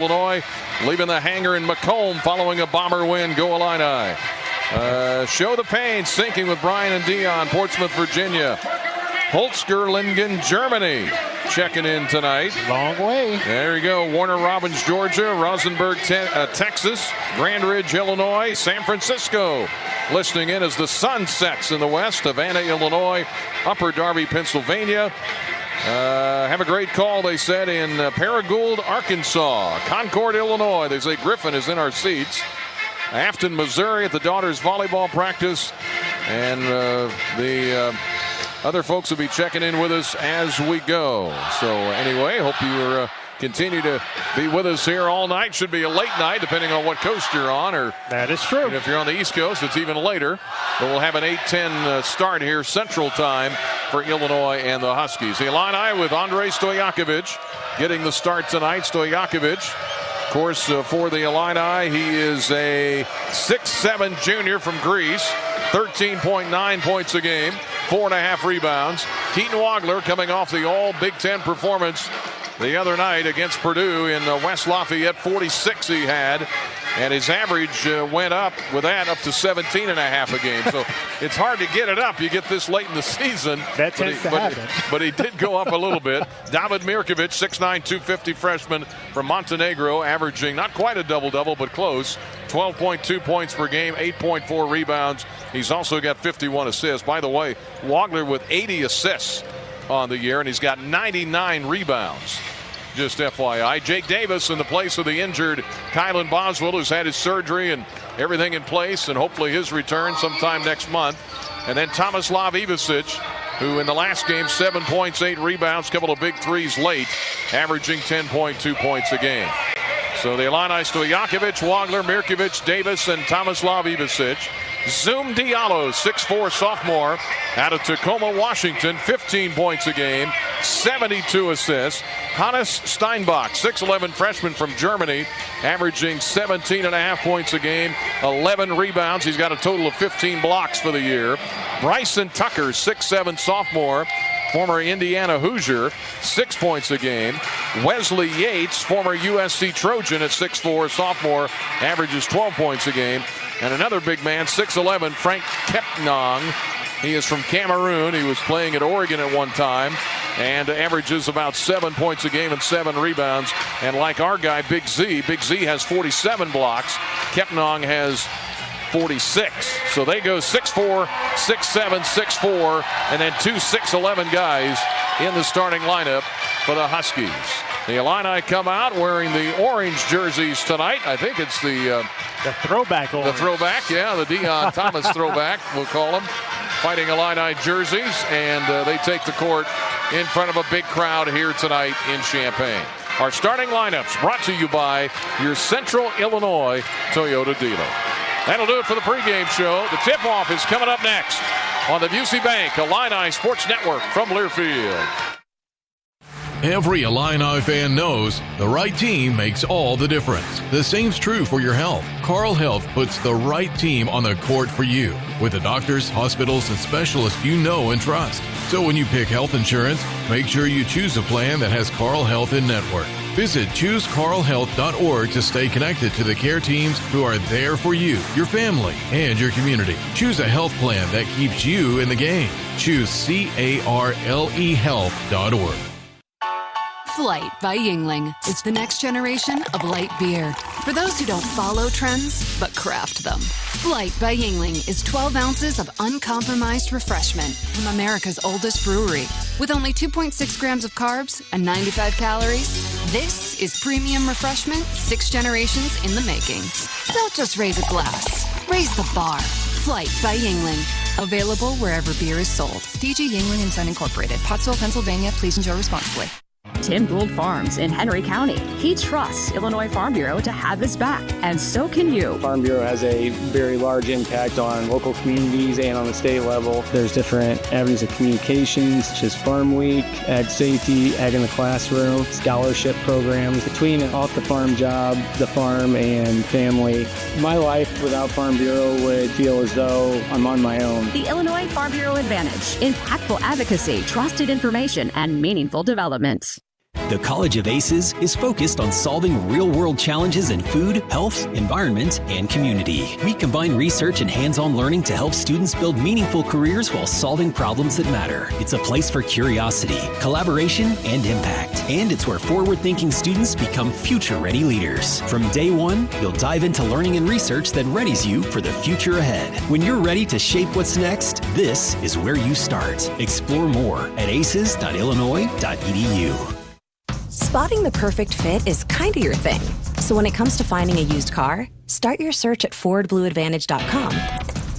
Illinois leaving the hangar in Macomb following a bomber win. Go Illini. Show the pain, sinking with Brian and Dion, Portsmouth, Virginia. Holzgerlingen, Germany, checking in tonight. Long way. There you go. Warner Robins, Georgia. Rosenberg, Texas. Grand Ridge, Illinois. San Francisco listening in as the sun sets in the west. Havana, Illinois. Upper Darby, Pennsylvania. Have a great call, they said, in Paragould, Arkansas. Concord, Illinois. They say Griffin is in our seats. Afton, Missouri at the daughters' volleyball practice. And the other folks will be checking in with us as we go. So anyway, hope you continue to be with us here all night. Should be a late night depending on what coast you're on. Or that is true. If you're on the East Coast, it's even later. But we'll have an 8:10 start here Central Time for Illinois and the Huskies. The Illini with Andrei Stojakovic getting the start tonight. Stojakovic, of course, for the Illini, he is a 6'7" junior from Greece. 13.9 points a game, 4.5 rebounds. Keaton Wagler coming off the all Big Ten performance the other night against Purdue in West Lafayette. 46 he had, and his average went up with that up to 17.5 a game. So it's hard to get it up. You get this late in the season. That tends to happen. But he did go up a little bit. David Mirkovic, 6'9", 250 freshman from Montenegro, averaging not quite a double-double, but close. 12.2 points per game, 8.4 rebounds. He's also got 51 assists. By the way, Wagler with 80 assists on the year, and he's got 99 rebounds. Just FYI. Jake Davis in the place of the injured Kylan Boswell, who's had his surgery and everything in place, and hopefully his return sometime next month. And then Tomislav Ivicic, who in the last game, 7 points, 8 rebounds, couple of big threes late, averaging 10.2 points a game. So the Illini, Stojakovic, Wagler, Mirkovic, Davis, and Tomislav Ivicic. Zoom Diallo, 6'4" sophomore out of Tacoma, Washington, 15 points a game, 72 assists. Hannes Steinbach, 6'11" freshman from Germany, averaging 17.5 points a game, 11 rebounds. He's got a total of 15 blocks for the year. Bryson Tucker, 6'7" sophomore, former Indiana Hoosier, 6 points a game. Wesley Yates, former USC Trojan at 6'4", sophomore, averages 12 points a game. And another big man, 6'11", Frank Kepnang. He is from Cameroon. He was playing at Oregon at one time and averages about 7 points a game and 7 rebounds. And like our guy, Big Z has 47 blocks. Kepnang has 46. So they go 6'4", 6'7", 6'4", and then 2 6'11" guys in the starting lineup for the Huskies. The Illini come out wearing the orange jerseys tonight. I think it's the throwback orange. The throwback, yeah, the Deion Thomas throwback, we'll call them. Fighting Illini jerseys, and they take the court in front of a big crowd here tonight in Champaign. Our starting lineups brought to you by your Central Illinois Toyota dealer. That'll do it for the pregame show. The tip-off is coming up next on the Busey Bank Illini Sports Network from Learfield. Every Illini fan knows the right team makes all the difference. The same's true for your health. Carle Health puts the right team on the court for you with the doctors, hospitals, and specialists you know and trust. So when you pick health insurance, make sure you choose a plan that has Carle Health in network. Visit ChooseCarleHealth.org to stay connected to the care teams who are there for you, your family, and your community. Choose a health plan that keeps you in the game. Choose CARLE Health.org. Flight by Yuengling. It's the next generation of light beer. For those who don't follow trends, but craft them. Flight by Yuengling is 12 ounces of uncompromised refreshment from America's oldest brewery. With only 2.6 grams of carbs and 95 calories, this is premium refreshment 6 generations in the making. Don't just raise a glass. Raise the bar. Flight by Yuengling. Available wherever beer is sold. DG Yuengling and Son Incorporated. Pottsville, Pennsylvania. Please enjoy responsibly. Tim Gould Farms in Henry County. He trusts Illinois Farm Bureau to have his back, and so can you. Farm Bureau has a very large impact on local communities and on the state level. There's different avenues of communications, such as Farm Week, Ag Safety, Ag in the Classroom, scholarship programs. Between an off-the-farm job, the farm, and family, my life without Farm Bureau would feel as though I'm on my own. The Illinois Farm Bureau Advantage. Impactful advocacy, trusted information, and meaningful development. The College of Aces is focused on solving real-world challenges in food, health, environment, and community. We combine research and hands-on learning to help students build meaningful careers while solving problems that matter. It's a place for curiosity, collaboration, and impact. And it's where forward-thinking students become future-ready leaders. From day one, you'll dive into learning and research that readies you for the future ahead. When you're ready to shape what's next, this is where you start. Explore more at aces.illinois.edu. Spotting the perfect fit is kind of your thing. So when it comes to finding a used car, start your search at FordBlueAdvantage.com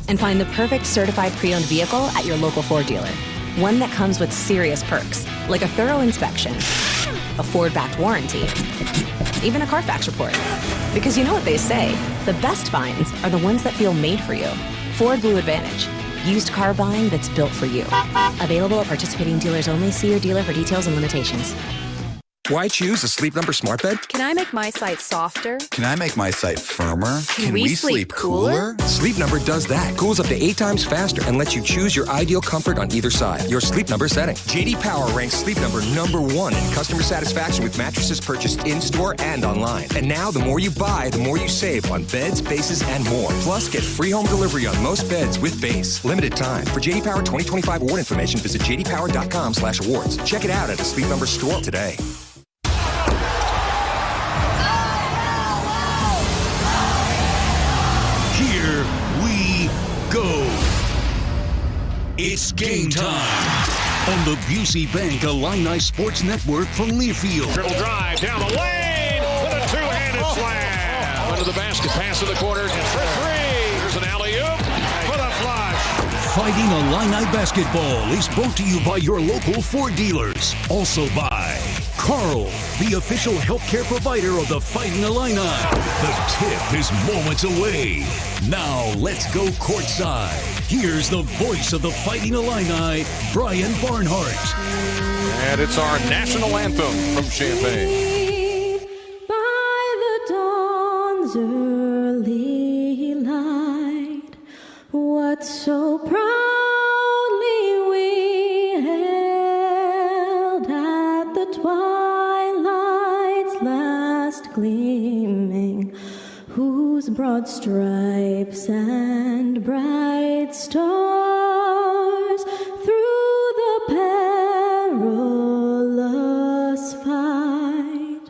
and find the perfect certified pre-owned vehicle at your local Ford dealer. One that comes with serious perks, like a thorough inspection, a Ford-backed warranty, even a Carfax report. Because you know what they say, the best finds are the ones that feel made for you. Ford Blue Advantage. Used car buying that's built for you. Available at participating dealers only. See your dealer for details and limitations. Why choose a Sleep Number smart bed? Can I make my site softer? Can I make my site firmer? Can we sleep cooler? Sleep Number does that. Cools up to 8 times faster and lets you choose your ideal comfort on either side. Your Sleep Number setting. J.D. Power ranks Sleep Number #1 in customer satisfaction with mattresses purchased in-store and online. And now, the more you buy, the more you save on beds, bases, and more. Plus, get free home delivery on most beds with base. Limited time. For J.D. Power 2025 award information, visit jdpower.com/awards. Check it out at a Sleep Number store today. Here we go. It's game time on the Busey Bank Illini Sports Network from Learfield. Dribble drive down the lane with a two-handed slam. Under the basket, pass to the corner, just for three. Here's an alley-oop for the flush. Fighting Illini Basketball is brought to you by your local Ford dealers. Also by Carl, the official healthcare provider of the Fighting Illini. The tip is moments away. Now let's go courtside. Here's the voice of the Fighting Illini, Brian Barnhart. And it's our national anthem from Champaign. By the dawn's early light, what so proudly we held at the twilight's last gleaming, whose broad stripes and bright stars through the perilous fight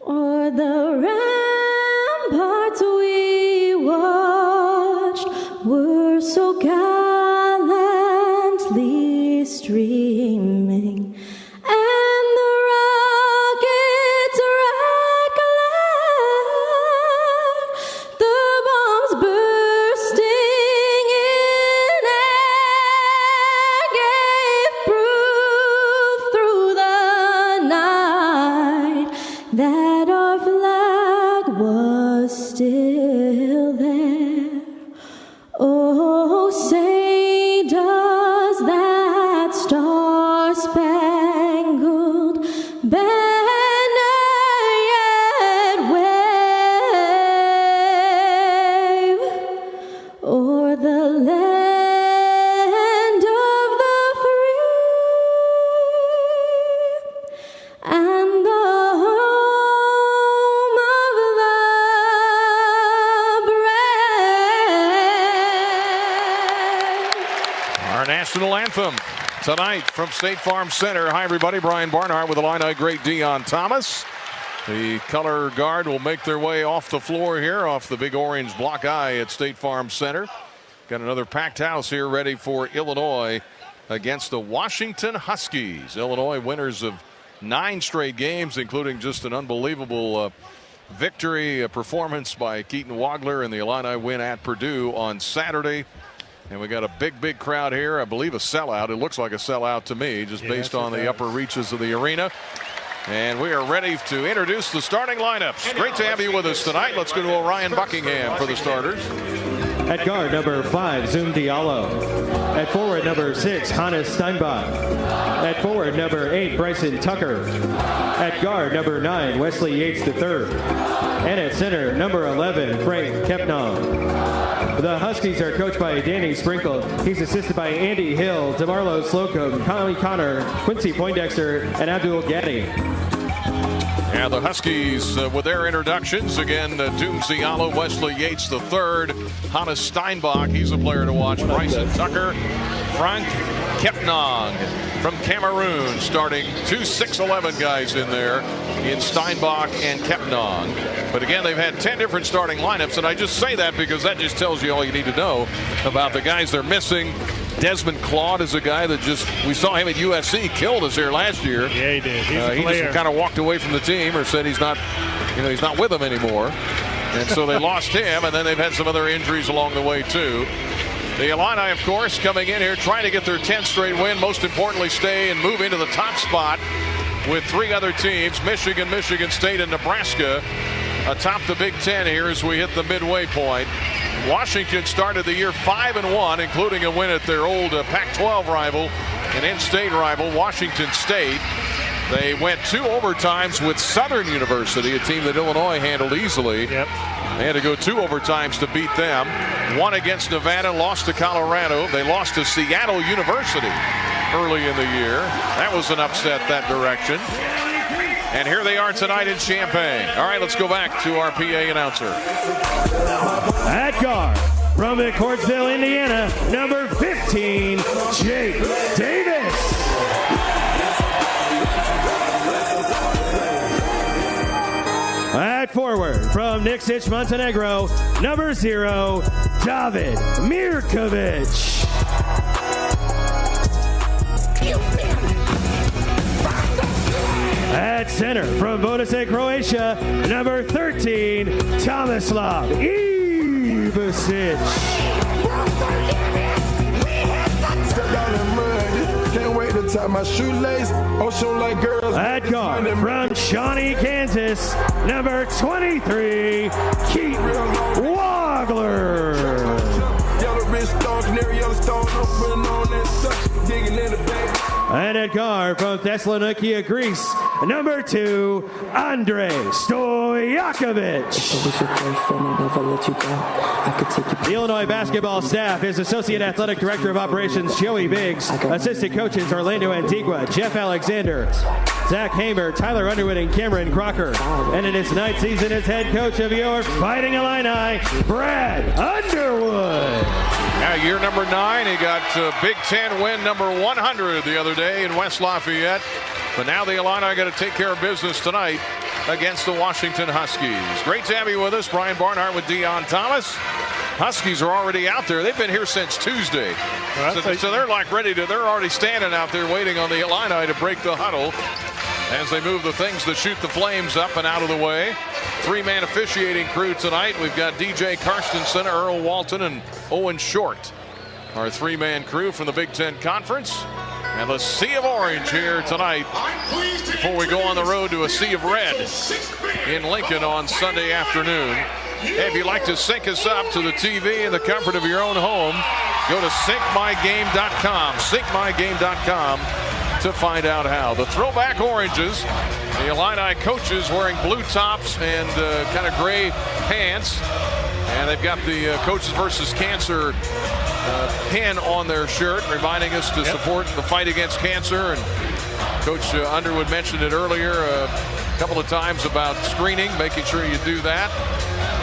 o'er the ramparts we watched were so gallantly streaming, and the rockets rattling, the bombs bursting in air gave proof through the night that our flag was still there. Oh, say does that star-spangled banner yet wave o'er the land of the free and the home of the brave. Our national anthem tonight from State Farm Center. Hi, everybody. Brian Barnhart with Illini great Dion Thomas. The color guard will make their way off the floor here, off the big orange block eye at State Farm Center. Got another packed house here ready for Illinois against the Washington Huskies. Illinois winners of 9 straight games, including just an unbelievable victory performance by Keaton Wagler and the Illini win at Purdue on Saturday. And we got a big crowd here. I believe a sellout. It looks like a sellout to me, just based on the upper reaches of the arena. And we are ready to introduce the starting lineups. Great to have you with us tonight. Let's go to Orion Buckingham for the starters. At guard, number 5, Zoom Diallo. At forward, number 6, Hannes Steinbach. At forward, number 8, Bryson Tucker. At guard, number 9, Wesley Yates III. And at center, number 11, Frank Kepnong. The Huskies are coached by Danny Sprinkle. He's assisted by Andy Hill, DeMarlo Slocum, Conley Connor, Quincy Poindexter, and Abdul Gaddy. Yeah, the Huskies with their introductions. Again, Doom Zialo, Wesley Yates III, Hannes Steinbach, he's a player to watch. Bryson Tucker, Frank Kepnong from Cameroon, starting 2 6'11" guys in there in Steinbach and Kepnong. But again, they've had 10 different starting lineups, and I just say that because that just tells you all you need to know about the guys they're missing. Desmond Claude is a guy that we saw him at USC, killed us here last year. Yeah, he did. He just kind of walked away from the team or said he's not with them anymore. And so they lost him, and then they've had some other injuries along the way too. The Illini, of course, coming in here trying to get their 10th straight win. Most importantly, stay and move into the top spot with 3 other teams, Michigan, Michigan State, and Nebraska, atop the Big Ten here as we hit the midway point. Washington started the year 5-1, including a win at their old Pac-12 rival and in-state rival, Washington State. They went 2 overtimes with Southern University, a team that Illinois handled easily. Yep. They had to go 2 overtimes to beat them. 1 against Nevada, lost to Colorado. They lost to Seattle University early in the year. That was an upset that direction. And here they are tonight in Champaign. All right, let's go back to our PA announcer. At guard, from McCourtsville, Indiana, number 15, Jake Davis. At forward, from Nikšić, Montenegro, number 0, David Mirković. At center, from Vodosej, Croatia, number 13, Tomislav Ivasic. At guard, from Shawnee, Kansas, number 23, Keaton Wagler. And at guard, from Thessaloniki, Greece, number 2, Andrei Stojakovic. The Illinois basketball staff is Associate Athletic Director of Operations Joey Biggs, Assistant Coaches Orlando Antigua, Jeff Alexander, Zach Hamer, Tyler Underwood, and Cameron Crocker. And in his 9th season as head coach of your Fighting Illini, Brad Underwood. Now, year number 9, he got Big Ten win number 100 the other day in West Lafayette. But now the Illini got to take care of business tonight against the Washington Huskies. Great to have you with us. Brian Barnhart with Dion Thomas. Huskies are already out there. They've been here since Tuesday. So they're like they're already standing out there waiting on the Illini to break the huddle as they move the things that shoot the flames up and out of the way. 3-man officiating crew tonight. We've got DJ Karstensen, Earl Walton, and Owen Short. Our 3-man crew from the Big Ten Conference. And the Sea of Orange here tonight before we go on the road to a Sea of Red in Lincoln on Sunday afternoon. Hey, if you'd like to sync us up to the TV in the comfort of your own home, go to syncmygame.com. Syncmygame.com to find out how. The throwback oranges, the Illini coaches wearing blue tops and kind of gray pants. And they've got the Coaches versus Cancer pin on their shirt, reminding us to support the fight against cancer. And Coach Underwood mentioned it earlier a couple of times about screening, making sure you do that.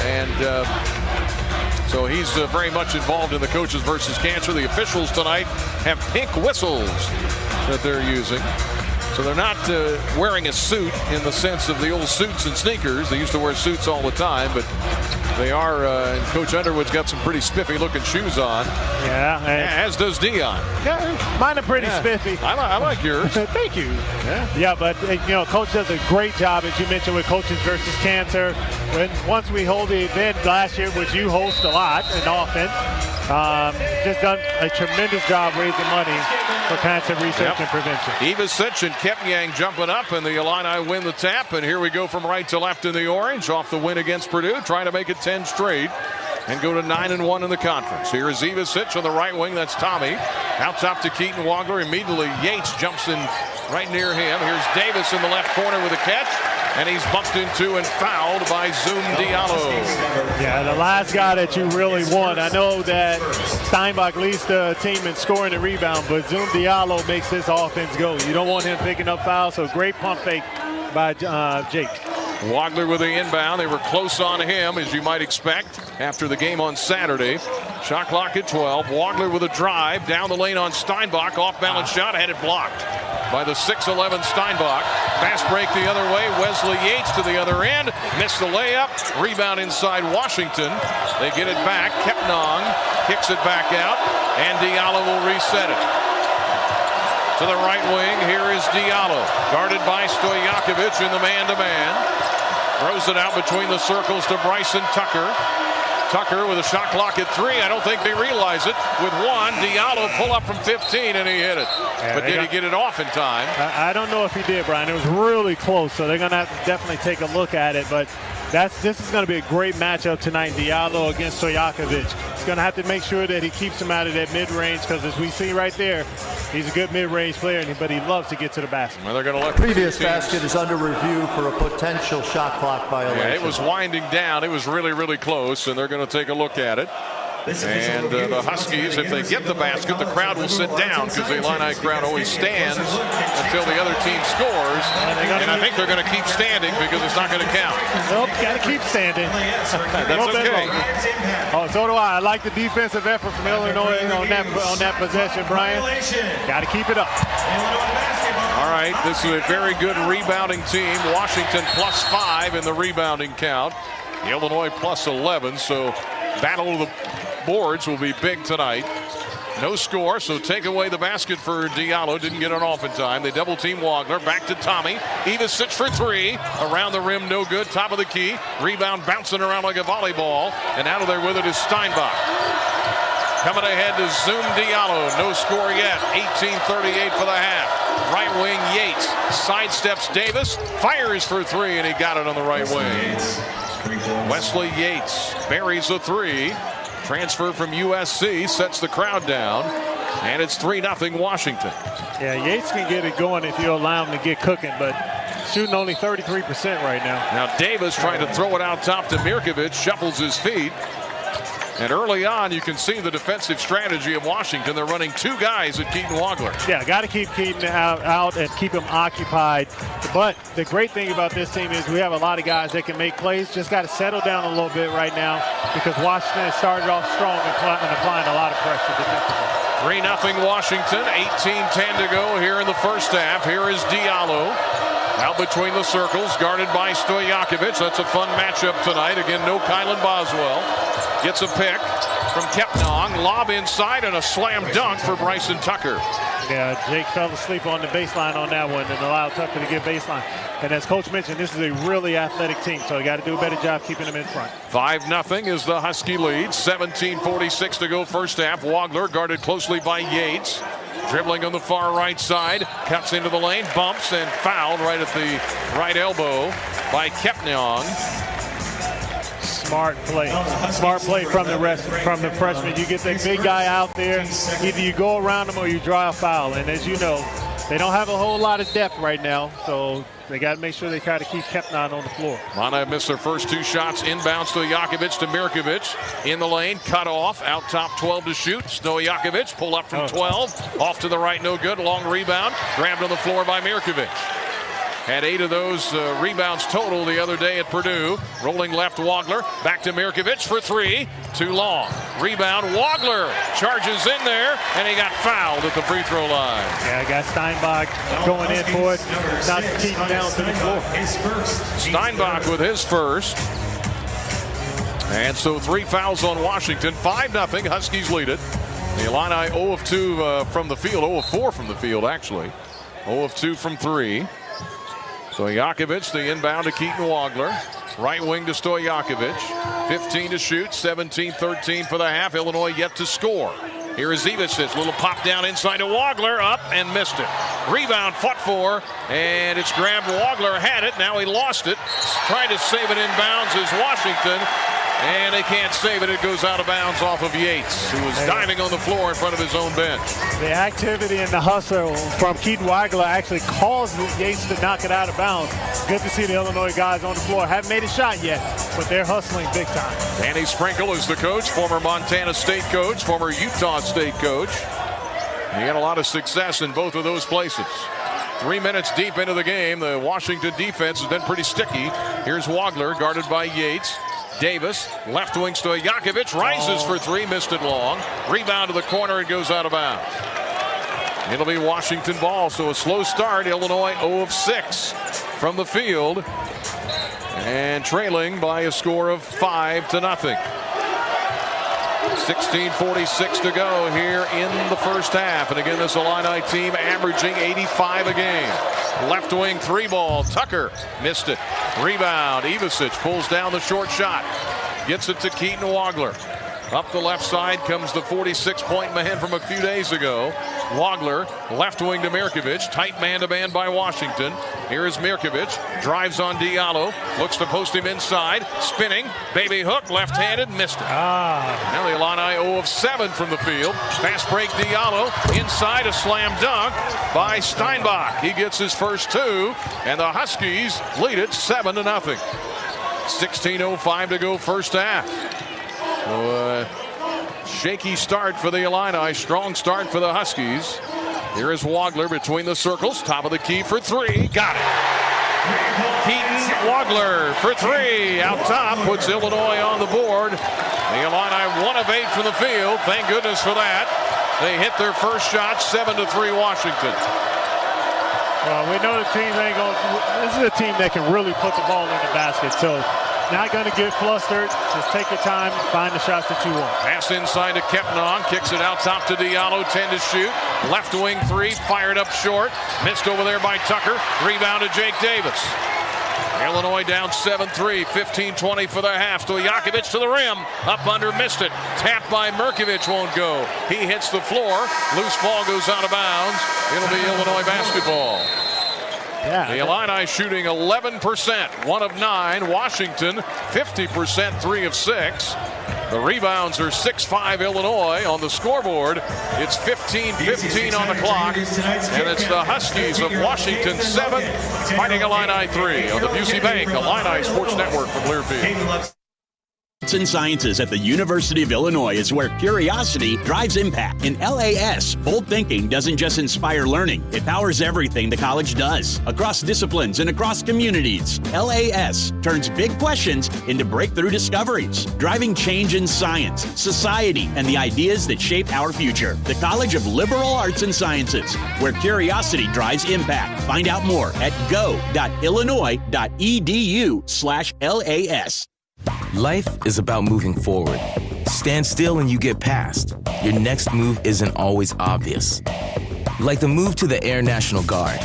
And so he's very much involved in the Coaches versus Cancer. The officials tonight have pink whistles that they're using. So they're not wearing a suit in the sense of the old suits and sneakers. They used to wear suits all the time, but they are, and Coach Underwood's got some pretty spiffy looking shoes on. Yeah. As does Dion. Yeah, mine are pretty spiffy. I like yours. Thank you. Yeah, but Coach does a great job, as you mentioned, with Coaches versus Cancer. Once we hold the event last year, which you host a lot and often, just done a tremendous job raising money for cancer research and prevention. Ivasic and Kepnyang jumping up, and the Illini win the tap. And here we go from right to left in the orange, off the win against Purdue, trying to make it 10 straight and go to 9-1 in the conference. Here is Ivasic on the right wing. That's Tommy. Out top to Keaton Wagler. Immediately Yates jumps in right near him. Here's Davis in the left corner with a catch. and he's bumped into and fouled by Zoom Diallo. Yeah, the last guy that you really want. I know that Steinbach leads the team in scoring and rebound, but Zoom Diallo makes this offense go. You don't want him picking up fouls, so great pump fake by Jake. Wagler with the inbound. They were close on him, as you might expect, after the game on Saturday. Shot clock at 12. Wagler with a drive down the lane on Steinbach. Off-balance shot, had it blocked by the 6'11 Steinbach. Fast break the other way. Wesley Yates to the other end. Missed the layup. Rebound inside Washington. They get it back. Kepnong kicks it back out, and Diallo will reset it. To the right wing, here is Diallo. Guarded by Stojakovic in the man-to-man. Throws it out between the circles to Bryson Tucker. Tucker with a shot clock at 3. I don't think they realize it. With one, Diallo pull up from 15 and he hit it. Yeah, but did he get it off in time? I don't know if he did, Brian. It was really close, so they're going to have to definitely take a look at it. But this is going to be a great matchup tonight. Diallo against Stojakovic. He's going to have to make sure that he keeps him out of that mid-range, because as we see right there, he's a good mid-range player, but he loves to get to the basket. Well, they're going to let previous basket is under review for a potential shot clock violation. Yeah, it was winding down. It was really, really close, and they're going to take a look at it. And the Huskies, if they get the basket, the crowd will sit down, because the Illini crowd always stands until the other team scores. And I think they're going to keep standing because it's not going to count. Nope, got to keep standing. That's okay. Oh, so do I. I like the defensive effort from Illinois on that possession, Brian. Got to keep it up. All right, this is a very good rebounding team. Washington +5 in the rebounding count. Illinois +11, so battle of the boards will be big tonight. No score, so take away the basket for Diallo. Didn't get it off in time. They double team Wagler. Back to Tommy. Ivisic for 3. Around the rim, no good. Top of the key. Rebound bouncing around like a volleyball. And out of there with it is Steinbach. Coming ahead to Zoom Diallo. No score yet. 18:38 for the half. Right wing Yates. Sidesteps Davis. Fires for 3, and he got it on the right wing. Wesley Yates buries a 3. Transfer from USC, sets the crowd down, and it's 3-0 Washington. Yeah, Yates can get it going if you allow him to get cooking, but shooting only 33% right now. Now Davis trying to throw it out top to Mirkovic, shuffles his feet. And early on, you can see the defensive strategy of Washington. They're running 2 guys at Keaton Wagler. Yeah, got to keep Keaton out and keep him occupied. But the great thing about this team is we have a lot of guys that can make plays. Just got to settle down a little bit right now, because Washington has started off strong and applying a lot of pressure defensively. 3-0 Washington, 18-10 to go here in the first half. Here is Diallo. Out between the circles, guarded by Stojakovic. That's a fun matchup tonight. Again, no Kylan Boswell. Gets a pick from Kepnong. Lob inside and a slam dunk for Bryson Tucker. Yeah, Jake fell asleep on the baseline on that one and allowed Tucker to get baseline. And as Coach mentioned, this is a really athletic team, so you got to do a better job keeping them in front. 5-0 is the Husky lead. 17:46 to go first half. Wagler guarded closely by Yates. Dribbling on the far right side, cuts into the lane, bumps, and fouled right at the right elbow by Kepnong. Smart play from the freshman. You get that big guy out there, either you go around him or you draw a foul. And as you know, they don't have a whole lot of depth right now, so they got to make sure they try to keep Kepnong on the floor. Illini missed their first 2 shots. Inbounds to Stojakovic to Mirkovic. In the lane, cut off. Out top, 12 to shoot. Stojakovic pull up from 12. Off to the right, no good. Long rebound. Grabbed on the floor by Mirkovic. Had 8 of those rebounds total the other day at Purdue. Rolling left, Wagler. Back to Mirkovic for 3. Too long. Rebound, Wagler charges in there, and he got fouled at the free throw line. Yeah, I got Steinbach going in for it. Not to keep him down to the floor. Steinbach with his first. And so 3 fouls on Washington. 5-0. Huskies lead it. The Illini 0 of 2 from the field. 0 of 4 from the field, actually. 0 of 2 from 3. Stojakovic, the inbound to Keaton Wagler. Right wing to Stojakovic. 15 to shoot, 17-13 for the half. Illinois yet to score. Here is Ivisic, little pop down inside to Wagler, up and missed it. Rebound fought for, and it's grabbed. Wagler had it, now he lost it. Trying to save it inbounds is Washington, And they can't save it. It goes out of bounds off of Yates, who was diving on the floor in front of his own bench. The activity and the hustle from Keaton Weigler actually caused Yates to knock it out of bounds. Good to see the Illinois guys on the floor. Haven't made a shot yet, but they're hustling big time. Danny Sprinkle is the coach, former Montana State coach, former Utah State coach. He had a lot of success in both of those places. 3 minutes deep into the game, the Washington defense has been pretty sticky. Here's Wagler, guarded by Yates. Davis, left wing Stojakovic, rises for three, missed it long. Rebound to the corner, and goes out of bounds. It'll be Washington ball, so a slow start. Illinois 0 of 6 from the field, and trailing by a score of 5-0. 16:46 to go here in the first half. And again, this Illini team averaging 85 a game. Left wing three ball. Tucker missed it. Rebound. Ivasic pulls down the short shot. Gets it to Keaton Wagler. Up the left side comes the 46-point man from a few days ago. Wagler, left wing to Mirkovic. Tight man-to-man by Washington. Here is Mirkovic. Drives on Diallo. Looks to post him inside. Spinning. Baby hook. Left-handed. Missed it. Now the Illini 0 of 7 from the field. Fast break Diallo. Inside a slam dunk by Steinbach. He gets his first two. And the Huskies lead it 7-0. 16:05 to go first half. So, shaky start for the Illini. Strong start for the Huskies. Here is Wagler between the circles. Top of the key for three. Got it. Keaton Wagler for three. Out top puts Illinois on the board. The Illini 1 of 8 from the field. Thank goodness for that. They hit their first shot. 7-3 Washington. Well, we know the team ain't going. This is a team that can really put the ball in the basket. So not going to get flustered. Just take your time, find the shots that you want. Pass inside to Kepnon. Kicks it out top to Diallo. 10 to shoot. Left wing three. Fired up short. Missed over there by Tucker. Rebound to Jake Davis. Illinois down 7-3. 15-20 for the half. Stojakovic to the rim. Up under. Missed it. Tapped by Mirkovic. Won't go. He hits the floor. Loose ball goes out of bounds. It'll be Illinois basketball. Yeah, the Illini shooting 11%, 1 of 9. Washington 50%, 3 of 6. The rebounds are 6-5 Illinois on the scoreboard. It's 15-15 on the clock, and it's the Huskies of Washington 7 fighting Illini 3 on the Busey Bank Illini Sports Network from Learfield. Arts and Sciences at the University of Illinois is where curiosity drives impact. In LAS, bold thinking doesn't just inspire learning, it powers everything the college does, across disciplines and across communities. LAS turns big questions into breakthrough discoveries, driving change in science, society, and the ideas that shape our future. The College of Liberal Arts and Sciences, where curiosity drives impact. Find out more at go.illinois.edu/LAS. Life is about moving forward. Stand still and you get past. Your next move isn't always obvious. Like the move to the Air National Guard.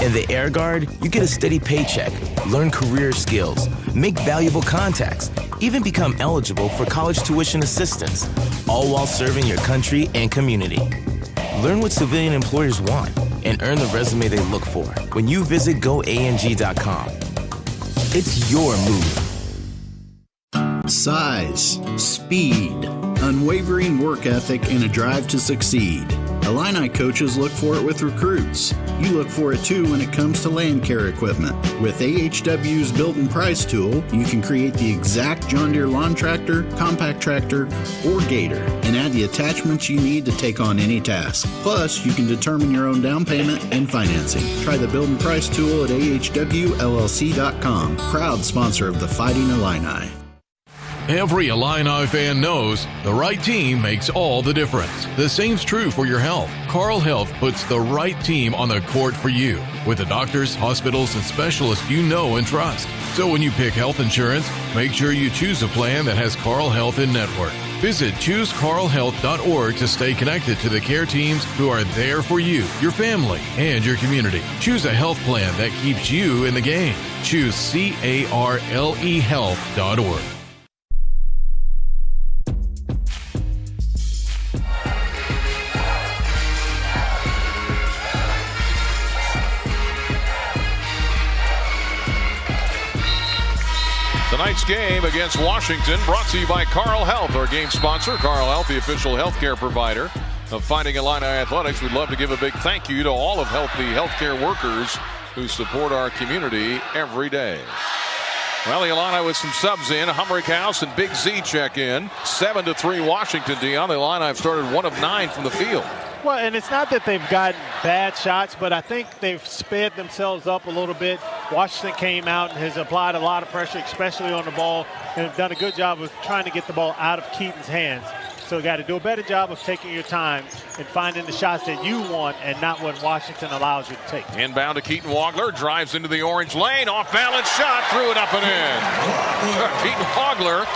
In the Air Guard, you get a steady paycheck, learn career skills, make valuable contacts, even become eligible for college tuition assistance, all while serving your country and community. Learn what civilian employers want and earn the resume they look for when you visit goang.com. It's your move. Size, speed, unwavering work ethic, and a drive to succeed. Illini coaches look for it with recruits. You look for it too when it comes to land care equipment. With AHW's Build and Price tool, you can create the exact John Deere lawn tractor, compact tractor, or gator, and add the attachments you need to take on any task. Plus, you can determine your own down payment and financing. Try the Build and Price tool at ahwllc.com. Proud sponsor of the Fighting Illini. Every Illini fan knows the right team makes all the difference. The same's true for your health. Carl Health puts the right team on the court for you with the doctors, hospitals, and specialists you know and trust. So when you pick health insurance, make sure you choose a plan that has Carl Health in network. Visit ChooseCarlHealth.org to stay connected to the care teams who are there for you, your family, and your community. Choose a health plan that keeps you in the game. Choose CarleHealth.org. Tonight's game against Washington brought to you by Carl Health, our game sponsor. Carl Health, the official healthcare provider of Fighting Illini Athletics. We'd love to give a big thank you to all of the healthcare workers who support our community every day. Well, the Illini with some subs in. Humrickhouse and Big Z check in. 7-3 Washington, Dion. The Illini have started 1 of 9 from the field. Well, and it's not that they've gotten bad shots, but I think they've sped themselves up a little bit. Washington came out and has applied a lot of pressure, especially on the ball, and have done a good job of trying to get the ball out of Keaton's hands. So you got to do a better job of taking your time and finding the shots that you want and not what Washington allows you to take. Inbound to Keaton Wagler, drives into the orange lane, off balance shot, threw it up and in. Keaton Wagler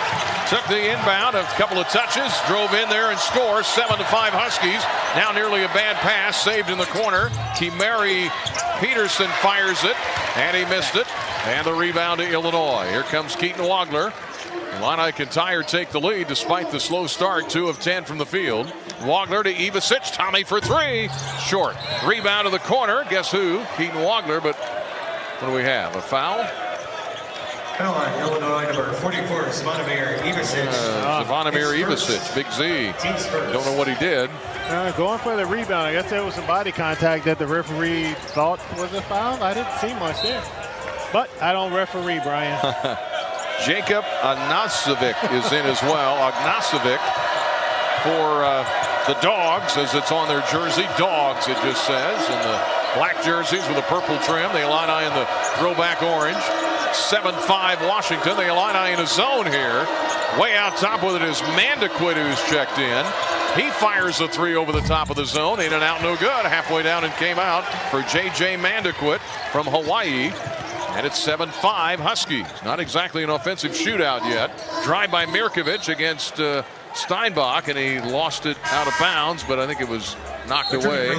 took the inbound, a couple of touches, drove in there and scored. 7-5 Huskies. Now nearly a bad pass, saved in the corner. Kimari Peterson fires it, and he missed it. And the rebound to Illinois. Here comes Keaton Wagler. Illini can tie or take the lead despite the slow start. 2 of 10 from the field. Wagler to Ivasic. Tommy for 3. Short. Rebound to the corner. Guess who? Keaton Wagler. But what do we have? A foul? Foul on Illinois, number 44, Zvonimir Ivasic. Zvonimir Ivasic. Big Z. Don't know what he did. Going for the rebound. I guess there was some body contact that the referee thought was a foul. I didn't see much there. But I don't referee, Brian. Jacob Agnasovic is in as well. Agnasovic for the Dogs, as it's on their jersey. Dogs, it just says. And the black jerseys with a purple trim. The Illini in the throwback orange. 7-5 Washington. The Illini in a zone here. Way out top with it is Mandaquit, who's checked in. He fires a 3 over the top of the zone. In and out, no good. Halfway down and came out for J.J. Mandaquit from Hawaii. And it's 7-5 Huskies. Not exactly an offensive shootout yet. Drive by Mirkovic against Steinbach, and he lost it out of bounds, but I think it was knocked away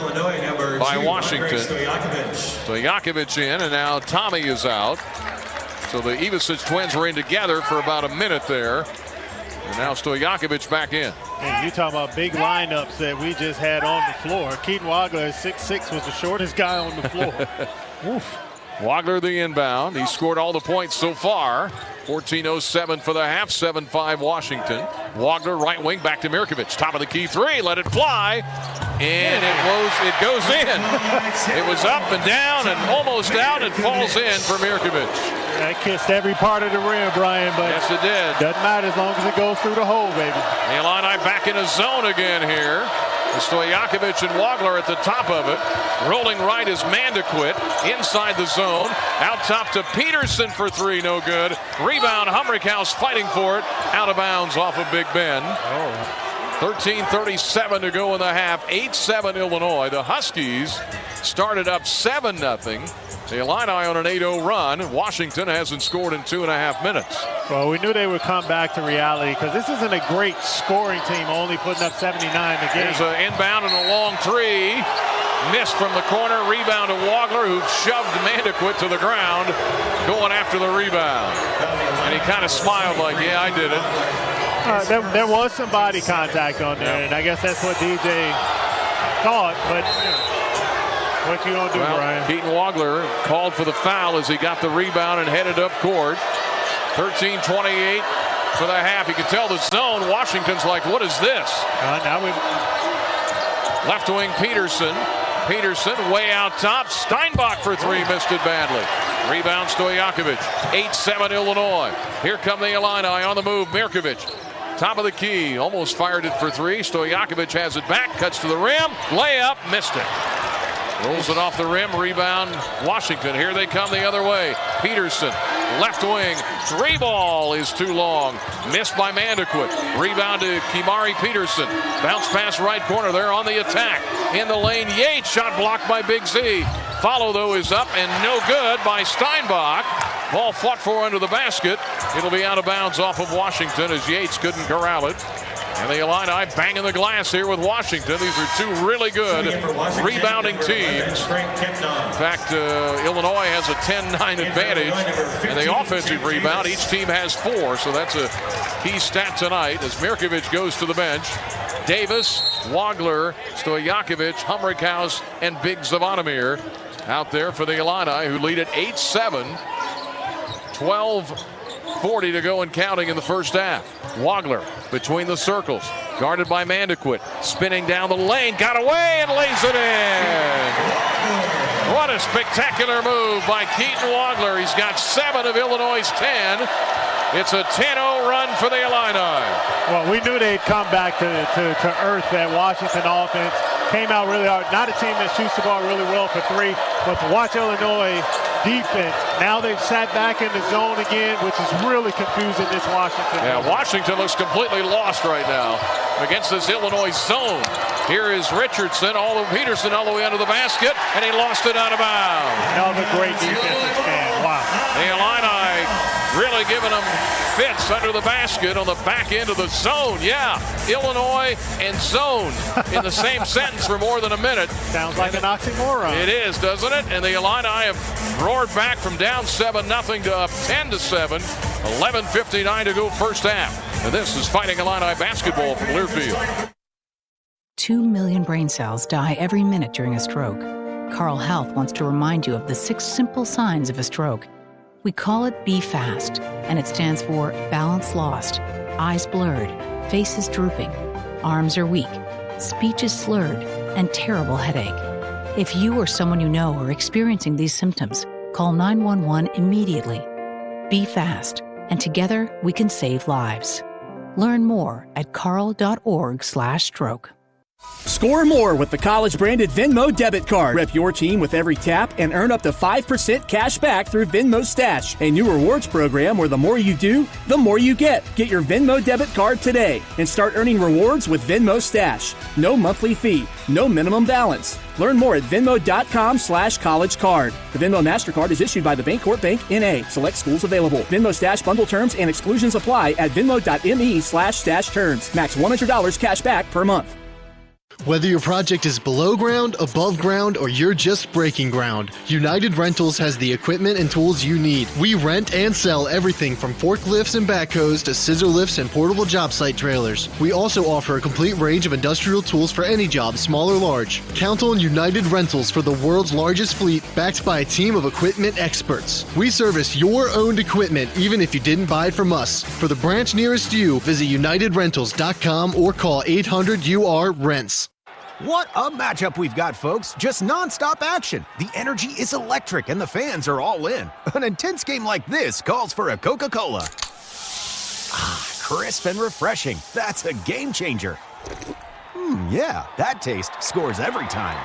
by Washington. Stojakovic in, and now Tommy is out. So the Ivasic twins were in together for about a minute there. And now Stojakovic back in. And you talking about big lineups that we just had on the floor. Keaton Wagler, 6'6", was the shortest guy on the floor. Oof. Wagler the inbound. He scored all the points so far. 14:07 for the half. 7-5 Washington. Wagler right wing back to Mirkovic. Top of the key 3. Let it fly. And it goes in. It was up and down and almost out and falls in for Mirkovic. That kissed every part of the rim, Brian, but yes, it did. Doesn't matter as long as it goes through the hole, baby. The Illini back in a zone again here. Stojakovic and Wagler at the top of it. Rolling right is Mandaquit inside the zone. Out top to Peterson for 3, no good. Rebound, Humrickhouse fighting for it. Out of bounds off of Big Ben. 13:37 to go in the half. 8-7 Illinois. The Huskies started up 7-0. The Illini on an 8-0 run. Washington hasn't scored in 2.5 minutes. Well, we knew they would come back to reality because this isn't a great scoring team, only putting up 79 a game. There's an inbound and a long 3. Missed from the corner. Rebound to Wagler, who shoved Mandaquit to the ground, going after the rebound. And he kind of smiled like, yeah, I did it. There was some body contact on there, and I guess that's what DJ thought, but what you gonna do, Brian? Keaton Wagler called for the foul as he got the rebound and headed up court. 13:28 for the half. You can tell the zone. Washington's like, what is this? Left wing Peterson. Peterson way out top. Steinbach for 3, missed it badly. Rebound Stojakovic. 8-7 Illinois. Here come the Illini on the move. Mirkovic. Top of the key. Almost fired it for 3. Stojakovic has it back. Cuts to the rim. Layup. Missed it. Rolls it off the rim. Rebound Washington. Here they come the other way. Peterson. Left wing. 3 ball is too long. Missed by Mandaquit. Rebound to Kimari Peterson. Bounce pass right corner. They're on the attack. In the lane. Yates. Shot blocked by Big Z. Follow though is up and no good by Steinbach. Ball fought for under the basket. It'll be out of bounds off of Washington as Yates couldn't corral it. And the Illini banging the glass here with Washington. These are 2 really good rebounding teams. In fact, Illinois has a 10-9 advantage in the offensive rebound. Each team has 4, so that's a key stat tonight as Mirkovic goes to the bench. Davis, Wagler, Stojakovic, Humrickhouse, and Big Zvonimir out there for the Illini, who lead at 8-7. 12 40 to go and counting in the first half. Wagler between the circles, guarded by Mandequit, spinning down the lane, got away and lays it in. What a spectacular move by Keaton Wagler. He's got 7 of Illinois' 10. It's a 10-0 run for the Illini. Well, we knew they'd come back to earth. That Washington offense came out really hard. Not a team that shoots the ball really well for 3, but to watch Illinois defense, now they've sat back in the zone again, which is really confusing this Washington. Yeah, Washington looks completely lost right now against this Illinois zone. Here is Richardson, Peterson all the way under the basket, and he lost it out of bounds. Another great defensive stand. Wow. The Illini really giving them fits under the basket on the back end of the zone. Yeah, Illinois and zone in the same sentence for more than a minute. Sounds like an oxymoron. It is, doesn't it? And the Illini have roared back from down 7-0 to up 10-7. 11:59 to go first half. And this is Fighting Illini basketball from Learfield. 2 million brain cells die every minute during a stroke. Carle Health wants to remind you of the 6 simple signs of a stroke. We call it Be Fast, and it stands for balance lost, eyes blurred, faces drooping, arms are weak, speech is slurred, and terrible headache. If you or someone you know are experiencing these symptoms, call 911 immediately. Be fast, and together we can save lives. Learn more at carle.org/stroke. Score more with the college-branded Venmo debit card. Rep your team with every tap and earn up to 5% cash back through Venmo Stash, a new rewards program where the more you do, the more you get. Get your Venmo debit card today and start earning rewards with Venmo Stash. No monthly fee, no minimum balance. Learn more at venmo.com/collegecard. The Venmo MasterCard is issued by the Bancorp Bank, N.A. Select schools available. Venmo Stash bundle terms and exclusions apply at venmo.me/stash terms. Max $100 cash back per month. Whether your project is below ground, above ground, or you're just breaking ground, United Rentals has the equipment and tools you need. We rent and sell everything from forklifts and backhoes to scissor lifts and portable job site trailers. We also offer a complete range of industrial tools for any job, small or large. Count on United Rentals for the world's largest fleet, backed by a team of equipment experts. We service your owned equipment even if you didn't buy it from us. For the branch nearest you, visit UnitedRentals.com or call 800-UR-RENTS. What a matchup we've got, folks. Just nonstop action. The energy is electric and the fans are all in. An intense game like this calls for a Coca-Cola. Ah, crisp and refreshing. That's a game changer. Yeah, that taste scores every time.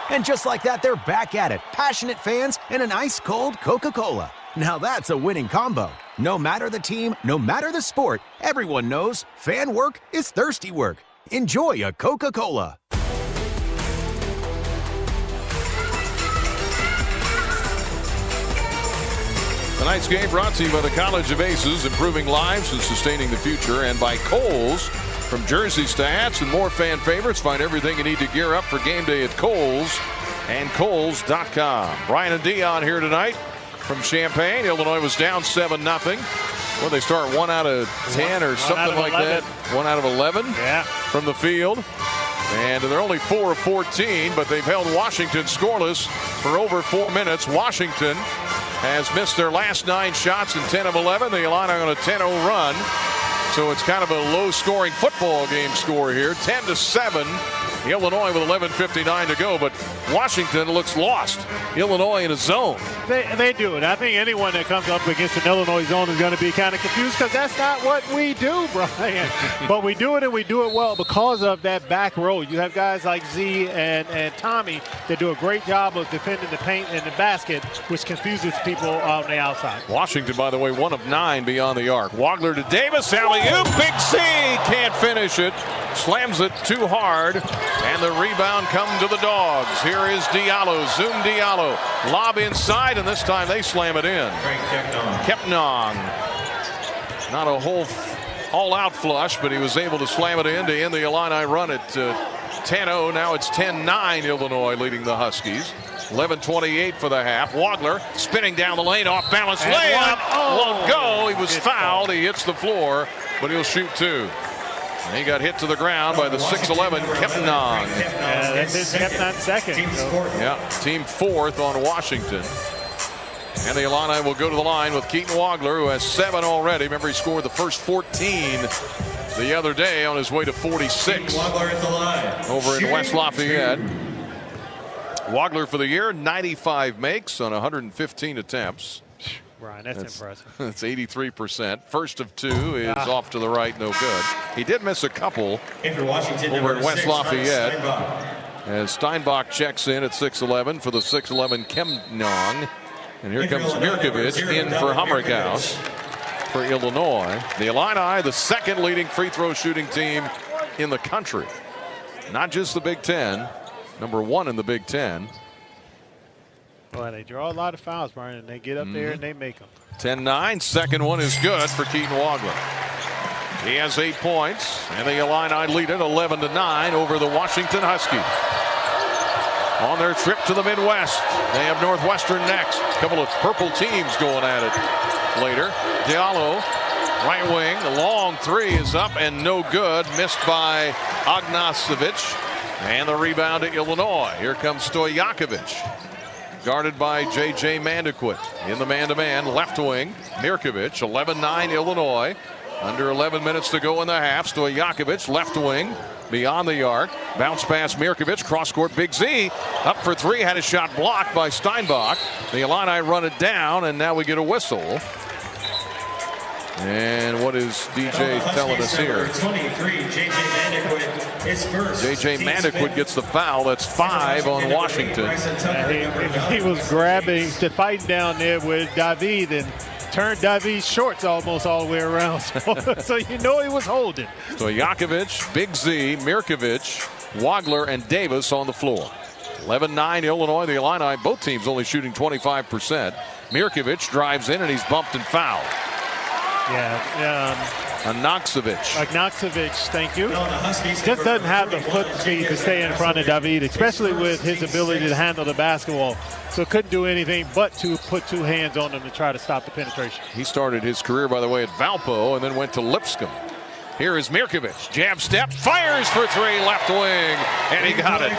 And just like that, they're back at it. Passionate fans and an ice-cold Coca-Cola. Now that's a winning combo. No matter the team, no matter the sport, everyone knows fan work is thirsty work. Enjoy a Coca-Cola. Tonight's game brought to you by the College of Aces, improving lives and sustaining the future, and by Kohl's. From jerseys to hats and more fan favorites, find everything you need to gear up for game day at Kohl's and Kohl's.com. Brian and Dion here tonight from Champaign. Illinois was down 7-0. Well, they start 1 out of 10 or something like that. 1 out of 11 from the field. And they're only 4 of 14, but they've held Washington scoreless for over 4 minutes. Washington has missed their last 9 shots in 10 of 11. The Illini on a 10-0 run. So it's kind of a low-scoring football game score here. 10-7. Illinois with 11:59 to go, but Washington looks lost. Illinois in a zone. They do it. I think anyone that comes up against an Illinois zone is going to be kind of confused because that's not what we do, Brian. But we do it, and we do it well because of that back row. You have guys like Z and Tommy that do a great job of defending the paint and the basket, which confuses people on the outside. Washington, by the way, 1 of 9 beyond the arc. Wagler to Davis, alley-oop, Big C, can't finish it. Slams it too hard, and the rebound comes to the Dogs. Here is Diallo, Zoom Diallo, lob inside, and this time they slam it in. Kepnong, not a whole all-out flush, but he was able to slam it in to end the Illini run at 10-0. Now it's 10-9, Illinois leading the Huskies. 11:28 for the half. Wagler spinning down the lane, off balance layup, won't go. He was fouled. He hits the floor, but he'll shoot 2. And he got hit to the ground by the 6'11" Kepnong. That's his Kepnong second. Yeah, team 4th on Washington. And the Illini will go to the line with Keaton Wagler, who has 7 already. Remember, he scored the first 14 the other day on his way to 46 Wagler at the line. over in West Lafayette. Wagler for the year, 95 makes on 115 attempts. Brian, that's impressive. That's 83%. First of 2 is off to the right, no good. He did miss a couple over in West Lafayette. As Steinbach checks in at 6'11" for the 6'11" Kemnong. And here comes Mirkovic in for Hammergaus for Illinois. The Illini, the second leading free throw shooting team in the country. Not just the Big Ten, number 1 in the Big Ten. Well, they draw a lot of fouls, Brian, and they get up there and they make them. 10-9. Second one is good for Keaton Wagler. He has 8 points, and the Illini lead it 11-9 over the Washington Huskies. On their trip to the Midwest, they have Northwestern next. A couple of purple teams going at it later. Diallo, right wing, the long 3 is up and no good. Missed by Agnasovic. And the rebound to Illinois. Here comes Stojakovic. Guarded by J.J. Mandequit. In the man-to-man, left wing, Mirkovic. 11-9 Illinois. Under 11 minutes to go in the half. Stojakovic, left wing, beyond the arc. Bounce pass Mirkovic, cross court, Big Z. Up for 3, had a shot blocked by Steinbach. The Illini run it down, and now we get a whistle. And what is DJ telling us here? 23, J.J. Mandequit is first. J.J. Mandequit gets the foul. That's 5 on Washington. He was grabbing, fighting down there with David and turned David's shorts almost all the way around. So you know he was holding. So Yakovic, Big Z, Mirkovic, Wagler, and Davis on the floor. 11-9 Illinois. The Illini, both teams only shooting 25%. Mirkovic drives in and he's bumped and fouled. Agnasovic, thank you. Just doesn't have the foot speed to stay in front of David, especially with his ability to handle the basketball. So couldn't do anything but to put 2 hands on him to try to stop the penetration. He started his career, by the way, at Valpo and then went to Lipscomb. Here is Mirkovic. Jab step, fires for 3, left wing, and he got it.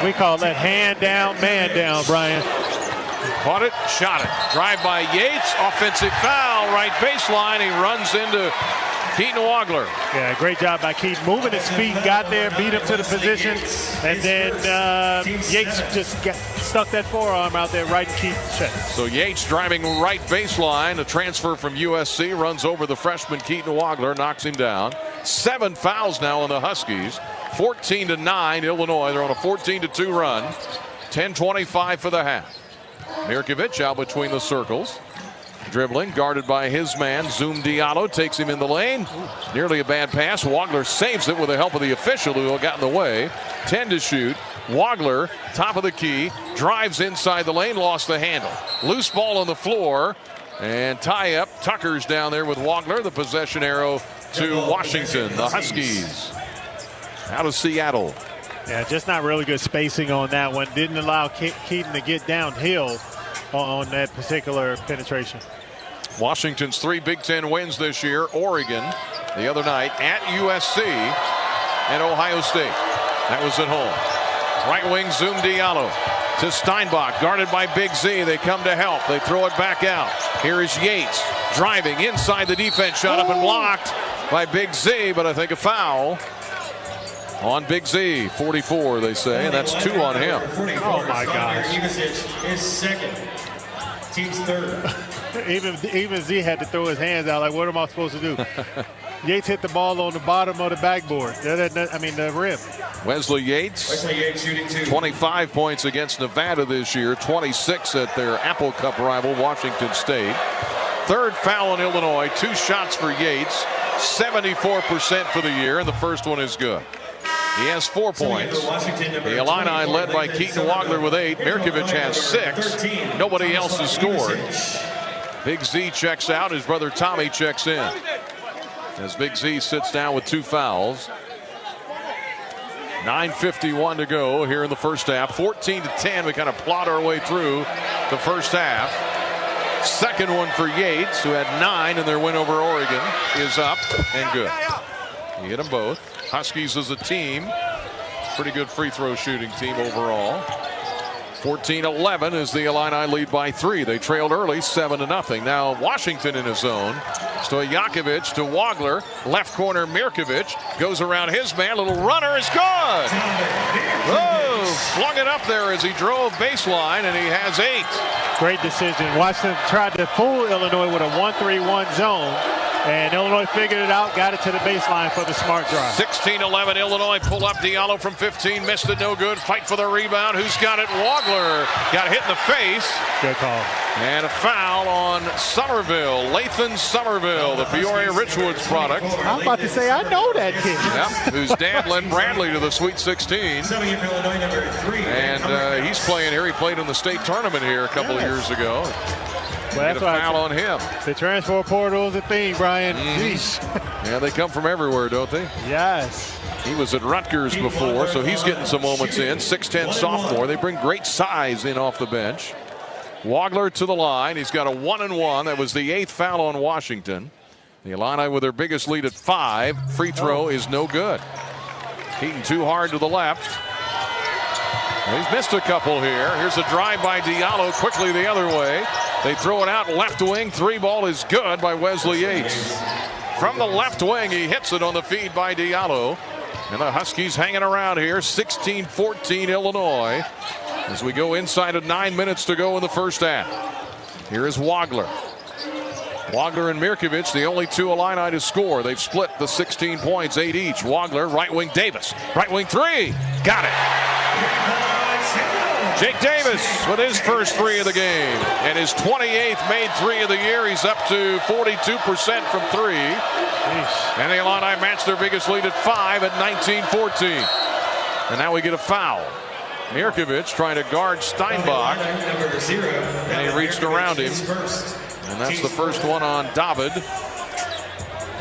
We call that hand down, man down, Brian. Caught it, shot it. Drive by Yates, offensive foul, right baseline. He runs into Keaton Wagler. Yeah, great job by Keaton. Moving his feet, got there, beat him to the position, and then Yates just stuck that forearm out there right in Keaton's chest. So Yates driving right baseline, a transfer from USC, runs over the freshman Keaton Wagler, knocks him down. 7 fouls now on the Huskies. 14-9 Illinois. They're on a 14-2 run. 10:25 for the half. Mirkovic out between the circles. Dribbling, guarded by his man, Zoom Diallo takes him in the lane. Nearly a bad pass. Wagler saves it with the help of the official who got in the way. 10 to shoot. Wagler, top of the key, drives inside the lane, lost the handle. Loose ball on the floor, and tie up. Tucker's down there with Wagler. The possession arrow to Washington. The Huskies out of Seattle. Yeah, just not really good spacing on that one. Didn't allow Keaton to get downhill on that particular penetration. Washington's 3 Big Ten wins this year. Oregon the other night at USC and Ohio State. That was at home. Right wing Zoom Diallo to Steinbach, guarded by Big Z. They come to help. They throw it back out. Here is Yates driving inside the defense. Shot up and blocked by Big Z, but I think a foul on Big Z. 44, they say, and that's 2 on him. Oh my gosh. Is second. Team's third. Even Z had to throw his hands out like, what am I supposed to do? Yates hit the ball on the bottom of the backboard. The rim. Wesley Yates shooting 2. 25 points against Nevada this year. 26 at their Apple Cup rival, Washington State. 3rd foul on Illinois. 2 shots for Yates. 74% for the year, and the first one is good. He has 4 points. The Illini led by Keaton Wagler with 8. Mirkovic has 6. Nobody else has scored. Big Z checks out. His brother Tommy checks in. As Big Z sits down with 2 fouls. 9:51 to go here in the first half. 14-10. We kind of plot our way through the first half. Second one for Yates, who had 9 in their win over Oregon, is up and good. He hit them both. Huskies as a team, pretty good free throw shooting team overall. 14-11 as the Illini lead by 3. They trailed early 7-0. Now Washington in his zone. Stojakovic to Wagler. Left corner Mirkovic goes around his man. Little runner is good. Oh, flung it up there as he drove baseline, and he has 8. Great decision. Washington tried to fool Illinois with a 1-3-1 zone. And Illinois figured it out, got it to the baseline for the smart drive. 16-11, Illinois pull up. Diallo from 15, missed it, no good. Fight for the rebound. Who's got it? Wagler got hit in the face. Good call. And a foul on Somerville, Lathan Somerville, the Peoria Richwoods product. I'm about to say, I know that kid. Yep, whose dad led Bradley to the Sweet 16. And he's playing here. He played in the state tournament here a couple of years ago. Well, get a foul on him. The transfer portal is a thing, Brian. Yeah, they come from everywhere, don't they? Yes. He was at Rutgers before, so he's getting some moments in. 6'10 sophomore. They bring great size in off the bench. Wagler to the line. He's got a 1-and-1. That was the 8th foul on Washington. The Illini with their biggest lead at 5. Free throw is no good. Keaton too hard to the left. He's missed a couple here. Here's a drive by Diallo, quickly the other way. They throw it out left wing. 3 ball is good by Wesley Yates. From the left wing, he hits it on the feed by Diallo. And the Huskies hanging around here. 16-14 Illinois as we go inside of 9 minutes to go in the first half. Here is Wagler. Wagler and Mirkovic, the only 2 Illini to score. They've split the 16 points, 8 each. Wagler, right wing Davis. Right wing 3. Got it. Jake Davis with his first 3 of the game. And his 28th made 3 of the year. He's up to 42% from 3. And the Illini match their biggest lead at 5 at 19-14. And now we get a foul. Mirkovic trying to guard Steinbach. And he reached around him. And that's the first one on David.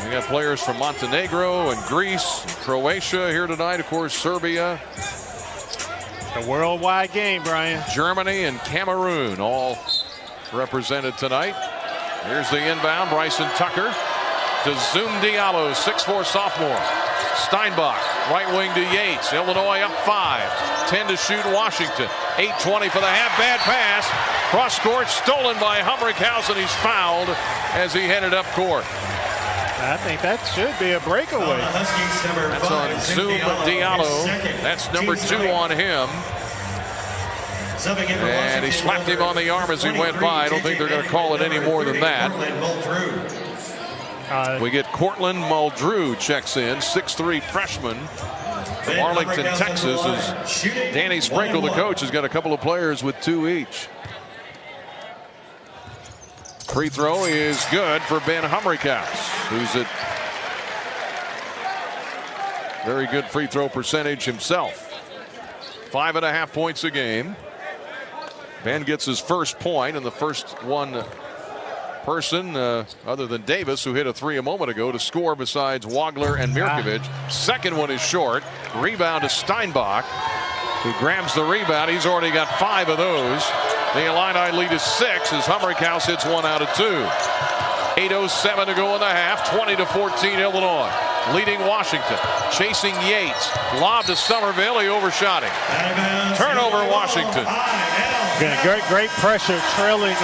We got players from Montenegro and Greece, and Croatia here tonight. Of course, Serbia. A worldwide game, Brian. Germany and Cameroon all represented tonight. Here's the inbound. Bryson Tucker to Zoom Diallo, 6'4 sophomore. Steinbach, right wing to Yates. Illinois up 5. 10 to shoot Washington. 8:20 for the half. Bad pass. Cross court stolen by Humrichhausen. He's fouled as he headed up court. I think that should be a breakaway. That's on Zoom Diallo. That's number 2 on him. And he slapped him on the arm as he went by. I don't think they're going to call it any more than that. We get Cortland Muldrew checks in, 6'3 freshman from Arlington, Texas. As Danny Sprinkle, the coach, has got a couple of players with 2 each. Free throw is good for Ben Humrichhaus, who's at very good free throw percentage himself. 5.5 points a game. Ben gets his first point, and the first one person other than Davis, who hit a 3 a moment ago, to score besides Wagler and Mirkovic. Second one is short. Rebound to Steinbach, who grabs the rebound. He's already got 5 of those. The Illini lead is 6 as Humrichhaus hits 1 out of 2. 8:07 to go in the half. 20-14 Illinois. Leading Washington. Chasing Yates. Lob to Somerville. He overshot him. Turnover Washington. Great pressure trailing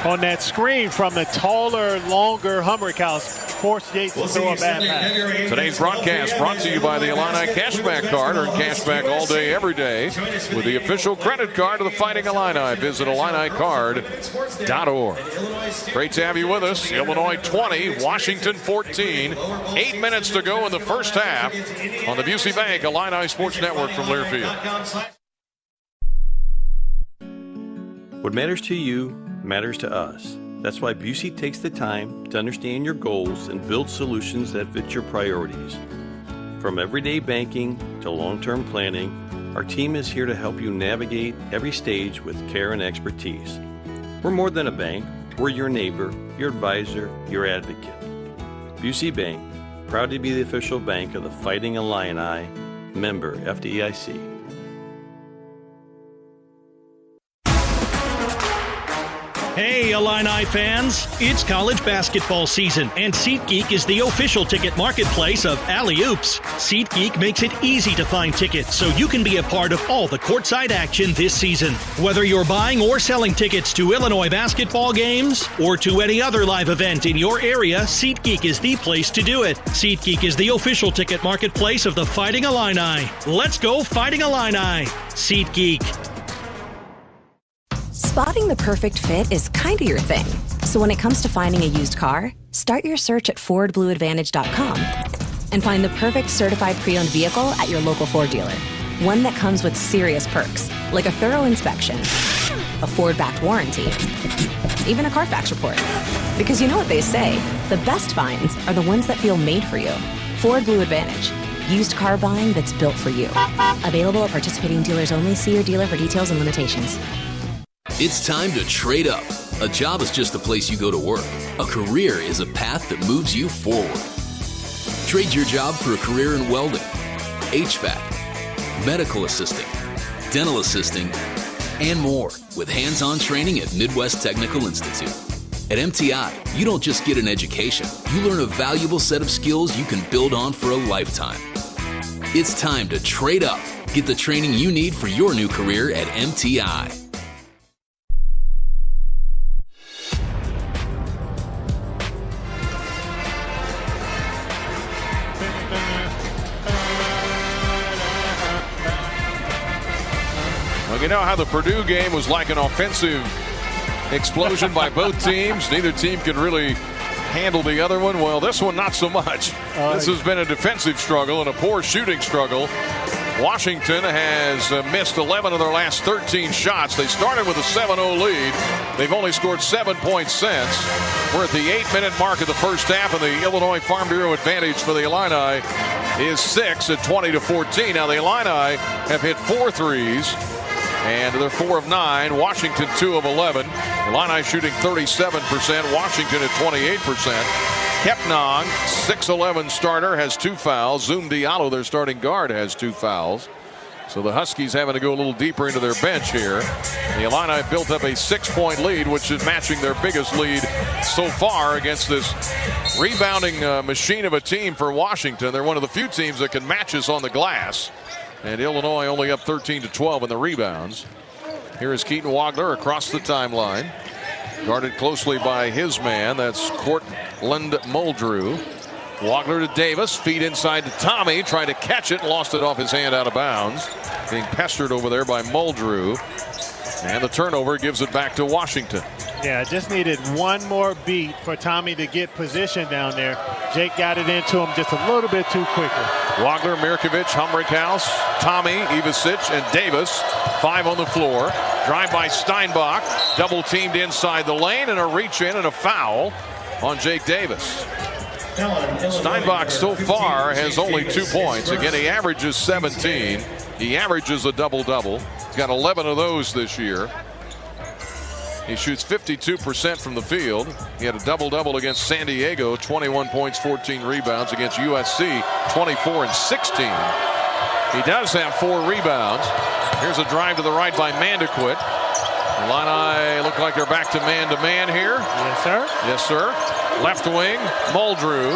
on that screen from the taller, longer Humrichhaus. Forced Yates to throw a bad pass. Today's broadcast brought to you by the Illini Cashback Card. Earn cashback all day, every day with the official credit card of the Fighting Illini. Visit IlliniCard.org. Great to have you with us. Illinois 20, Washington 14. 8 minutes to go in the first half on the Busey Bank Illini Sports Network from Learfield. What matters to you matters to us. That's why Busey takes the time to understand your goals and build solutions that fit your priorities. From everyday banking to long-term planning, our team is here to help you navigate every stage with care and expertise. We're more than a bank. We're your neighbor, your advisor, your advocate. Busey Bank, proud to be the official bank of the Fighting Illini, member FDIC. Hey, Illini fans! It's college basketball season, and SeatGeek is the official ticket marketplace of Alley Oops. SeatGeek makes it easy to find tickets so you can be a part of all the courtside action this season. Whether you're buying or selling tickets to Illinois basketball games or to any other live event in your area, SeatGeek is the place to do it. SeatGeek is the official ticket marketplace of the Fighting Illini. Let's go Fighting Illini! SeatGeek. Spotting the perfect fit is kind of your thing. So when it comes to finding a used car, start your search at FordBlueAdvantage.com and find the perfect certified pre-owned vehicle at your local Ford dealer. One that comes with serious perks, like a thorough inspection, a Ford-backed warranty, even a Carfax report. Because you know what they say, the best finds are the ones that feel made for you. Ford Blue Advantage. Used car buying that's built for you. Available at participating dealers only. See your dealer for details and limitations. It's time to trade up. A job is just a place you go to work. A career is a path that moves you forward. Trade your job for a career in welding, HVAC, medical assisting, dental assisting, and more with hands-on training at Midwest Technical Institute. At MTI, you don't just get an education. You learn a valuable set of skills you can build on for a lifetime. It's time to trade up. Get the training you need for your new career at MTI. You know how the Purdue game was like an offensive explosion by both teams. Neither team can really handle the other one. Well, this one not so much. This has been a defensive struggle and a poor shooting struggle. Washington has missed 11 of their last 13 shots. They started with a 7-0 lead. They've only scored 7 points since. We're at the 8-minute mark of the first half, and the Illinois Farm Bureau advantage for the Illini is 6 at 20-14. Now the Illini have hit 4 threes. And they're 4 of 9. Washington 2 of 11. Illini shooting 37%. Washington at 28%. Kepnang, 6'11" starter, has 2 fouls. Zoom Diallo, their starting guard, has 2 fouls. So the Huskies having to go a little deeper into their bench here. The Illini built up a 6-point lead, which is matching their biggest lead so far against this rebounding machine of a team for Washington. They're one of the few teams that can match us on the glass. And Illinois only up 13-12 in the rebounds. Here is Keaton Wagler across the timeline. Guarded closely by his man. That's Cortland Muldrew. Wagler to Davis. Feed inside to Tommy. Tried to catch it. Lost it off his hand out of bounds. Being pestered over there by Muldrew. And the turnover gives it back to Washington. Yeah, just needed one more beat for Tommy to get position down there. Jake got it into him just a little bit too quickly. Wagler, Mirkovic, Humrickhouse, Tommy, Ivasic, and Davis. 5 on the floor. Drive by Steinbach. Double teamed inside the lane, and a reach in and a foul on Jake Davis. Steinbach so far has only 2 points. Again, he averages 17. He averages a double-double. He's got 11 of those this year. He shoots 52% from the field. He had a double-double against San Diego, 21 points, 14 rebounds. Against USC, 24 and 16. He does have 4 rebounds. Here's a drive to the right by Mandequit. Illini look like they're back to man here. Yes, sir. Yes, sir. Left wing, Muldrew.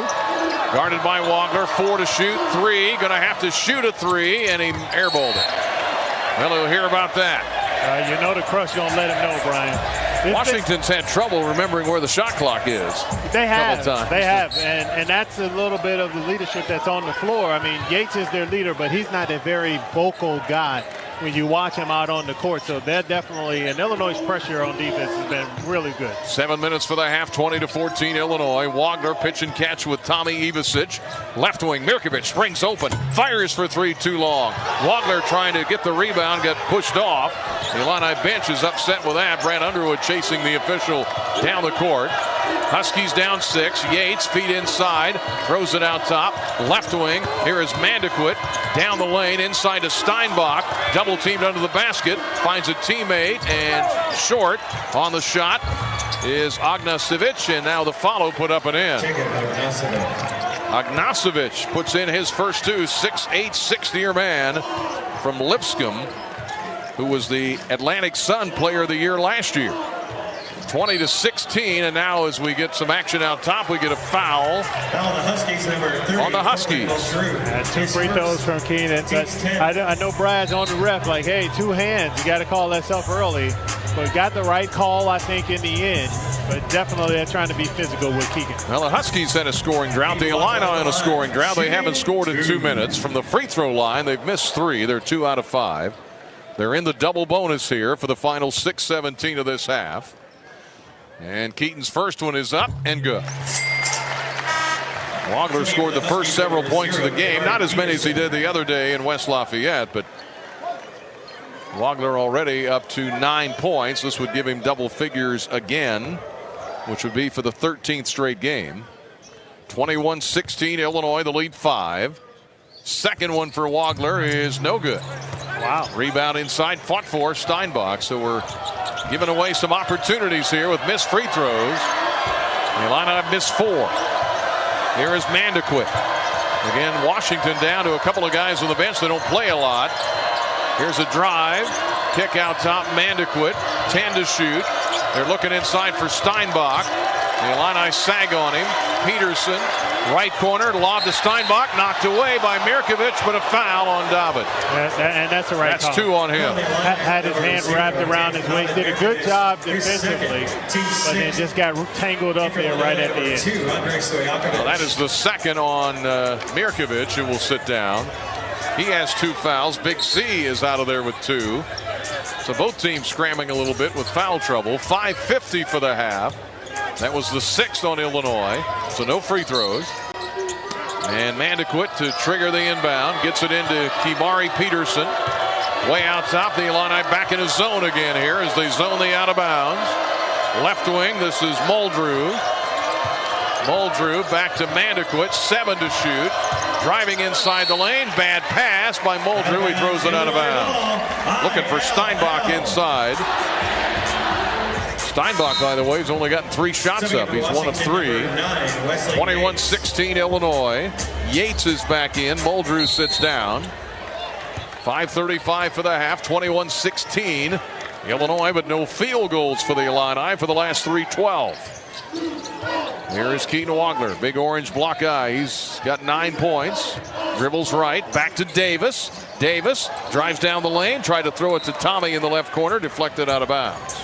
Guarded by Wagler, 4 to shoot, 3. Going to have to shoot a 3, and he airballed it. Well, we'll hear about that. You know the crush going to let him know, Brian. Washington's had trouble remembering where the shot clock is. They have. They have. And that's a little bit of the leadership that's on the floor. I mean, Yates is their leader, but he's not a very vocal guy when you watch him out on the court. So they're definitely, and Illinois' pressure on defense has been really good. 7 minutes for the half, 20-14 Illinois. Wagner pitch and catch with Tommy Ivasic. Left wing, Mirkovic springs open, fires for 3 too long. Wagner trying to get the rebound, got pushed off. The Illini bench is upset with that. Brad Underwood chasing the official down the court. Huskies down 6. Yates feet inside, throws it out top. Left wing, here is Mandequit down the lane inside to Steinbach. Double teamed under the basket, finds a teammate, and short on the shot is Agnasiewicz, and now the follow put up and in. Agnasiewicz puts in his first 2. 6'8", 60-year man from Lipscomb, who was the Atlantic Sun Player of the Year last year. 20-16, and now as we get some action out top, we get a foul Foul the Huskies, number 30. on the Huskies. Two free throws from Keenan, but I know Brad's on the ref like, hey, 2 hands. You got to call that stuff early. But got the right call, I think, in the end. But definitely they're trying to be physical with Keegan. Well, the Huskies had a scoring drought. The Illini on a scoring drought. They haven't scored in 2 minutes. From the free throw line, they've missed 3. They're 2 out of 5. They're in the double bonus here for the final 6:17 of this half. And Keaton's first one is up and good. Wagler scored the first several points of the game. Not as many as he did the other day in West Lafayette, but Wagler already up to 9 points. This would give him double figures again, which would be for the 13th straight game. 21-16, Illinois, the lead 5. Second one for Wagler is no good. Wow. Rebound inside, fought for Steinbach. So we're giving away some opportunities here with missed free throws. The Illini have missed 4. Here is Mandequit. Again, Washington down to a couple of guys on the bench that don't play a lot. Here's a drive. Kick out top, Mandequit. 10 to shoot. They're looking inside for Steinbach. The Illini sag on him. Peterson, right corner, lob to Steinbach, knocked away by Mirkovic, but a foul on David. And that's the right That's call. 2 on him. Had his hand wrapped around his waist. Did a good job defensively, but then just got tangled up there right at the end. Well, that is the second on Mirkovic, who will sit down. He has 2 fouls. Big C is out of there with 2. So both teams scrambling a little bit with foul trouble. 5:50 for the half. That was the 6th on Illinois, so no free throws. And Mandequit to trigger the inbound, gets it into Kimari Peterson. Way out top, the Illini back in his zone again here as they zone the out of bounds. Left wing, this is Muldrew. Muldrew back to Mandequit, 7 to shoot. Driving inside the lane, bad pass by Muldrew, he throws it out of bounds. Looking for Steinbach inside. Steinbach, by the way, has only gotten 3 shots up. He's 1 of 3. 21-16 Illinois. Yates is back in. Muldrew sits down. 5:35 for the half. 21-16 Illinois, but no field goals for the Illini for the last 3-12. Here is Keaton Wagler. Big orange block eye. He's got 9 points. Dribbles right. Back to Davis. Davis drives down the lane. Tried to throw it to Tommy in the left corner. Deflected out of bounds.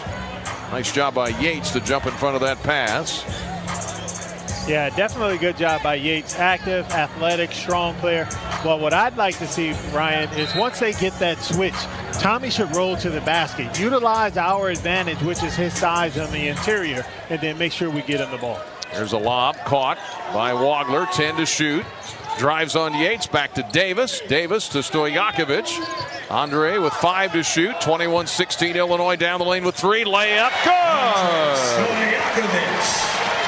Nice job by Yates to jump in front of that pass. Yeah, definitely a good job by Yates. Active, athletic, strong player. Well, what I'd like to see, Ryan, is once they get that switch, Tommy should roll to the basket. Utilize our advantage, which is his size on the interior, and then make sure we get him the ball. There's a lob caught by Wagler. 10 to shoot. Drives on Yates. Back to Davis. Davis to Stojakovic. Andre with 5 to shoot. 21-16 Illinois down the lane with 3. Layup. Good.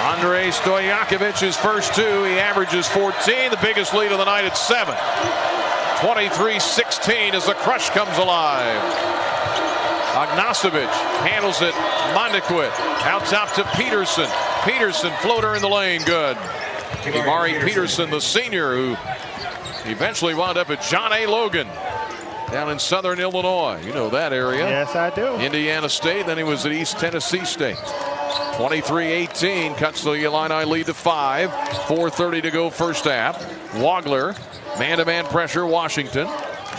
Andre Stojakovic, his first 2. He averages 14. The biggest lead of the night at 7. 23-16 as the crush comes alive. Agnasovic handles it. Mandequit out top to Peterson. Peterson floater in the lane. Good. Kimari Peterson, the senior, who eventually wound up at John A. Logan down in southern Illinois. You know that area. Yes, I do. Indiana State. Then he was at East Tennessee State. 23-18 cuts the Illini lead to 5. 4:30 to go first half. Wagler, man-to-man pressure, Washington.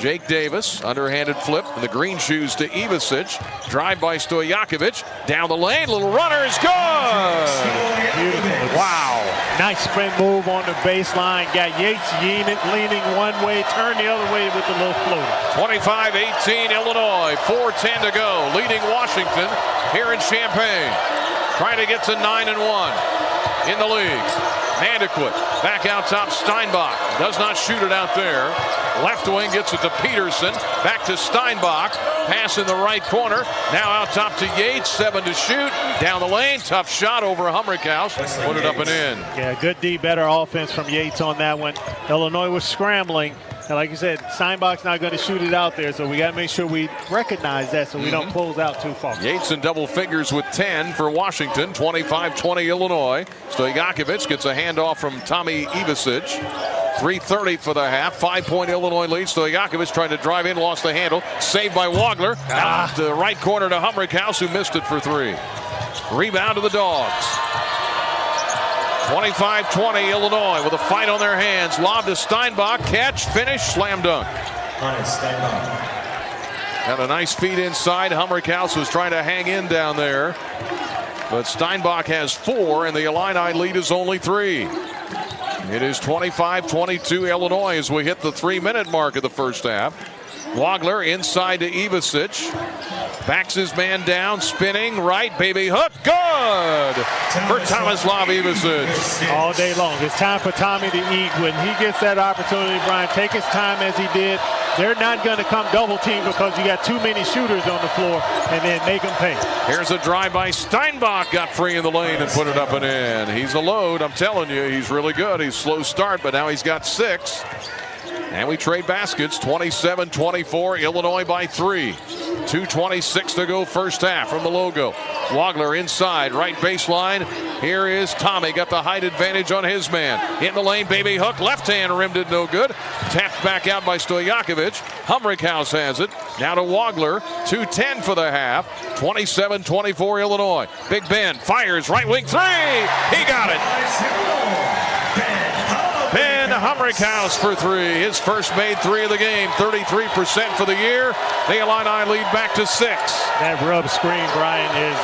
Jake Davis, underhanded flip, and the green shoes to Ivasic. Drive by Stojakovic. Down the lane, little runner is good. Beautiful. Wow. Nice sprint move on the baseline. Got Yates leaning one way, turn the other way with the little floater. 25-18 Illinois. 4:10 to go. Leading Washington here in Champaign. Trying to get to 9-1 in the league. Mandequit back out top. Steinbach does not shoot it out there. Left wing gets it to Peterson. Back to Steinbach. Pass in the right corner. Now out top to Yates. 7 to shoot. Down the lane. Tough shot over Humrickhouse. Put it up and in. Yeah, good D, better offense from Yates on that one. Illinois was scrambling. And like you said, Steinbach's not going to shoot it out there, so we got to make sure we recognize that so we don't close out too far. Yates in double figures with 10 for Washington. 25-20 Illinois. Stojakovic gets a handoff from Tommy Ivasic. 3:30 for the half. 5-point Illinois lead. Stojakovic trying to drive in, lost the handle. Saved by Wagler. Out to the right corner to Humrickhouse, who missed it for 3. Rebound to the Dogs. 25-20 Illinois with a fight on their hands. Lob to Steinbach. Catch, finish, slam dunk. Had a nice feed inside. Humrichhouse was trying to hang in down there. But Steinbach has 4, and the Illini lead is only 3. It is 25-22 Illinois as we hit the 3-minute mark of the first half. Wagler inside to Ivasic. Backs his man down, spinning right, baby hook, good for Tomislav Ivasic. All day long. It's time for Tommy to eat. When he gets that opportunity, Brian, take his time as he did. They're not going to come double team because you got too many shooters on the floor, and then make them pay. Here's a drive by Steinbach, got free in the lane and put it up and in. He's a load, I'm telling you, he's really good. He's slow start, but now he's got 6. And we trade baskets, 27-24, Illinois by 3. 2:26 to go first half from the logo. Wagler inside, right baseline. Here is Tommy, got the height advantage on his man. In the lane, baby hook, left hand rimmed it, no good. Tapped back out by Stojakovic. Humrichhouse has it. Now to Wagler, 2:10 for the half. 27-24 Illinois. Big Ben fires, right wing 3. He got it. Ben Humrichhouse for 3. His first made 3 of the game. 33% for the year. The Illini lead back to 6. That rub screen, Brian, is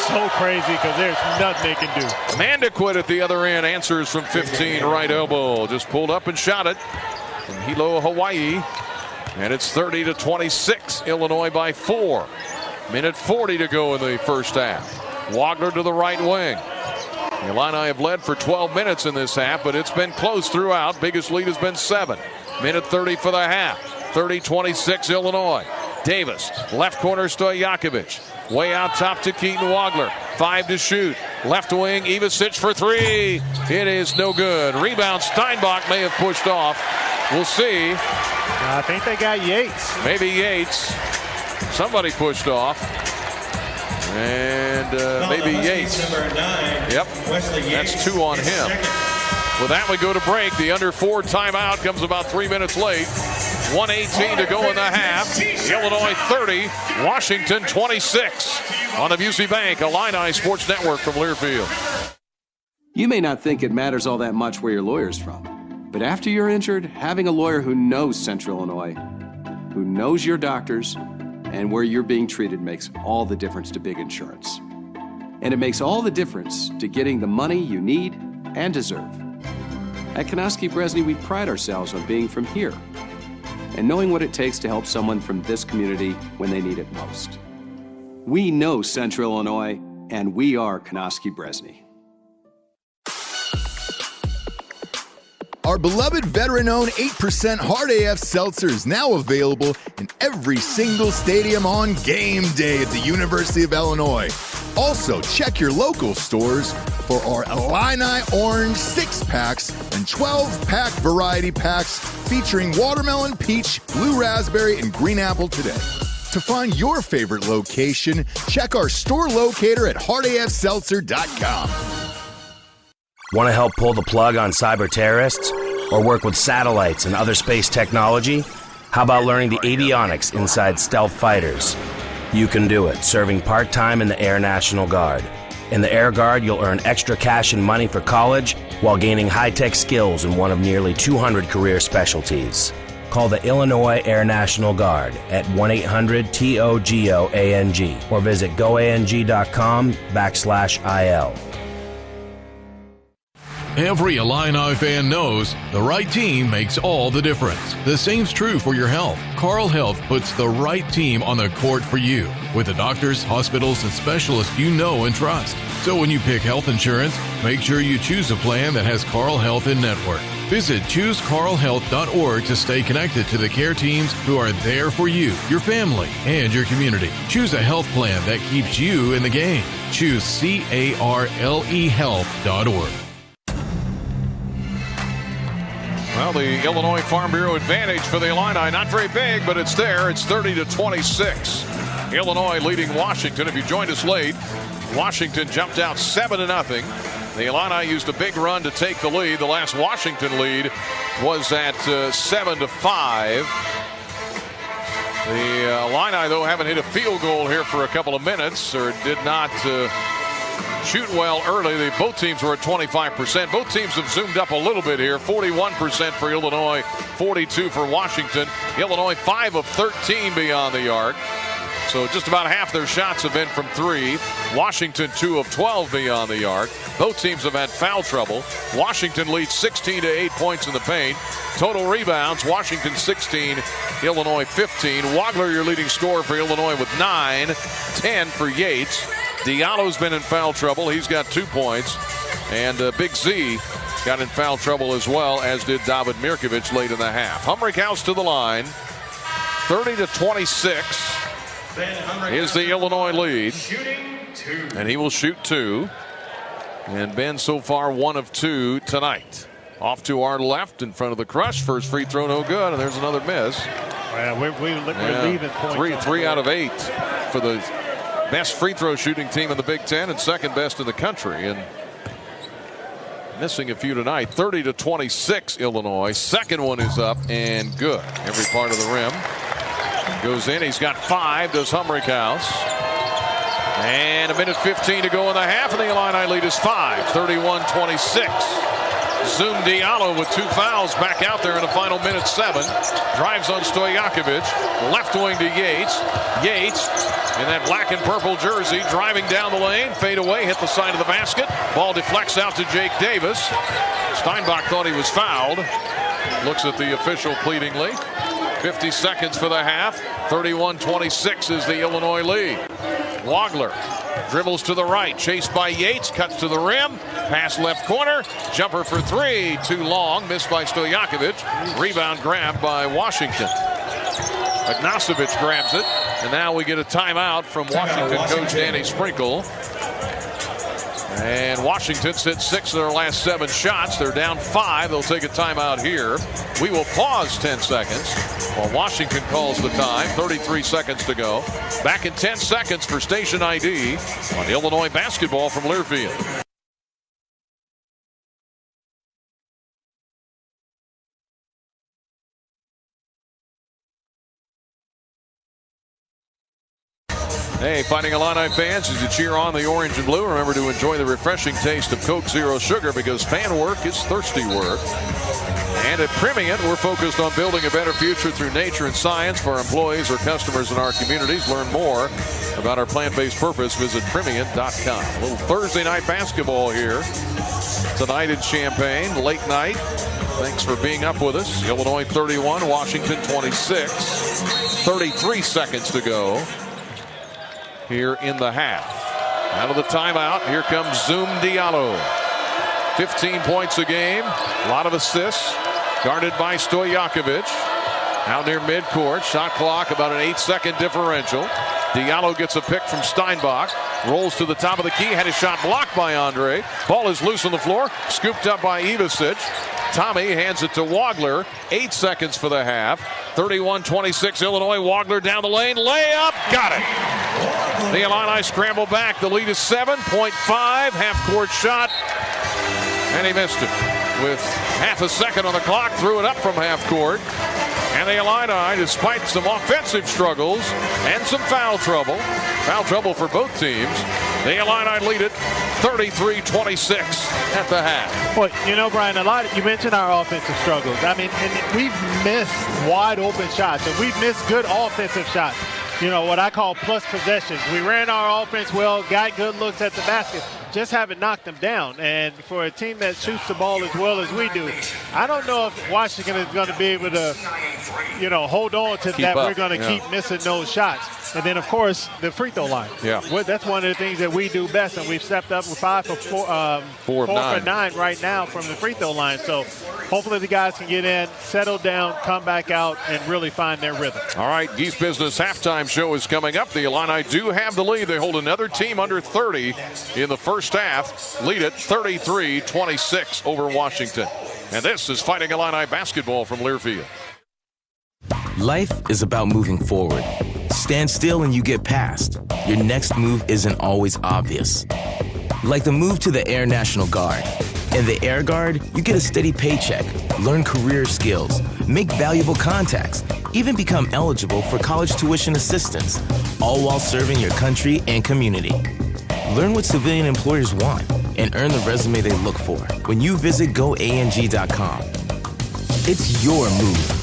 so crazy because there's nothing they can do. Mandaquit at the other end answers from 15, right elbow. Just pulled up and shot it from Hilo, Hawaii. And it's 30-26. Illinois by 4. Minute 40 to go in the first half. Wagler to the right wing. The Illini have led for 12 minutes in this half, but it's been close throughout. Biggest lead has been 7. Minute 30 for the half. 30-26 Illinois. Davis, left corner Stojakovic. Way out top to Keaton Wagler. 5 to shoot. Left wing, Ivasic for 3. It is no good. Rebound, Steinbach may have pushed off. We'll see. I think they got Yates. Maybe Yates. Somebody pushed off. And maybe Yates. Yep, that's 2 on him. With that, we go to break. The under 4 timeout comes about 3 minutes late. 1:18 to go in the half. Illinois 30, Washington 26. On the Busey Bank Illini Sports Network from Learfield. You may not think it matters all that much where your lawyer's from, but after you're injured, having a lawyer who knows Central Illinois, who knows your doctors, and where you're being treated makes all the difference to big insurance. And it makes all the difference to getting the money you need and deserve. At Konoski Bresney, we pride ourselves on being from here and knowing what it takes to help someone from this community when they need it most. We know Central Illinois, and we are Konoski Bresney. Our beloved veteran-owned 8% Hard AF Seltzer is now available in every single stadium on game day at the University of Illinois. Also, check your local stores for our Illini Orange 6-packs and 12-pack variety packs featuring watermelon, peach, blue raspberry, and green apple today. To find your favorite location, check our store locator at hardafseltzer.com. Want to help pull the plug on cyber terrorists? Or work with satellites and other space technology? How about learning the avionics inside stealth fighters? You can do it, serving part-time in the Air National Guard. In the Air Guard, you'll earn extra cash and money for college while gaining high-tech skills in one of nearly 200 career specialties. Call the Illinois Air National Guard at 1-800-TOGOANG or visit goang.com/IL. Every Illini fan knows the right team makes all the difference. The same's true for your health. Carl Health puts the right team on the court for you with the doctors, hospitals, and specialists you know and trust. So when you pick health insurance, make sure you choose a plan that has Carl Health in network. Visit ChooseCarlHealth.org to stay connected to the care teams who are there for you, your family, and your community. Choose a health plan that keeps you in the game. Choose CarleHealth.org. Well, the Illinois Farm Bureau advantage for the Illini, not very big, but it's there. It's 30-26. Illinois leading Washington. If you joined us late, Washington jumped out 7-0. The Illini used a big run to take the lead. The last Washington lead was at 7-5. The Illini, though, haven't hit a field goal here for a couple of minutes, or did not shoot well early. Both teams were at 25%. Both teams have zoomed up a little bit here. 41% for Illinois, 42% for Washington. Illinois 5 of 13 beyond the arc. So just about half their shots have been from three. Washington 2 of 12 beyond the arc. Both teams have had foul trouble. Washington leads 16 to 8 points in the paint. Total rebounds, Washington 16, Illinois 15. Wagler, your leading scorer for Illinois with 9, 10 for Yates. Diallo's been in foul trouble. He's got 2 points. And Big Z got in foul trouble as well, as did David Mirkovic late in the half. Humrick House to the line. 30 to 26 is the Illinois lead. And he will shoot 2. And Ben so far 1 of 2 tonight. Off to our left in front of the Crush. First free throw no good, and there's another miss. Well, we're leaving points. Three out of 8 for the best free throw shooting team in the Big Ten and second best in the country. And missing a few tonight. 30 to 26 Illinois. Second one is up and good. Every part of the rim goes in. He's got 5, does Humrick House. And a minute 15 to go in the half, and the Illini lead is 5, 31-26. Zoom Diallo with 2 fouls back out there in the final minute 7. Drives on Stojakovic. Left wing to Yates. Yates in that black and purple jersey driving down the lane. Fade away, hit the side of the basket. Ball deflects out to Jake Davis. Steinbach thought he was fouled. Looks at the official pleadingly. 50 seconds for the half. 31-26 is the Illinois lead. Wagler dribbles to the right, chased by Yates, cuts to the rim, pass left corner, jumper for 3, too long, missed by Stojakovic. Rebound grabbed by Washington. Ignacevic grabs it, and now we get a timeout from Washington coach Danny Sprinkle. And Washington sits 6 of their last 7 shots. They're down 5. They'll take a timeout here. We will pause 10 seconds while Washington calls the time. 33 seconds to go. Back in 10 seconds for Station ID on Illinois basketball from Learfield. Hey, Fighting Illini fans, as you cheer on the orange and blue, remember to enjoy the refreshing taste of Coke Zero Sugar, because fan work is thirsty work. And at Primient, we're focused on building a better future through nature and science for our employees or customers in our communities. Learn more about our plant-based purpose. Visit Primient.com. A little Thursday night basketball here tonight in Champaign, late night. Thanks for being up with us. Illinois 31, Washington 26. 33 seconds to go here in the half. Out of the timeout, here comes Zoom Diallo. 15 points a game, a lot of assists, guarded by Stojakovic. Out near midcourt, shot clock about an 8-second differential. Diallo gets a pick from Steinbach, rolls to the top of the key, had his shot blocked by Andre. Ball is loose on the floor, scooped up by Ivasic. Tommy hands it to Wagler. 8 seconds for the half. 31-26 Illinois. Wagler down the lane. Layup. Got it. The Illini scramble back. The lead is 7.5. Half-court shot. And he missed it. With half a second on the clock, threw it up from half-court. And the Illini, despite some offensive struggles and some foul trouble for both teams, the Illini lead it 33-26 at the half. Well, you know, Brian, you mentioned our offensive struggles. I mean, and we've missed wide open shots, and we've missed good offensive shots. You know, what I call plus possessions. We ran our offense well, got good looks at the basket, just haven't knocked them down. And for a team that shoots the ball as well as we do, I don't know if Washington is going to be able to, you know, hold on to that. We're going to keep missing those shots. And then, of course, the free throw line. Yeah. That's one of the things that we do best, and we've stepped up. We're 5 for 9 right now from the free throw line. So hopefully the guys can get in, settle down, come back out, and really find their rhythm. All right, Geese Business halftime show is coming up. The Illini do have the lead. They hold another team under 30 in the first half. Lead it 33-26 over Washington. And this is Fighting Illini basketball from Learfield. Life is about moving forward. Stand still and you get past. Your next move isn't always obvious. Like the move to the Air National Guard. In the Air Guard, you get a steady paycheck, learn career skills, make valuable contacts, even become eligible for college tuition assistance, all while serving your country and community. Learn what civilian employers want and earn the resume they look for when you visit goang.com. It's your move.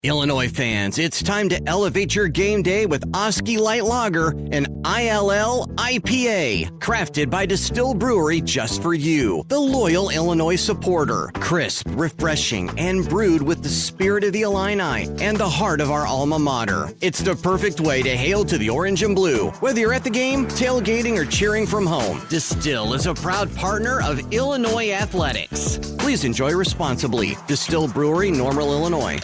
Illinois fans, it's time to elevate your game day with Oski Light Lager, an ILL IPA, crafted by Distill Brewery just for you, the loyal Illinois supporter. Crisp, refreshing, and brewed with the spirit of the Illini and the heart of our alma mater. It's the perfect way to hail to the orange and blue. Whether you're at the game, tailgating, or cheering from home, Distill is a proud partner of Illinois Athletics. Please enjoy responsibly. Distill Brewery, Normal, Illinois.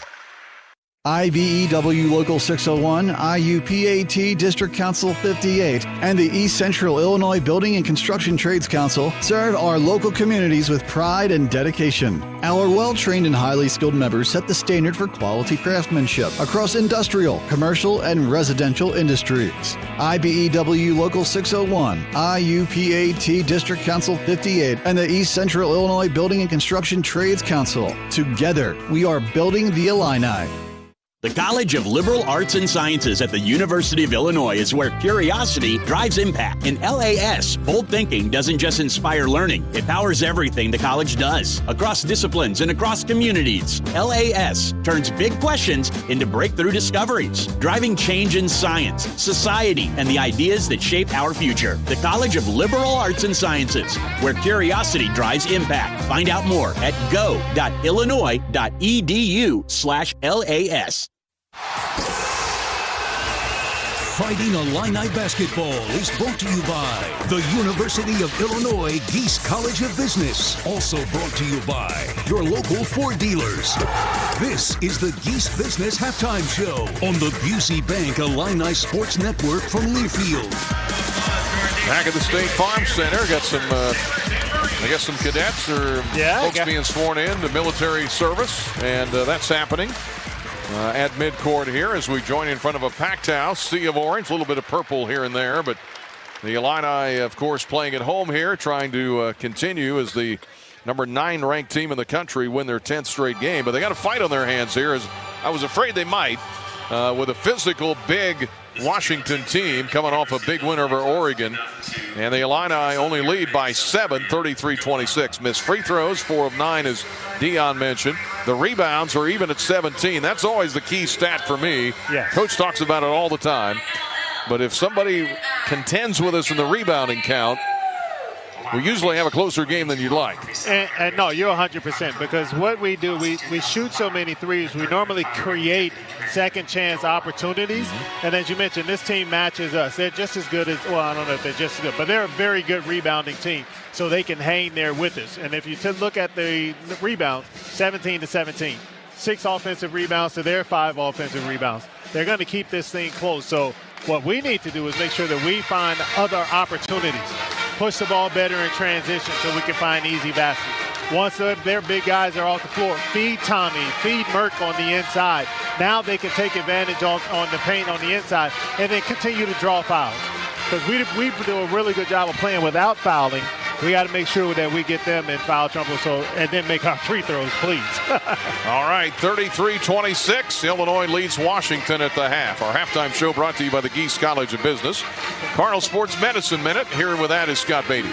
IBEW Local 601, IUPAT District Council 58, and the East Central Illinois Building and Construction Trades Council serve our local communities with pride and dedication. Our well-trained and highly skilled members set the standard for quality craftsmanship across industrial, commercial, and residential industries. IBEW Local 601, IUPAT District Council 58, and the East Central Illinois Building and Construction Trades Council. Together, we are building the Illini. The College of Liberal Arts and Sciences at the University of Illinois is where curiosity drives impact. In LAS, bold thinking doesn't just inspire learning, it powers everything the college does, across disciplines and across communities. LAS turns big questions into breakthrough discoveries, driving change in science, society, and the ideas that shape our future. The College of Liberal Arts and Sciences, where curiosity drives impact. Find out more at go.illinois.edu/LAS. Fighting Illini Basketball is brought to you by the University of Illinois Geese College of Business. Also brought to you by your local Ford dealers. This is the Geese Business Halftime Show on the Busey Bank Illini Sports Network from Learfield. Back at the State Farm Center, got some, I guess some cadets or folks being sworn in to military service, and that's happening. At midcourt here as we join in front of a packed house, sea of orange, a little bit of purple here and there, but the Illini, of course, playing at home here, trying to continue as the number 9 ranked team in the country, win their 10th straight game. But they got a fight on their hands here, as I was afraid they might, with a physical, big Washington team coming off a big win over Oregon. And the Illini only lead by 7, 33-26. Missed free throws, 4 of 9, as Dion mentioned. The rebounds are even at 17. That's always the key stat for me. Yes. Coach talks about it all the time. But if somebody contends with us in the rebounding count, we usually have a closer game than you'd like. And no, you're 100%, because what we do, we shoot so many threes, we normally create second chance opportunities. And as you mentioned, this team matches us. They're just as good as, well, I don't know if they're just as good, but they're a very good rebounding team, so they can hang there with us. And if you look at the rebounds, 17-17, 6 offensive rebounds to their 5 offensive rebounds. They're going to keep this thing close. So what we need to do is make sure that we find other opportunities. Push the ball better in transition so we can find easy baskets. Once their big guys are off the floor, feed Tommy, feed Merck on the inside. Now they can take advantage on the paint on the inside and then continue to draw fouls. Because we do a really good job of playing without fouling. We got to make sure that we get them in foul trouble, and then make our free throws, please. All right, 33-26. Illinois leads Washington at the half. Our halftime show brought to you by the Geese College of Business. Carl Sports Medicine Minute. Here with that is Scott Beatty.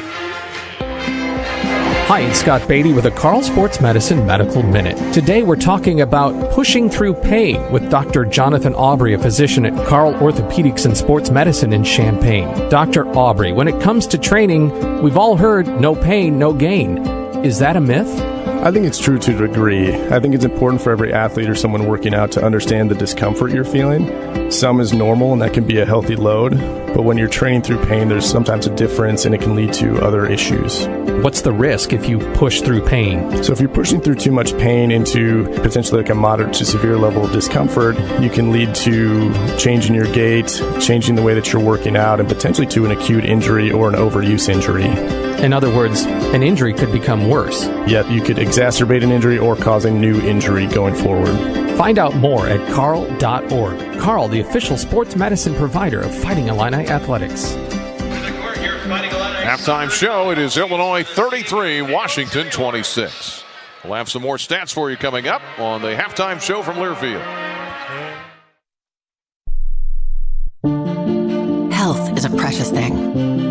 Hi, it's Scott Beatty with a Carl Sports Medicine Medical Minute. Today we're talking about pushing through pain with Dr. Jonathan Aubrey, a physician at Carl Orthopedics and Sports Medicine in Champaign. Dr. Aubrey, when it comes to training, we've all heard no pain, no gain. Is that a myth? I think it's true to a degree. I think it's important for every athlete or someone working out to understand the discomfort you're feeling. Some is normal, and that can be a healthy load. But when you're training through pain, there's sometimes a difference, and it can lead to other issues. What's the risk if you push through pain? So if you're pushing through too much pain into potentially like a moderate to severe level of discomfort, you can lead to changing your gait, changing the way that you're working out, and potentially to an acute injury or an overuse injury. In other words, an injury could become worse. Yeah, you could exacerbate an injury or cause a new injury going forward. Find out more at carl.org. Carl, the official sports medicine provider of Fighting Illini Athletics. Halftime show. It is Illinois 33, Washington 26. We'll have some more stats for you coming up on the halftime show from Learfield. Health is a precious thing,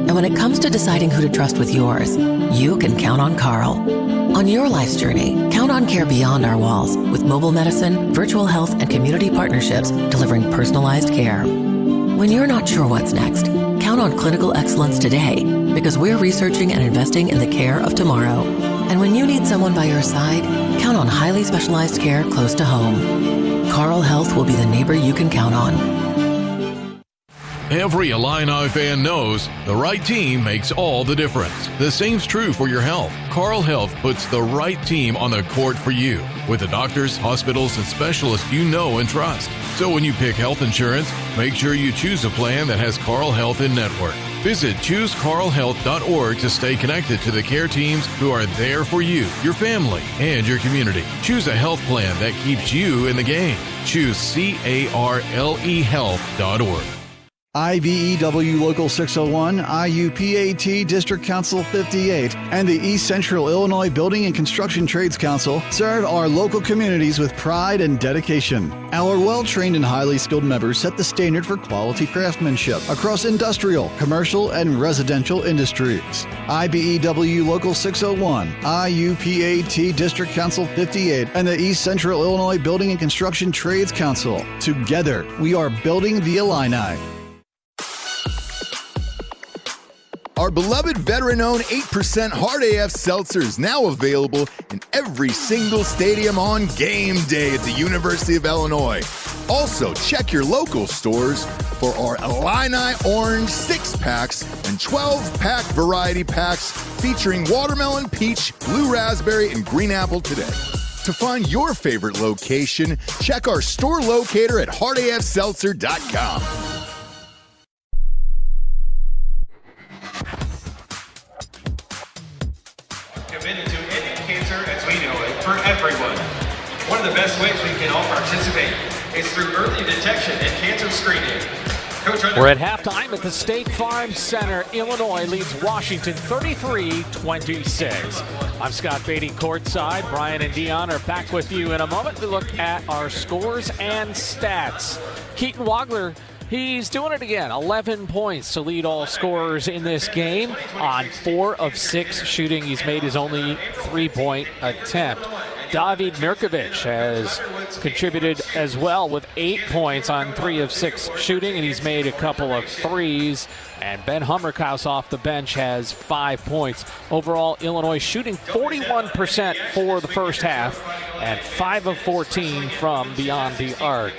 and when it comes to deciding who to trust with yours, you can count on Carl. On your life's journey, count on care beyond our walls with mobile medicine, virtual health, and community partnerships delivering personalized care. When you're not sure what's next, count on clinical excellence today because we're researching and investing in the care of tomorrow. And when you need someone by your side, count on highly specialized care close to home. Carl Health will be the neighbor you can count on. Every Illini fan knows the right team makes all the difference. The same's true for your health. Carl Health puts the right team on the court for you with the doctors, hospitals, and specialists you know and trust. So when you pick health insurance, make sure you choose a plan that has Carl Health in network. Visit ChooseCarlHealth.org to stay connected to the care teams who are there for you, your family, and your community. Choose a health plan that keeps you in the game. Choose CARLE Health.org. IBEW Local 601, IUPAT District Council 58, and the East Central Illinois Building and Construction Trades Council serve our local communities with pride and dedication. Our well-trained and highly skilled members set the standard for quality craftsmanship across industrial, commercial, and residential industries. IBEW Local 601, IUPAT District Council 58, and the East Central Illinois Building and Construction Trades Council. Together, we are building the Illini. Our beloved veteran-owned 8% Hard AF Seltzer is now available in every single stadium on game day at the University of Illinois. Also, check your local stores for our Illini Orange 6-packs and 12-pack variety packs featuring watermelon, peach, blue raspberry, and green apple today. To find your favorite location, check our store locator at hardafseltzer.com. Committed to ending cancer as we know it for everyone. One of the best ways we can all participate is through early detection and cancer screening. We're at halftime at the State Farm Center. Illinois leads Washington 33-26. I'm Scott Beatty courtside. Brian and Dion are back with you in a moment to look at our scores and stats. Keaton Wagler, he's doing it again. 11 points to lead all scorers in this game on 4 of 6 shooting. He's made his only 3-point attempt. David Mirkovic has contributed as well with 8 points on 3 of 6 shooting, and he's made a couple of threes. And Ben Hummerkaus off the bench has 5 points. Overall, Illinois shooting 41% for the first half and 5 of 14 from beyond the arc.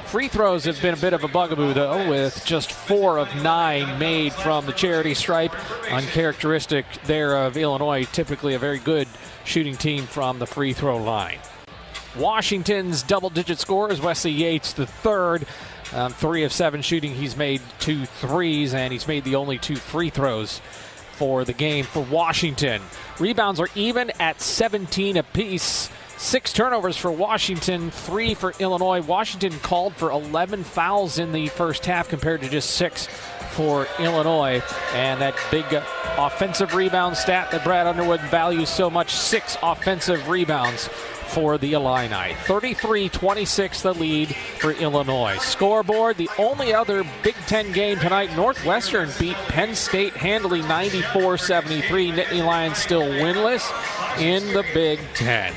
Free throws have been a bit of a bugaboo, though, with just 4 of 9 made from the charity stripe. Uncharacteristic there of Illinois, typically a very good shooting team from the free throw line. Washington's double-digit scorers, Wesley Yates the third. 3 of 7 shooting, he's made 2 threes, and he's made the only 2 free throws for the game for Washington. Rebounds are even at 17 apiece. 6 turnovers for Washington, 3 for Illinois. Washington called for 11 fouls in the first half compared to just 6 for Illinois. And that big offensive rebound stat that Brad Underwood values so much, 6 offensive rebounds for the Illini. 33-26 the lead for Illinois. Scoreboard, the only other Big Ten game tonight, Northwestern beat Penn State handily 94-73. Nittany Lions still winless in the Big Ten.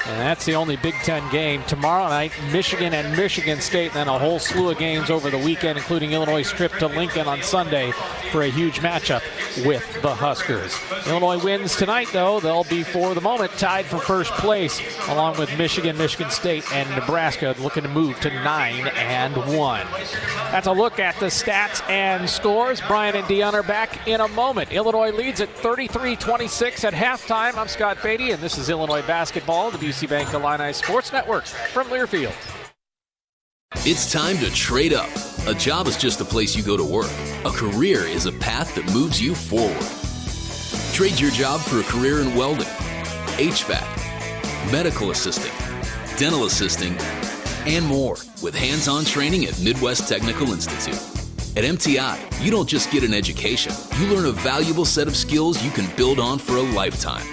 And that's the only Big Ten game. Tomorrow night, Michigan and Michigan State, and then a whole slew of games over the weekend, including Illinois' trip to Lincoln on Sunday for a huge matchup with the Huskers. Illinois wins tonight, though. They'll be, for the moment, tied for first place, along with Michigan, Michigan State, and Nebraska, looking to move to 9-1. That's a look at the stats and scores. Brian and Dion are back in a moment. Illinois leads at 33-26 at halftime. I'm Scott Beatty, and this is Illinois Basketball, the BC Bank Illini Sports Network from Learfield. It's time to trade up. A job is just a place you go to work. A career is a path that moves you forward. Trade your job for a career in welding, HVAC, medical assisting, dental assisting, and more with hands-on training at Midwest Technical Institute. At MTI, you don't just get an education. You learn a valuable set of skills you can build on for a lifetime.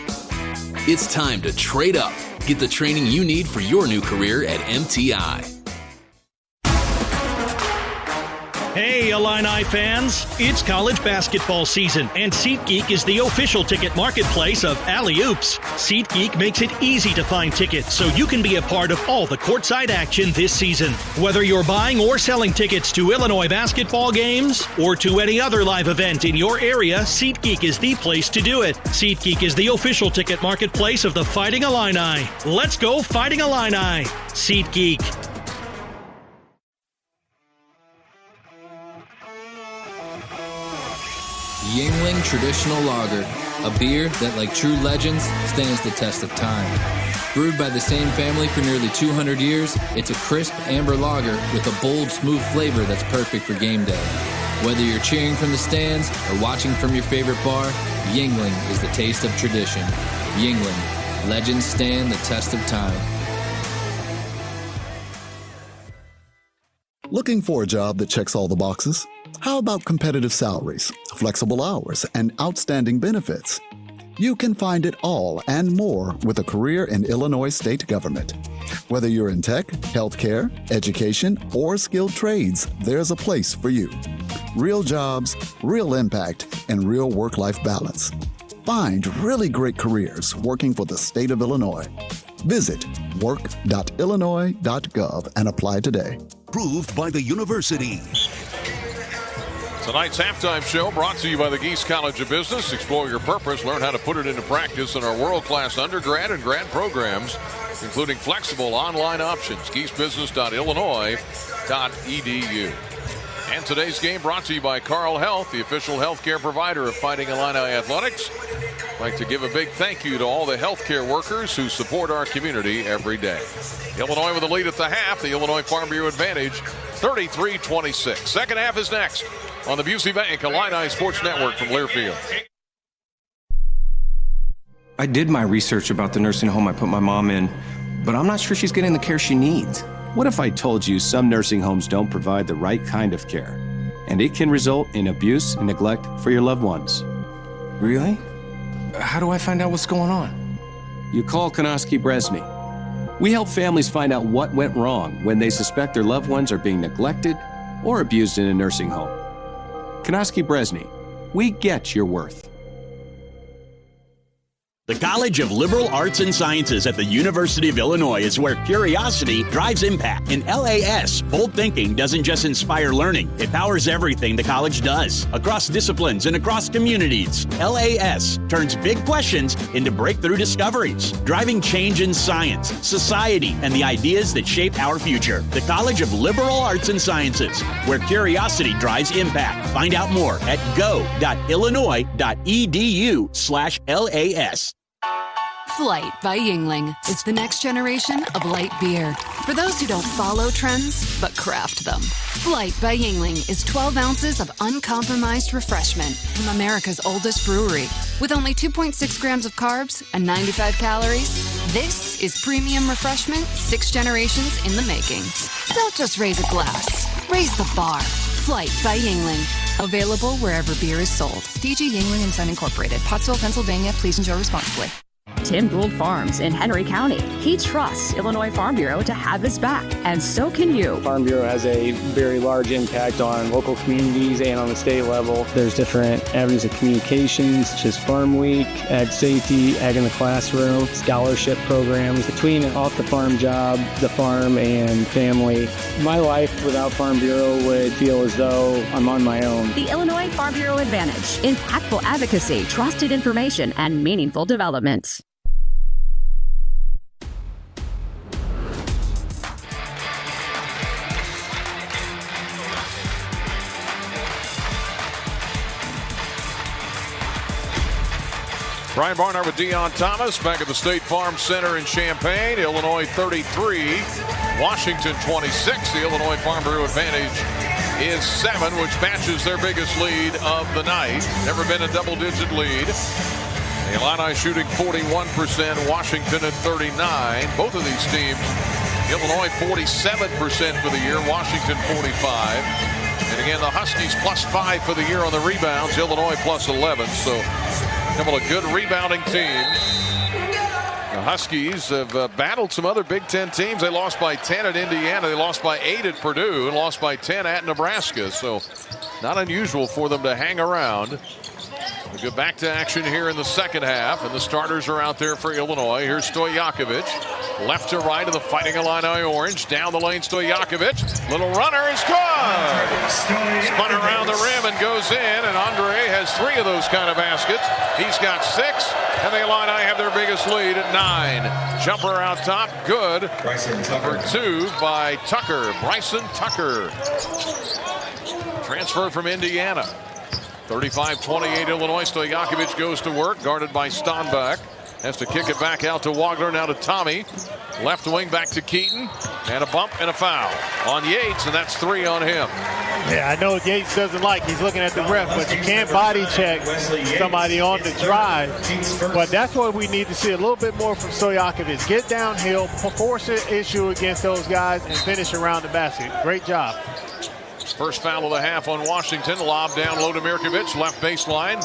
It's time to trade up. Get the training you need for your new career at MTI. Hey, Illini fans! It's college basketball season, and SeatGeek is the official ticket marketplace of Alley-Oops. SeatGeek makes it easy to find tickets so you can be a part of all the courtside action this season. Whether you're buying or selling tickets to Illinois basketball games or to any other live event in your area, SeatGeek is the place to do it. SeatGeek is the official ticket marketplace of the Fighting Illini. Let's go Fighting Illini! SeatGeek. Yuengling Traditional Lager, a beer that, like true legends, stands the test of time. Brewed by the same family for nearly 200 years, it's a crisp amber lager with a bold, smooth flavor that's perfect for game day. Whether you're cheering from the stands or watching from your favorite bar, Yuengling is the taste of tradition. Yuengling, legends stand the test of time. Looking for a job that checks all the boxes? How about competitive salaries, flexible hours, and outstanding benefits? You can find it all and more with a career in Illinois state government. Whether you're in tech, healthcare, education, or skilled trades, there's a place for you. Real jobs, real impact, and real work-life balance. Find really great careers working for the state of Illinois. Visit work.illinois.gov and apply today. Approved by the university. Tonight's halftime show brought to you by the Geese College of Business. Explore your purpose, learn how to put it into practice in our world-class undergrad and grad programs, including flexible online options. geesebusiness.illinois.edu. And today's game brought to you by Carl Health, the official healthcare provider of Fighting Illini Athletics. I'd like to give a big thank you to all the healthcare workers who support our community every day. Illinois with a lead at the half. The Illinois Farm Bureau advantage, 33-26. Second half is next on the Busey Bank Illini Sports Network from Learfield. I did my research about the nursing home I put my mom in, but I'm not sure she's getting the care she needs. What if I told you some nursing homes don't provide the right kind of care, and it can result in abuse and neglect for your loved ones? Really? How do I find out what's going on? You call Konoski Bresny. We help families find out what went wrong when they suspect their loved ones are being neglected or abused in a nursing home. Konoski Bresny, we get your worth. The College of Liberal Arts and Sciences at the University of Illinois is where curiosity drives impact. In LAS, bold thinking doesn't just inspire learning, it powers everything the college does. Across disciplines and across communities, LAS turns big questions into breakthrough discoveries, driving change in science, society, and the ideas that shape our future. The College of Liberal Arts and Sciences, where curiosity drives impact. Find out more at go.illinois.edu/LAS. Flight by Yuengling. It's the next generation of light beer. For those who don't follow trends, but craft them. Flight by Yuengling is 12 ounces of uncompromised refreshment from America's oldest brewery. With only 2.6 grams of carbs and 95 calories, this is premium refreshment 6 generations in the making. Don't just raise a glass, raise the bar. Flight by Yuengling. Available wherever beer is sold. DG Yuengling and Son Incorporated, Pottsville, Pennsylvania. Please enjoy responsibly. Tim Gould Farms in Henry County. He trusts Illinois Farm Bureau to have his back, and so can you. Farm Bureau has a very large impact on local communities and on the state level. There's different avenues of communications, such as Farm Week, Ag Safety, Ag in the Classroom, scholarship programs. Between an off-the-farm job, the farm, and family, my life without Farm Bureau would feel as though I'm on my own. The Illinois Farm Bureau Advantage. Impactful advocacy, trusted information, and meaningful development. Brian Barnhart with Deion Thomas back at the State Farm Center in Champaign. Illinois 33, Washington 26. The Illinois Farm Bureau advantage is 7, which matches their biggest lead of the night. Never been a double-digit lead. The Illini shooting 41%, Washington at 39. Both of these teams, Illinois 47% for the year, Washington 45. And again, the Huskies +5 for the year on the rebounds, Illinois +11. So a couple of good rebounding teams. The Huskies have battled some other Big Ten teams. They lost by 10 at Indiana. They lost by 8 at Purdue and lost by 10 at Nebraska. So not unusual for them to hang around. We go back to action here in the second half, and the starters are out there for Illinois. Here's Stojakovic. Left to right of the Fighting Illini Orange. Down the lane, Stojakovic. Little runner is good. Spun around the rim and goes in, and Andre has 3 of those kind of baskets. He's got 6, and the Illini have their biggest lead at 9. Jumper out top, good. Number 2 by Tucker, Bryson Tucker. Transfer from Indiana. 35-28 Illinois. Stojakovic goes to work, guarded by Stonbach. Has to kick it back out to Wagler, now to Tommy. Left wing back to Keaton. And a bump and a foul on Yates, and that's 3 on him. Yeah, I know Yates doesn't like. He's looking at the ref, but you can't body check somebody on the drive. But that's what we need to see a little bit more from Stojakovic. Get downhill, force an issue against those guys, and finish around the basket. Great job. First foul of the half on Washington. Lob down low to Mirkovic, left baseline.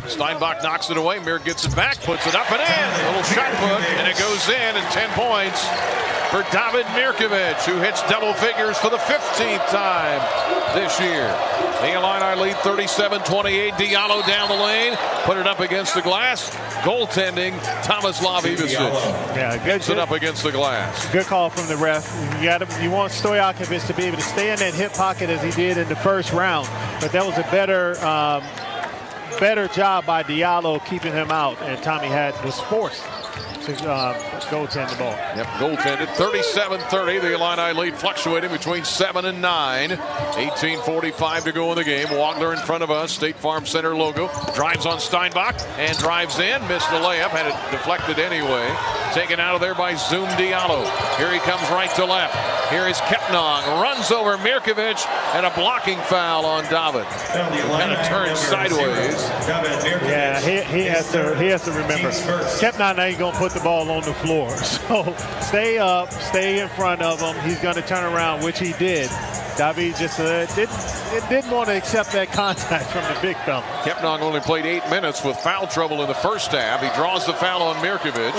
Steinbach knocks it away. Mir gets it back, puts it up and in. A little shot put, and it goes in, and 10 points for David Mirkovic, who hits double figures for the 15th time this year. The Illini lead 37-28. Diallo down the lane, put it up against the glass. Goaltending, Tomislav Ivicic. Yeah, good. Puts it up against the glass. Good call from the ref. You want Stojakovic to be able to stay in that hip pocket as he did in the first round, but that was a better job by Diallo keeping him out, and Tommy was forced to goaltend the ball. Yep, goaltended. 37-30. The Illini lead fluctuating between 7 and 9. 18:45 to go in the game. Wagler in front of us. State Farm Center logo. Drives on Steinbach and drives in. Missed the layup. Had it deflected anyway. Taken out of there by Zoom Diallo. Here he comes right to left. Here is Kepnong. Runs over Mirkovic, and a blocking foul on David. Kind of turns sideways. Yeah, he has to remember. Kepnong ain't going to put the ball on the floor. So stay up, stay in front of him. He's going to turn around, which he did. David just didn't want to accept that contact from the big fella. Kepnong only played 8 minutes with foul trouble in the first half. He draws the foul on Mirkovic.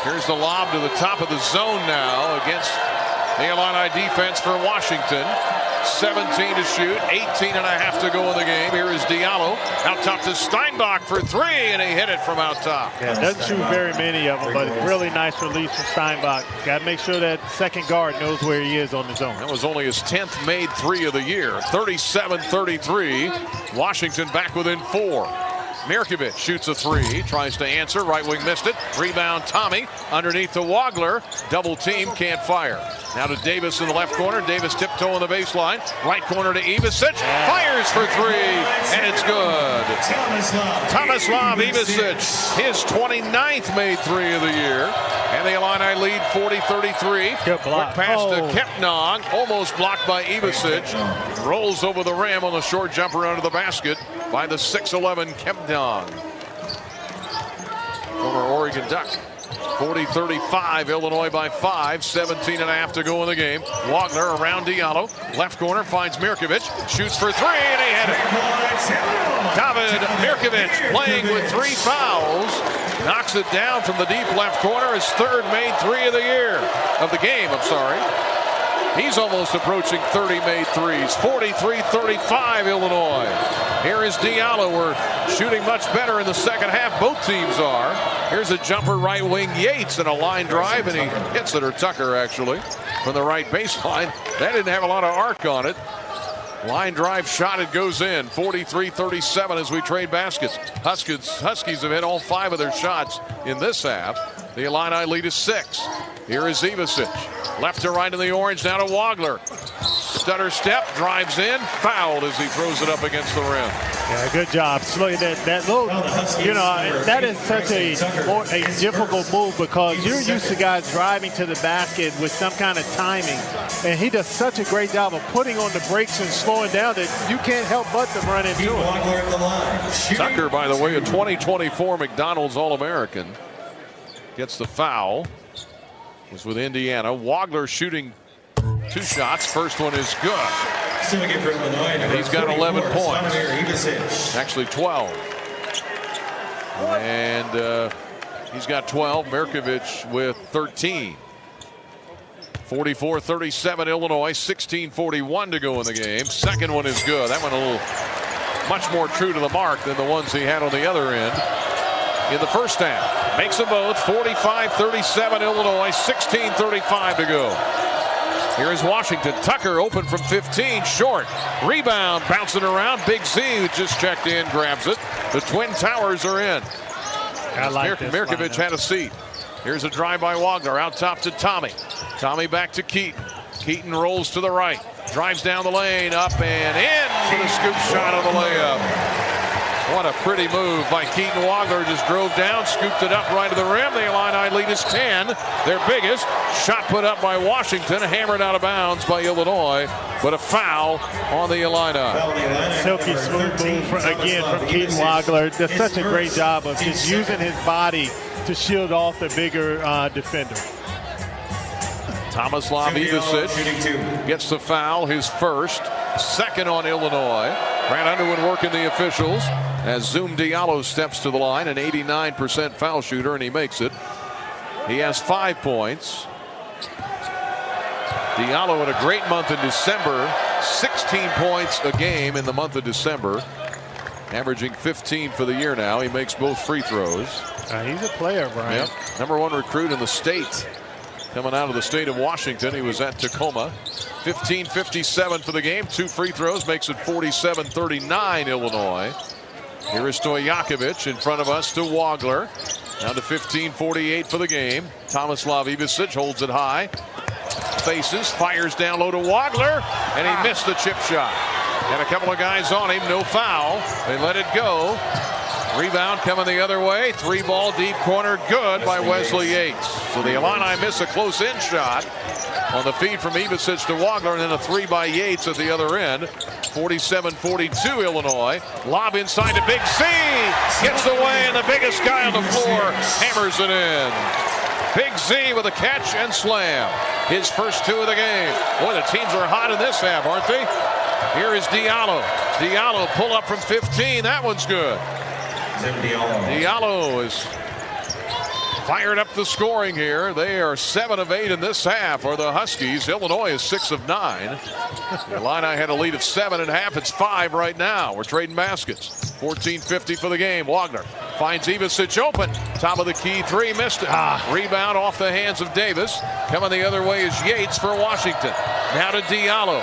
Here's the lob to the top of the zone now against the Illini defense for Washington. 17 to shoot, 18 and a half to go in the game. Here is Diallo out top to Steinbach for 3, and he hit it from out top. Yeah, doesn't shoot very many of them, but really nice release from Steinbach. Got to make sure that second guard knows where he is on the zone. That was only his 10th made 3 of the year. 37-33. Washington back within 4. Mirkovic shoots a 3, tries to answer, right wing missed it. Rebound Tommy underneath to Wagler. Double team, can't fire. Now to Davis in the left corner. Davis tiptoe on the baseline. Right corner to Ivicic. Fires for 3, and it's good. Tomislav Ivicic, his 29th made 3 of the year. And the Illini lead 40-33. Good block. Quick pass to Kepnong, almost blocked by Ivicic. Rolls over the rim on the short jumper under the basket by the 6'11" Kepnong. Former Oregon Duck. 40-35, Illinois by 5, 17 and a half to go in the game. Wagner around Diallo, left corner, finds Mirkovic, shoots for 3, and he hit it. David Mirkovic playing with 3 fouls, knocks it down from the deep left corner, his 3rd made 3 of the game, I'm sorry. He's almost approaching 30 made 3s. 43-35 Illinois. Here is Diallo. We're shooting much better in the second half. Both teams are. Here's a jumper right wing Yates and a line drive, and he hits it, or Tucker actually, from the right baseline. That didn't have a lot of arc on it. Line drive shot, it goes in. 43-37 as we trade baskets. Huskies have hit all 5 of their shots in this half. The Illini lead is 6. Here is Ivicic. Left to right in the orange, now to Wagler. Stutter step, drives in, fouled as he throws it up against the rim. Yeah, good job. That little, that is such a difficult move because you're used to guys driving to the basket with some kind of timing. And he does such a great job of putting on the brakes and slowing down that you can't help but to run into it. Tucker, by the way, a 2024 McDonald's All-American. Gets the foul. Was with Indiana. Wagler shooting 2 shots. First one is good. And he's got 11 points. Actually 12. And He's got 12. Mirkovic with 13. 44-37 Illinois. 16:41 to go in the game. Second one is good. That one a little much more true to the mark than the ones he had on the other end in the first half. Makes them both. 45-37 Illinois. 16:35 to go. Here is Washington. Tucker open from 15. Short. Rebound. Bouncing around. Big Z, who just checked in, grabs it. The Twin Towers are in. I like Mirkovic had a seat. Here's a drive by Wagner. Out top to Tommy. Tommy back to Keaton. Keaton rolls to the right. Drives down the lane. Up and in for the scoop shot on the layup. What a pretty move by Keaton. Wagner just drove down, scooped it up right to the rim. The Illini lead is 10. Their biggest. Shot put up by Washington, hammered out of bounds by Illinois, but a foul on the Illini. Silky smooth move from Keaton Wagner. Does such a great job of just using his body to shield off the bigger defender. Tomislav Ivicic gets the foul, his first. Second on Illinois. Brad Underwood working the officials as Zoom Diallo steps to the line, an 89% foul shooter, and he makes it. He has 5 points. Diallo had a great month in December. 16 points a game in the month of December. Averaging 15 for the year now. He makes both free throws. He's a player, Brian. Yep. #1 recruit in the state. Coming out of the state of Washington. He was at Tacoma. 15:57 for the game. 2 free throws. Makes it 47-39 Illinois. Here is Stojakovic in front of us to Wagner. Down to 15:48 for the game. Tomislav Ivicic holds it high. Faces. Fires down low to Wagner. And he missed the chip shot. Had a couple of guys on him. No foul. They let it go. Rebound coming the other way. 3-ball deep corner. Good by Wesley Yates. So the Illini miss a close-in shot on the feed from Ivicic to Wagner, and then a 3 by Yates at the other end. 47-42 Illinois. Lob inside to Big C. Gets away, and the biggest guy on the floor hammers it in. Big Z with a catch and slam. His first 2 of the game. Boy, the teams are hot in this half, aren't they? Here is Diallo. Diallo pull up from 15. That one's good. Diallo is fired up the scoring here. They are 7 of 8 in this half, or the Huskies. Illinois is 6 of 9. The Illini had a lead of 7 at half. It's 5 right now. We're trading baskets. 14:50 for the game. Wagner finds Ivicic open. Top of the key 3, missed it. Rebound off the hands of Davis. Coming the other way is Yates for Washington. Now to Diallo.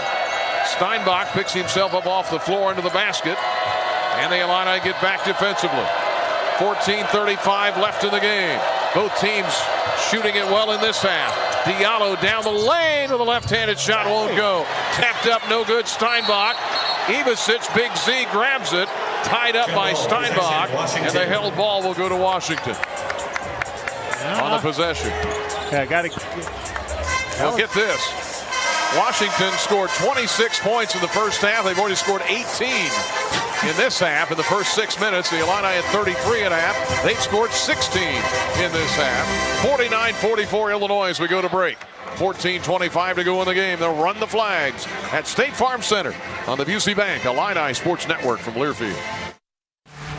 Steinbach picks himself up off the floor into the basket. And the Illini get back defensively. 14:35 left in the game. Both teams shooting it well in this half. Diallo down the lane with a left-handed shot, won't go. Tapped up, no good. Steinbach. Ivicic, Big Z grabs it. Tied up by Steinbach. And the held ball will go to Washington. On the possession. Yeah, got to. Now get this. Washington scored 26 points in the first half. They've already scored 18 in this half. In the first 6 minutes, the Illini had 33 at half. They've scored 16 in this half. 49-44 Illinois as we go to break. 14:25 to go in the game. They'll run the flags at State Farm Center on the Busey Bank Illini Sports Network from Learfield.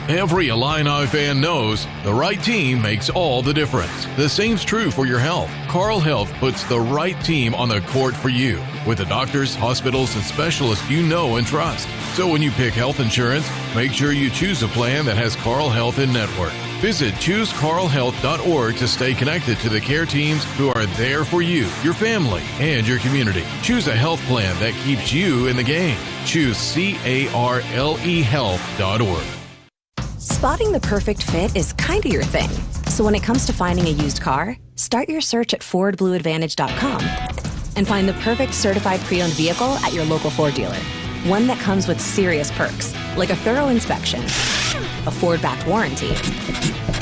Every Illini fan knows the right team makes all the difference. The same's true for your health. Carl Health puts the right team on the court for you with the doctors, hospitals, and specialists you know and trust. So when you pick health insurance, make sure you choose a plan that has Carl Health in network. Visit ChooseCarlHealth.org to stay connected to the care teams who are there for you, your family, and your community. Choose a health plan that keeps you in the game. Choose CarleHealth.org. Spotting the perfect fit is kind of your thing. So when it comes to finding a used car, start your search at FordBlueAdvantage.com and find the perfect certified pre-owned vehicle at your local Ford dealer. One that comes with serious perks, like a thorough inspection, a Ford-backed warranty,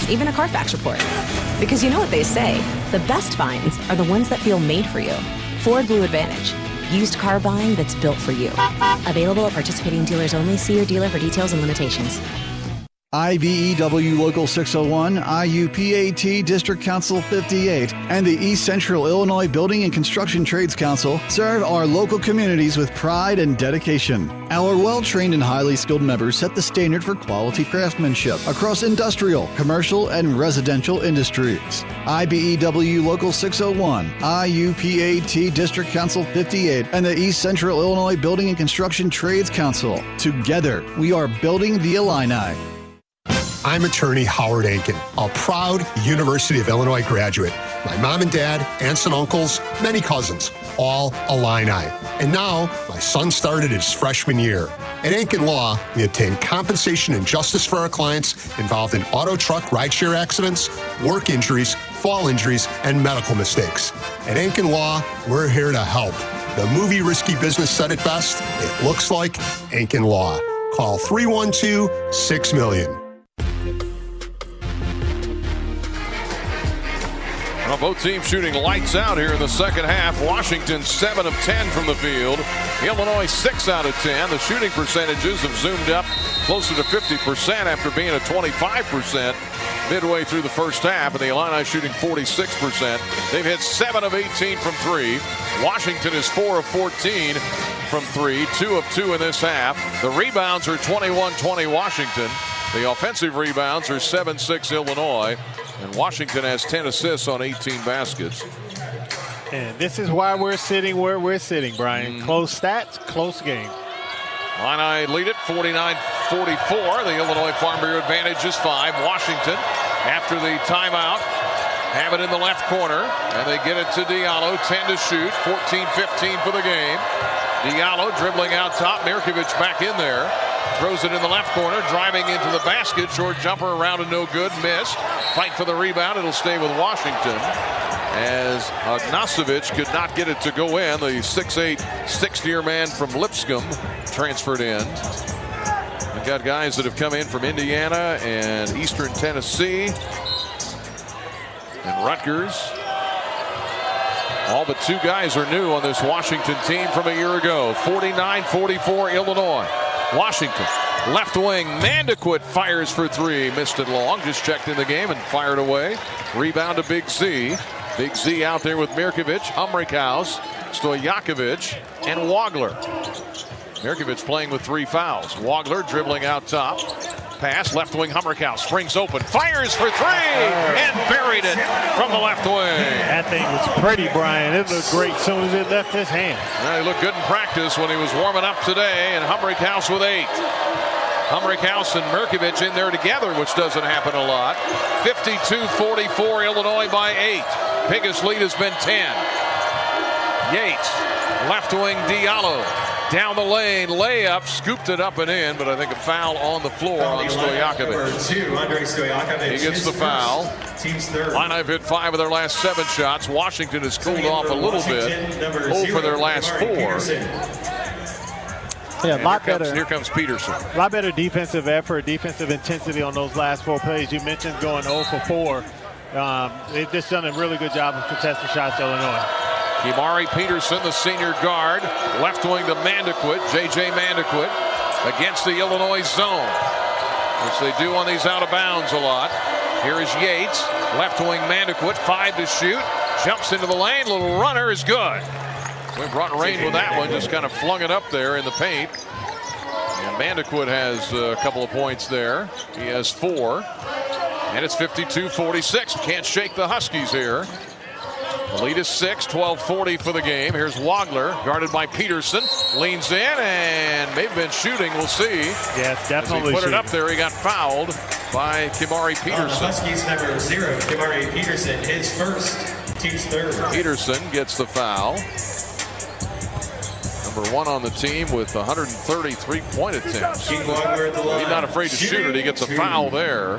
even a Carfax report. Because you know what they say, the best finds are the ones that feel made for you. Ford Blue Advantage. Used car buying that's built for you. Available at participating dealers only. See your dealer for details and limitations. IBEW Local 601, IUPAT District Council 58, and the East Central Illinois Building and Construction Trades Council serve our local communities with pride and dedication. Our well-trained and highly skilled members set the standard for quality craftsmanship across industrial, commercial, and residential industries. IBEW Local 601, IUPAT District Council 58, and the East Central Illinois Building and Construction Trades Council. Together, we are building the Illini. I'm attorney Howard Ankin, a proud University of Illinois graduate. My mom and dad, aunts and uncles, many cousins, all Illini. And now, my son started his freshman year. At Ankin Law, we obtain compensation and justice for our clients involved in auto truck rideshare accidents, work injuries, fall injuries, and medical mistakes. At Ankin Law, we're here to help. The movie Risky Business said it best. It looks like Ankin Law. Call 312-6-million. Well, both teams shooting lights out here in the second half. Washington 7 of 10 from the field. Illinois 6 out of 10. The shooting percentages have zoomed up closer to 50% after being at 25% midway through the first half. And the Illini shooting 46%. They've hit 7 of 18 from 3. Washington is 4 of 14 from 3. 2 of 2 in this half. The rebounds are 21-20 Washington. The offensive rebounds are 7-6 Illinois. And Washington has 10 assists on 18 baskets. And this is why we're sitting where we're sitting, Brian. Close stats, close game. Illini lead it 49-44. The Illinois Farm Bureau advantage is 5. Washington, after the timeout, have it in the left corner. And they get it to Diallo. 10 to shoot. 14-15 for the game. Diallo dribbling out top. Mirkovic back in there. Throws it in the left corner, driving into the basket. Short jumper around and no good. Missed. Fight for the rebound. It'll stay with Washington. As Ognasovic could not get it to go in. The 6'8", 60-year man from Lipscomb transferred in. We've got guys that have come in from Indiana and Eastern Tennessee and Rutgers. All but 2 guys are new on this Washington team from a year ago. 49-44 Illinois. Washington, left wing, Mandequit fires for 3. Missed it long, just checked in the game and fired away. Rebound to Big Z. Big Z out there with Mirkovic, Humrichhaus, Stojakovic, and Wagler. Mirkovic playing with 3 fouls. Wagler dribbling out top. Pass, left wing, Humrichhaus springs open, fires for 3, and buried it from the left wing. That thing was pretty, Brian. It looked great as soon as it left his hand. He looked good in practice when he was warming up today, and Humrichhaus with 8. Humrichhaus and Mirkovic in there together, which doesn't happen a lot. 52-44, Illinois by 8. Biggest lead has been 10. Yates, left wing, Diallo. Down the lane, layup, scooped it up and in, but I think a foul on the floor on Stojakovic. He gets the foul. Illini have hit 5 of their last 7 shots. Washington has cooled off a little bit. 0 for their last 4. Yeah, a lot better. Here comes Peterson. A lot better defensive effort, defensive intensity on those last 4 plays. You mentioned going 0 for 4. They've just done a really good job of contesting shots, Illinois. Kimari Peterson, the senior guard, left wing to Mandequit, J.J. Mandequit, against the Illinois zone, which they do on these out of bounds a lot. Here is Yates, left wing Mandequit, 5 to shoot, jumps into the lane, little runner is good. We brought rain with that one, just kind of flung it up there in the paint. And Mandequit has a couple of points there. He has 4, and it's 52-46. Can't shake the Huskies here. The lead is 6, 12:40 for the game. Here's Wagler, guarded by Peterson. Leans in and maybe been shooting. We'll see. Yes, definitely. As he put it up there, he got fouled by Kimari Peterson. Huskies number 0, Kimari Peterson, his first, team's 3rd. Peterson gets the foul. Number 1 on the team with 133 point attempts. He's not afraid to shoot it. He gets a foul there.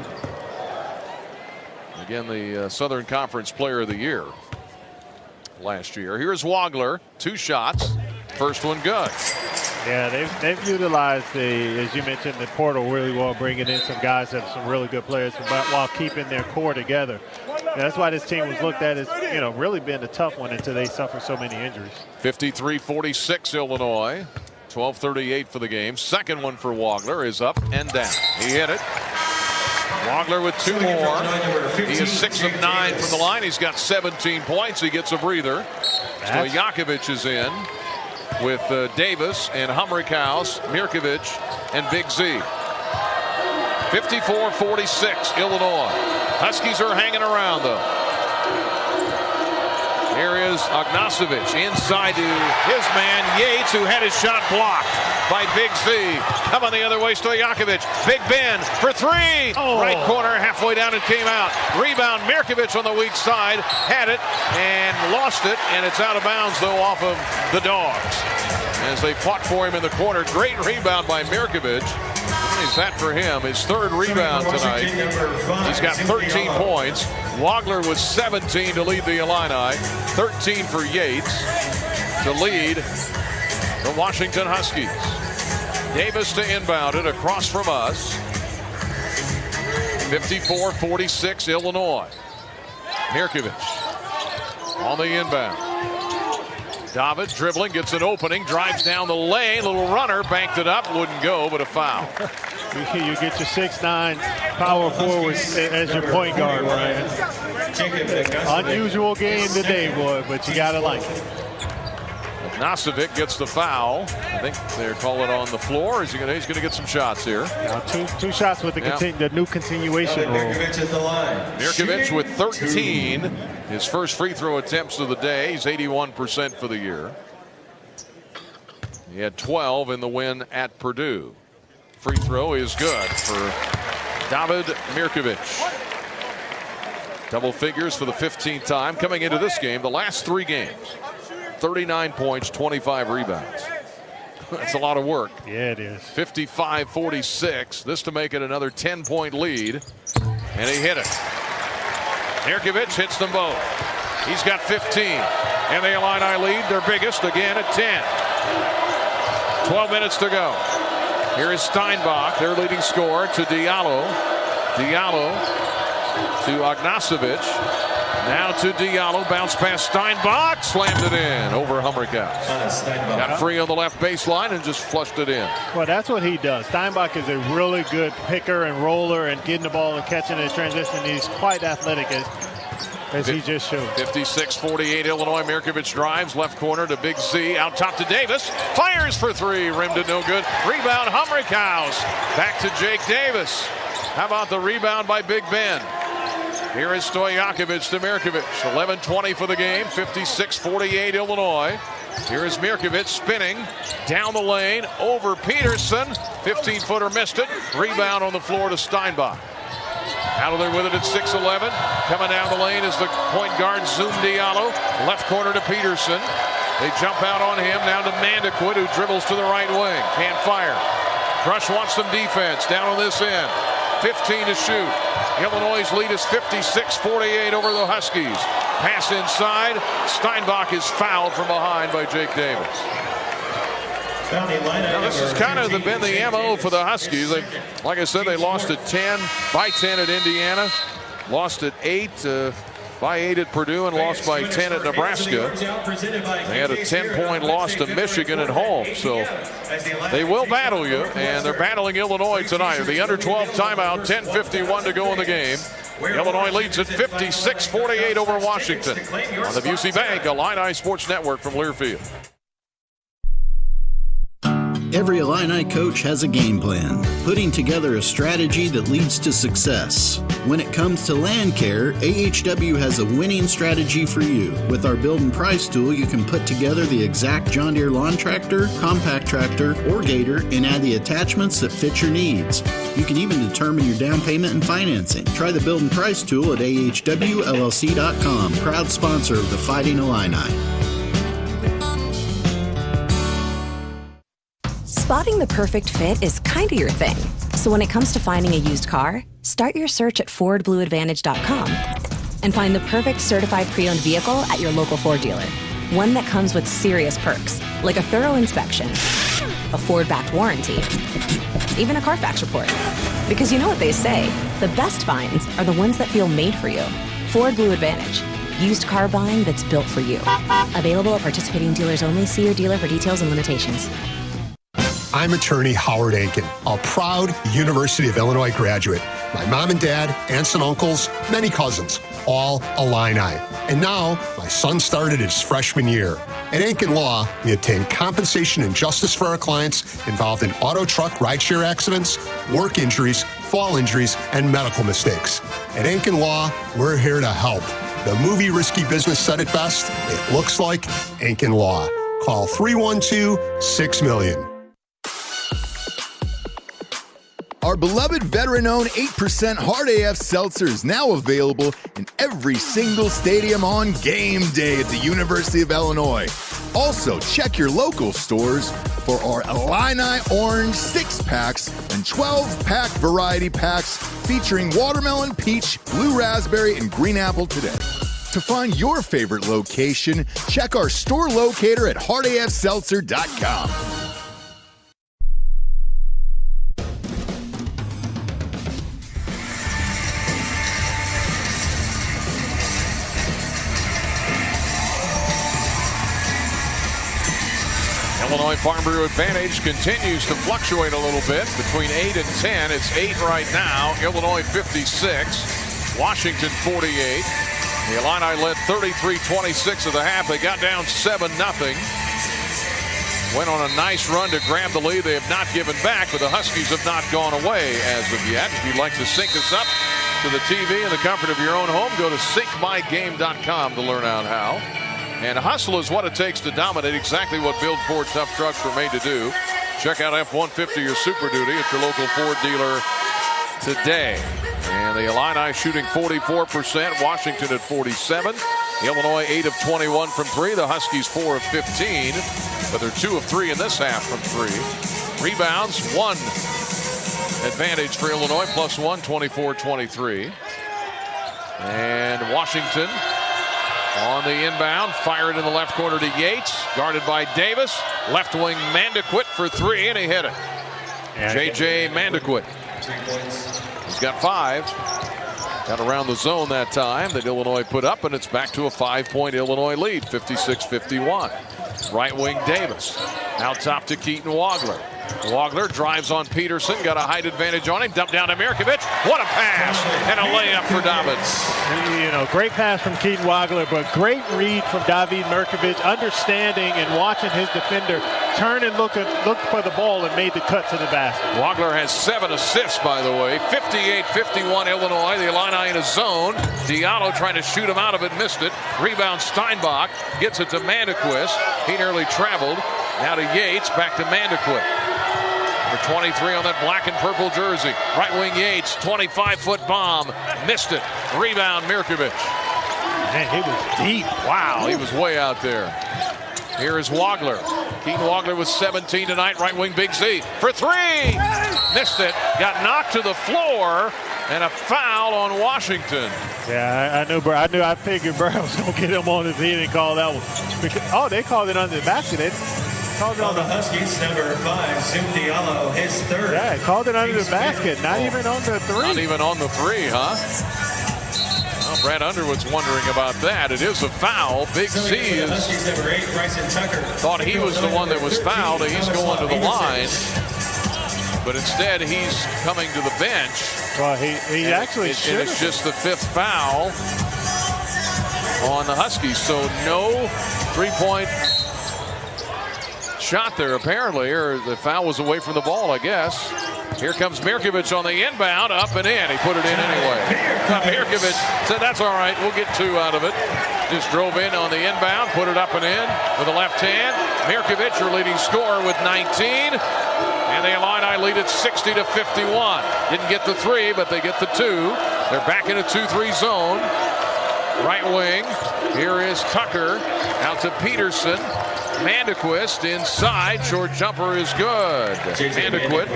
Again, the Southern Conference Player of the Year last year. Here's Wagler, 2 shots. First one good. Yeah, they've utilized as you mentioned, the portal really well, bringing in some guys that have some really good players while keeping their core together. And that's why this team was looked at as, really being a tough one until they suffer so many injuries. 53-46 Illinois. 12:38 for the game. Second one for Wagler is up and down. He hit it. Wagler with 2 more. He is 6 of 9 from the line. He's got 17 points. He gets a breather. Stojakovic is in with Davis and Humrickhouse, Mirkovic, and Big Z. 54-46, Illinois. Huskies are hanging around, though. Here is Ognasovic inside to his man Yates, who had his shot blocked by Big Z. Coming the other way, Stojakovic. Big Ben for 3. Right corner, halfway down and came out. Rebound, Mirkovic on the weak side. Had it and lost it, and it's out of bounds, though, off of the Dogs. As they fought for him in the corner. Great rebound by Mirkovic. What is that for him? His 3rd rebound tonight. He's got 13 points. Wagler with 17 to lead the Illini. 13 for Yates to lead the Washington Huskies. Davis to inbound it across from us. 54-46 Illinois. Mirkovic on the inbound. David dribbling, gets an opening, drives down the lane, little runner, banked it up, wouldn't go, but a foul. You get your 6'9" power forward as your point guard, Ryan. Unusual game today, boy, but you gotta like it. Ognasovic gets the foul. I think they're calling on the floor. He's going to get some shots here. Now two shots with the new continuation rule. Mirkovic with 13. His first free throw attempts of the day. He's 81% for the year. He had 12 in the win at Purdue. Free throw is good for David Mirkovic. Double figures for the 15th time coming into this game. The last 3 games. 39 points, 25 rebounds. That's a lot of work. Yeah, it is. 55-46. This to make it another 10-point lead. And he hit it. Mirkovic hits them both. He's got 15. And the Illini lead their biggest again at 10. 12 minutes to go. Here is Steinbach, their leading scorer, to Diallo. Diallo to Ognasovic. Now to Diallo, bounce past Steinbach, slammed it in over Humrickhouse. Got free on the left baseline and just flushed it in. Well, that's what he does. Steinbach is a really good picker and roller and getting the ball and catching it in transition. He's quite athletic as he just showed. 56-48 Illinois. Mirkovic drives left corner to Big Z, out top to Davis, fires for 3, rimmed it no good. Rebound Humrickhouse, back to Jake Davis. How about the rebound by Big Ben? Here is Stojakovic to Mirkovic. 11:20 for the game. 56-48 Illinois. Here is Mirkovic spinning down the lane over Peterson. 15-footer missed it. Rebound on the floor to Steinbach. Out of there with it at 6'11". Coming down the lane is the point guard Zoom Diallo. Left corner to Peterson. They jump out on him. Now to Mandequid, who dribbles to the right wing. Can't fire. Crush wants some defense down on this end. 15 to shoot. Illinois' lead is 56-48 over the Huskies. Pass inside. Steinbach is fouled from behind by Jake Davis. Now, this has kind of been the MO for the Huskies. Like I said, they lost at 10 by 10 at Indiana, lost at 8 by 8 at Purdue, and lost by 10 at Nebraska. They had a 10-point loss to Michigan at home, so they will battle you, and they're battling Illinois tonight. The under-12 timeout, 10:51 to go in the game. Illinois leads at 56-48 over Washington on the Busey Bank Illini Sports Network from Learfield. Every Illini coach has a game plan, putting together a strategy that leads to success. When it comes to land care, AHW has a winning strategy for you. With our Build and Price tool, you can put together the exact John Deere lawn tractor, compact tractor, or gator and add the attachments that fit your needs. You can even determine your down payment and financing. Try the Build and Price tool at ahwllc.com. Proud sponsor of the Fighting Illini. Spotting the perfect fit is kind of your thing. So when it comes to finding a used car, start your search at FordBlueAdvantage.com and find the perfect certified pre-owned vehicle at your local Ford dealer. One that comes with serious perks, like a thorough inspection, a Ford-backed warranty, even a Carfax report. Because you know what they say, the best finds are the ones that feel made for you. Ford Blue Advantage. Used car buying that's built for you. Available at participating dealers only. See your dealer for details and limitations. I'm attorney Howard Ankin, a proud University of Illinois graduate. My mom and dad, aunts and uncles, many cousins, all Illini. And now, my son started his freshman year. At Ankin Law, we obtain compensation and justice for our clients involved in auto truck rideshare accidents, work injuries, fall injuries, and medical mistakes. At Ankin Law, we're here to help. The movie Risky Business said it best. It looks like Ankin Law. Call 312-6-million. Our beloved veteran-owned 8% Hard AF Seltzer is now available in every single stadium on game day at the University of Illinois. Also, check your local stores for our Illini Orange 6-packs and 12-pack variety packs featuring watermelon, peach, blue raspberry, and green apple today. To find your favorite location, check our store locator at hardafseltzer.com. Illinois Farm Bureau advantage continues to fluctuate a little bit between 8 and 10. It's 8 right now. Illinois 56, Washington 48. The Illini led 33-26 at the half. They got down 7-0. Went on a nice run to grab the lead. They have not given back, but the Huskies have not gone away as of yet. If you'd like to sync us up to the TV in the comfort of your own home, go to syncmygame.com to learn out how. And hustle is what it takes to dominate, exactly what Build Ford tough trucks were made to do. Check out F-150 or Super Duty at your local Ford dealer today. And the Illini shooting 44%, Washington at 47. Illinois 8 of 21 from 3. The Huskies 4 of 15, but they're 2 of 3 in this half from 3. Rebounds, 1 advantage for Illinois, +1, 24-23. And Washington on the inbound, fired in the left corner to Yates, guarded by Davis. Left wing Mandequit for 3, and he hit it. J.J. Mandequit. He's got 5. Got around the zone that time that Illinois put up, and it's back to a 5-point Illinois lead, 56-51. Right wing Davis. Out top to Keaton Wagler. Wagler drives on Peterson, got a height advantage on him, dumped down to Mirkovic. What a pass and a layup for Davids. You know, great pass from Keaton Wagler, but great read from David Mirkovic, understanding and watching his defender turn and look for the ball and made the cut to the basket. Wagler has 7 assists, by the way. 58-51 Illinois. The Illini in a zone. Diallo trying to shoot him out of it, missed it. Rebound Steinbach, gets it to Mandequist. He nearly traveled. Now to Yates, back to Mandequist. Number 23 on that black and purple jersey. Right wing Yates, 25-foot bomb. Missed it. Rebound Mirkovic. Man, he was deep. Wow, he was way out there. Here is Wagler. Keaton Wagler with 17 tonight. Right wing Big Z for 3. Missed it. Got knocked to the floor. And a foul on Washington. Yeah, I figured Burrow was going to get him on his head and call that one. Oh, they called it under the basket. They called it on the Huskies, number 5, Zoom Diallo, his 3rd. Yeah, called it under the basket. Not even on the 3. Not even on the 3, huh? Well, Brad Underwood's wondering about that. It is a foul. Big Z is thought he was the one that was fouled. He's going to the line. But instead, he's coming to the bench. Well, he actually should. And it's just the 5th foul on the Huskies. So no 3-point shot there, apparently, or the foul was away from the ball, I guess. Here comes Mirkovic on the inbound, up and in. He put it in anyway. Mirkovic said, that's all right, we'll get 2 out of it. Just drove in on the inbound, put it up and in with the left hand. Mirkovic, your leading scorer, with 19. And the Illini lead at 60-51. Didn't get the 3, but they get the 2. They're back in a 2-3 zone. Right wing. Here is Tucker. Out to Peterson. Mandequist inside. Short jumper is good. Mandequist.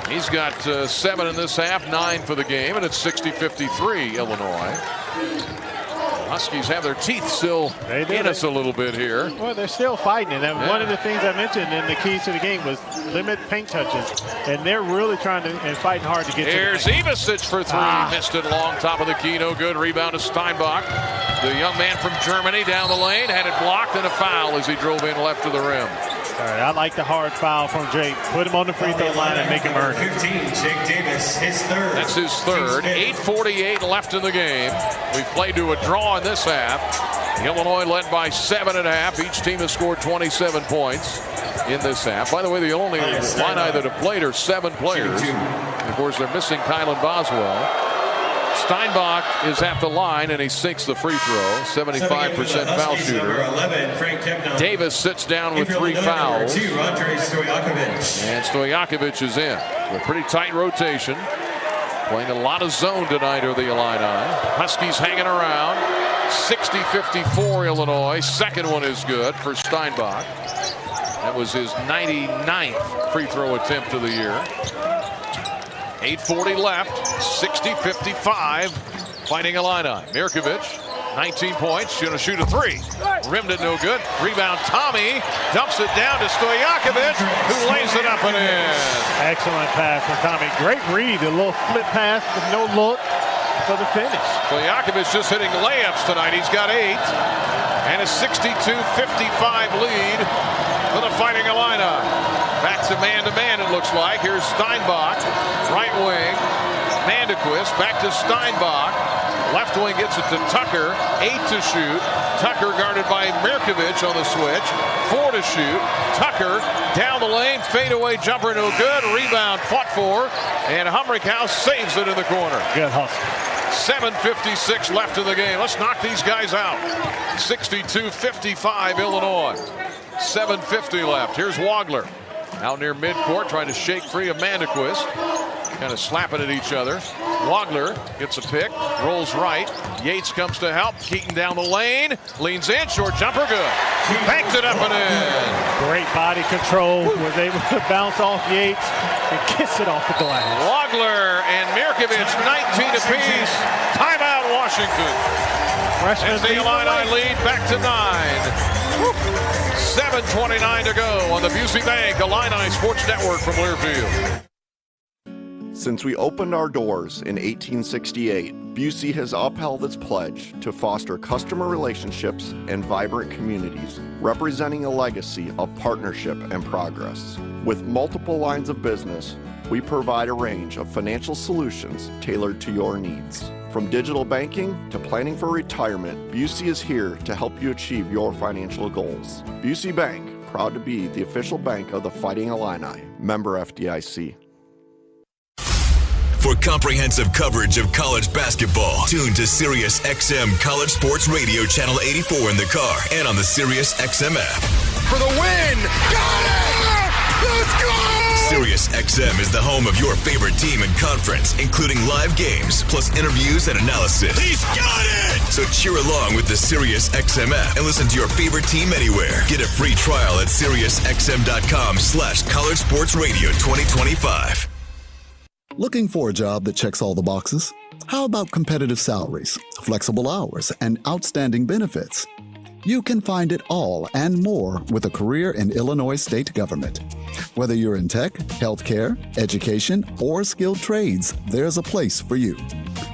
He's got 7 in this half, 9 for the game, and it's 60-53 Illinois. Huskies have their teeth still in us a little bit here. Well, they're still fighting. And one of the things I mentioned in the keys to the game was limit paint touches. And they're really trying to and fighting hard to get Here's to the paint. Ivasic for 3. Missed it long, top of the key, no good. Rebound to Steinbach. The young man from Germany down the lane had it blocked, and a foul as he drove in left to the rim. All right, I like the hard foul from Jake. Put him on the free throw line and make him earn it. 15, Jake Davis, his third. That's his third. 8:48 left in the game. We've played to a draw in this half. Illinois led by 7.5. Each team has scored 27 points in this half. By the way, the only Illini that have played are 7 players. Of course, they're missing Kylan Boswell. Steinbach is at the line, and he sinks the free throw. 75% foul shooter. 11, Davis sits down with 3 fouls. And Stojakovic is in. A pretty tight rotation. Playing a lot of zone tonight are the Illini. Huskies hanging around. 60-54 Illinois. Second one is good for Steinbach. That was his 99th free throw attempt of the year. 8:40 left. 60-55. Fighting Illini. Mirkovic, 19 points. Going to shoot a 3. Rimmed it no good. Rebound Tommy. Dumps it down to Stojakovic, who lays it up and in. Excellent pass from Tommy. Great read. A little flip pass with no look for the finish. Stojakovic just hitting layups tonight. He's got 8. And a 62-55 lead for the Fighting Illini. Back to man-to-man, it looks like. Here's Steinbach, right wing. Mandequist, back to Steinbach. Left wing gets it to Tucker. 8 to shoot. Tucker guarded by Mirkovic on the switch. 4 to shoot. Tucker down the lane. Fadeaway jumper, no good. Rebound fought for. And Humrichhouse saves it in the corner. Good hustle. 7:56 left in the game. Let's knock these guys out. 62-55 Illinois. 7:50 left. Here's Wagler. Out near midcourt, trying to shake free of Mandequist. Kind of slapping at each other. Wagler gets a pick, rolls right. Yates comes to help. Keaton down the lane, leans in, short jumper, good. Banked it up and in. Great body control. Was able to bounce off Yates and kiss it off the glass. Wagler and Mirkovic, 19 apiece. Timeout, Washington. As the Illini lead back to 9. 7:29 to go on the Busey Bank Illini Sports Network from Learfield. Since we opened our doors in 1868, Busey has upheld its pledge to foster customer relationships and vibrant communities, representing a legacy of partnership and progress. With multiple lines of business, we provide a range of financial solutions tailored to your needs. From digital banking to planning for retirement, Busey is here to help you achieve your financial goals. Busey Bank, proud to be the official bank of the Fighting Illini. Member FDIC. For comprehensive coverage of college basketball, tune to Sirius XM College Sports Radio Channel 84 in the car and on the Sirius XM app. For the win! Got it! Let's go! Sirius XM is the home of your favorite team and conference, including live games, plus interviews and analysis. He's got it! So cheer along with the Sirius XM app and listen to your favorite team anywhere. Get a free trial at SiriusXM.com/College Sports Radio 2025. Looking for a job that checks all the boxes? How about competitive salaries, flexible hours, and outstanding benefits? You can find it all and more with a career in Illinois state government. Whether you're in tech, healthcare, education, or skilled trades, there's a place for you.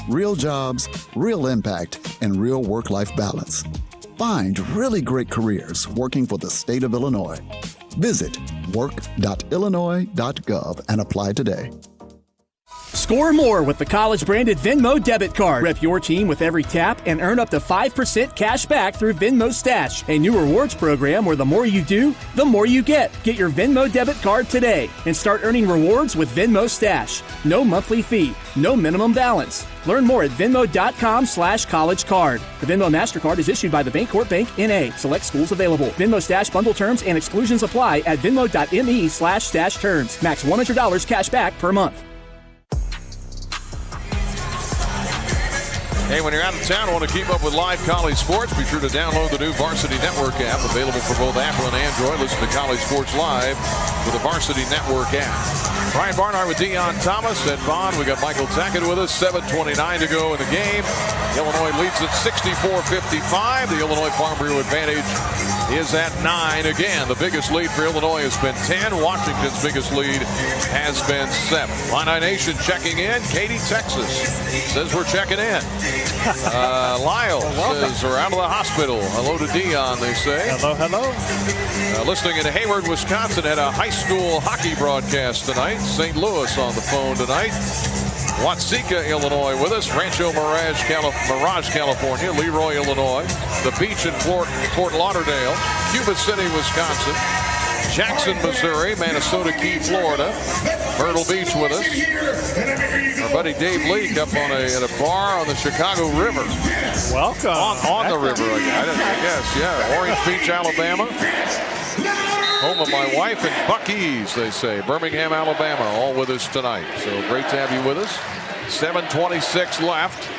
Real jobs, real impact, and real work-life balance. Find really great careers working for the state of Illinois. Visit work.illinois.gov and apply today. Score more with the college-branded Venmo debit card. Rep your team with every tap and earn up to 5% cash back through Venmo Stash, a new rewards program where the more you do, the more you get. Get your Venmo debit card today and start earning rewards with Venmo Stash. No monthly fee, no minimum balance. Learn more at venmo.com/collegecard. The Venmo MasterCard is issued by the Bancorp Bank, N.A. Select schools available. Venmo Stash bundle terms and exclusions apply at venmo.me/stash terms. Max $100 cash back per month. Hey, when you're out of town and want to keep up with live college sports, be sure to download the new Varsity Network app, available for both Apple and Android. Listen to College Sports Live with the Varsity Network app. Brian Barnhart with Deion Thomas and Vaughn. We got Michael Tackett with us. 7:29 to go in the game. Illinois leads at 64-55. The Illinois Farm Bureau advantage is at 9. Again, the biggest lead for Illinois has been 10. Washington's biggest lead has been 7. Illini Nation checking in. Katy, Texas says we're checking in. Lyle says we're out of the hospital. Hello to Dion, they say. Hello, hello. Listening in Hayward, Wisconsin, at a high school hockey broadcast tonight. St. Louis on the phone tonight. Watseka, Illinois with us. Rancho Mirage, California. Leroy, Illinois. The Beach in Fort Lauderdale. Cuba City, Wisconsin. Jackson, Missouri. Manasota Key, Florida. Myrtle Beach with us. Our buddy Dave Leake up at a bar on the Chicago River. Welcome. On the river, I guess. Yeah. Orange Beach, Alabama. Home of my wife and Buc-ee's, they say. Birmingham, Alabama, all with us tonight. So great to have you with us. 7:26 left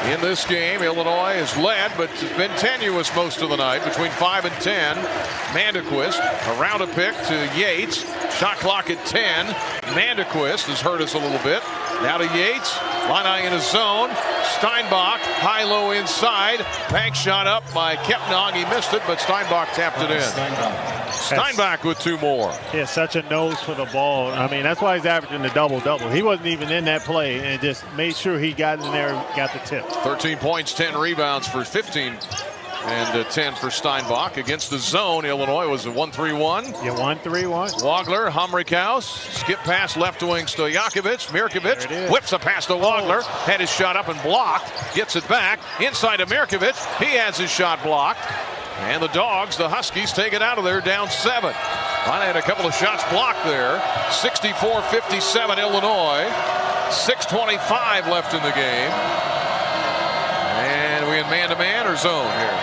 in this game. Illinois is led, but it's been tenuous most of the night, between 5 and 10. Mandequist around a pick to Yates. Shot clock at 10. Mandequist has hurt us a little bit. Now to Yates. Illini in a zone. Steinbach high-low inside. Bank shot up by Kepnog. He missed it, but Steinbach tapped it in. Steinbach with 2 more. He has such a nose for the ball. I mean, that's why he's averaging the double-double. He wasn't even in that play and just made sure he got in there and got the tip. 13 points, 10 rebounds for 15 and 10 for Steinbach. Against the zone, Illinois was a 1-3-1. Yeah, 1-3-1. Wagler, Hamrikaus, skip pass left wing Stojakovic. Mirkovic whips a pass to Wagler. Had his shot up and blocked. Gets it back. Inside to Mirkovic. He has his shot blocked. And the Dogs, the Huskies, take it out of there, down 7. I had a couple of shots blocked there. 64-57 Illinois. 6:25 left in the game. And we in man-to-man or zone here?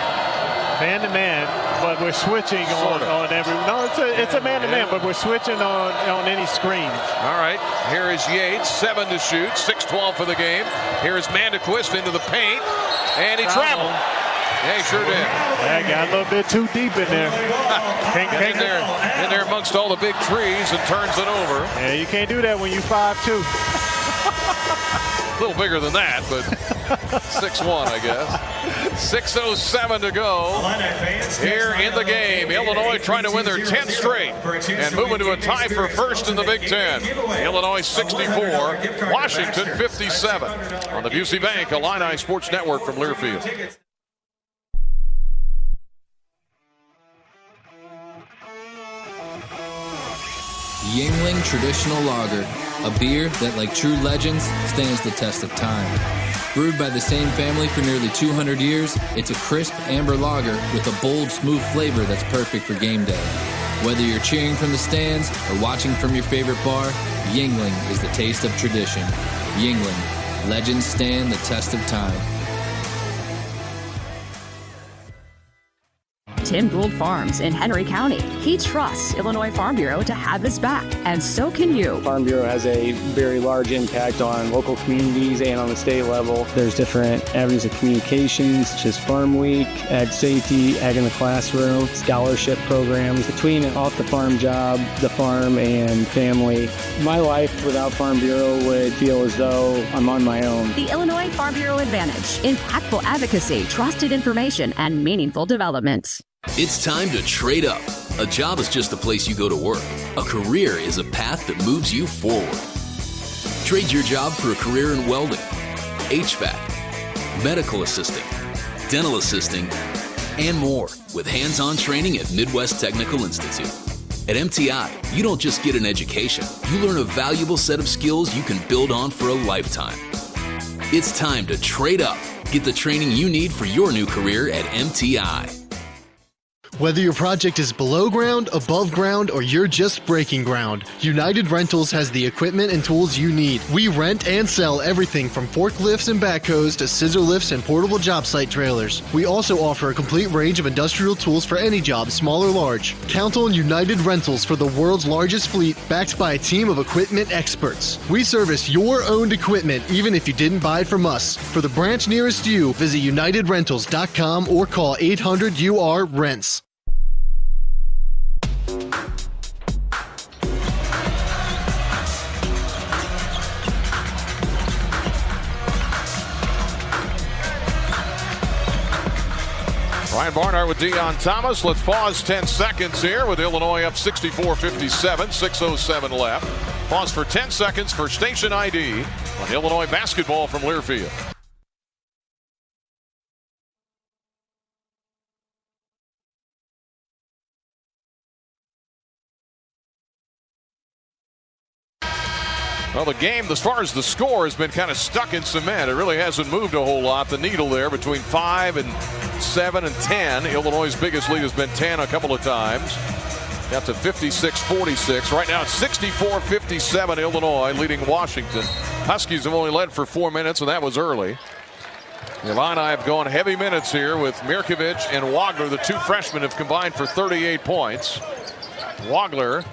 Man-to-man, but we're switching on every. No, it's a man-to-man, but we're switching on any screens. All right, here is Yates, 7 to shoot, 6:12 for the game. Here is Mandequist into the paint, and he traveled. Yeah, he sure did. Yeah, got a little bit too deep in there. in there amongst all the big trees and turns it over. Yeah, you can't do that when you're 5'2". A little bigger than that, but 6'1", I guess. 6:07 to go here in the game. Illinois trying to win their 10th straight and moving to a tie for first in the Big Ten. Illinois 64, Washington 57. On the Busey Bank Illini Sports Network from Learfield. Yuengling Traditional Lager, a beer that, like true legends, stands the test of time. Brewed by the same family for nearly 200 years, it's a crisp amber lager with a bold, smooth flavor that's perfect for game day. Whether you're cheering from the stands or watching from your favorite bar, Yuengling is the taste of tradition. Yuengling, legends stand the test of time. Tim Gould Farms in Henry County. He trusts Illinois Farm Bureau to have his back, and so can you. Farm Bureau has a very large impact on local communities and on the state level. There's different avenues of communications, such as Farm Week, Ag Safety, Ag in the Classroom, scholarship programs. Between an off-the-farm job, the farm, and family, my life without Farm Bureau would feel as though I'm on my own. The Illinois Farm Bureau Advantage. Impactful advocacy, trusted information, and meaningful development. It's time to trade up. A job is just a place you go to work. A career is a path that moves you forward. Trade your job for a career in welding, HVAC, medical assisting, dental assisting, and more with hands-on training at Midwest Technical Institute. At MTI, you don't just get an education. You learn a valuable set of skills you can build on for a lifetime. It's time to trade up. Get the training you need for your new career at MTI. Whether your project is below ground, above ground, or you're just breaking ground, United Rentals has the equipment and tools you need. We rent and sell everything from forklifts and backhoes to scissor lifts and portable job site trailers. We also offer a complete range of industrial tools for any job, small or large. Count on United Rentals for the world's largest fleet, backed by a team of equipment experts. We service your owned equipment even if you didn't buy it from us. For the branch nearest you, visit UnitedRentals.com or call 800-UR-RENTS. Brian Barnhart with Deion Thomas. Let's pause 10 seconds here with Illinois up 64-57, 6:07 left. Pause for 10 seconds for station ID on Illinois basketball from Learfield. Well, the game, as far as the score, has been kind of stuck in cement. It really hasn't moved a whole lot. The needle there between 5 and 7 and 10. Illinois' biggest lead has been 10 a couple of times. Got to 56-46. Right now it's 64-57 Illinois leading Washington. Huskies have only led for 4 minutes, and that was early. The Illini have gone heavy minutes here with Mirkovic and Wagler. The two freshmen have combined for 38 points. Wagler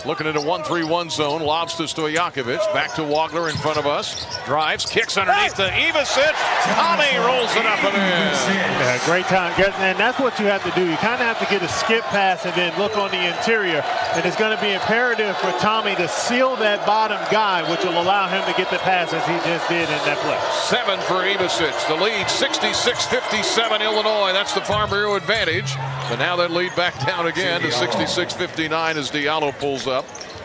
looking at a 1-3-1 zone, lobs to Stojakovic, back to Wagler in front of us, drives, kicks underneath to Ivasic. Tommy rolls it up and in. Yeah, great time, and that's what you have to do. You kind of have to get a skip pass and then look on the interior, and it's going to be imperative for Tommy to seal that bottom guy, which will allow him to get the pass as he just did in that play. 7 for Ivasic. The lead 66-57 Illinois. That's the Farm Bureau advantage. But now that lead back down again to 66-59 as Diallo pulls up.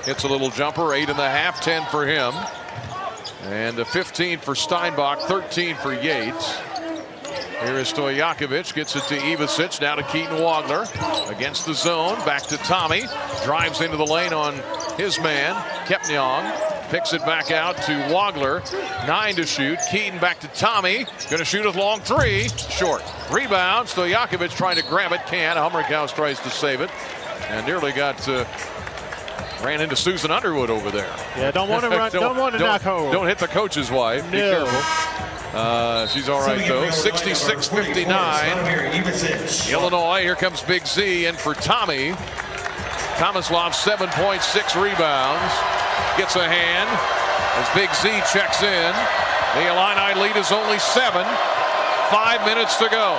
Hits a little jumper, 8.5, 10 for him. And a 15 for Steinbach, 13 for Yates. Here is Stojakovic, gets it to Ivasic, now to Keaton Wagler. Against the zone, back to Tommy. Drives into the lane on his man, Kepniong. Picks it back out to Wagler. 9 to shoot. Keaton back to Tommy. Going to shoot a long 3. Short. Rebound. Stojakovic trying to grab it. Can't. Humrickhouse tries to save it. And nearly ran into Susan Underwood over there. Yeah, don't want to run. don't want to knock home. Don't hit the coach's wife. No. Be careful. She's all right, though. 66-59. Illinois. Here comes Big Z in for Tommy. Tomislav, 7.6 rebounds. Gets a hand as Big Z checks in. The Illini lead is only 7. 5 minutes to go.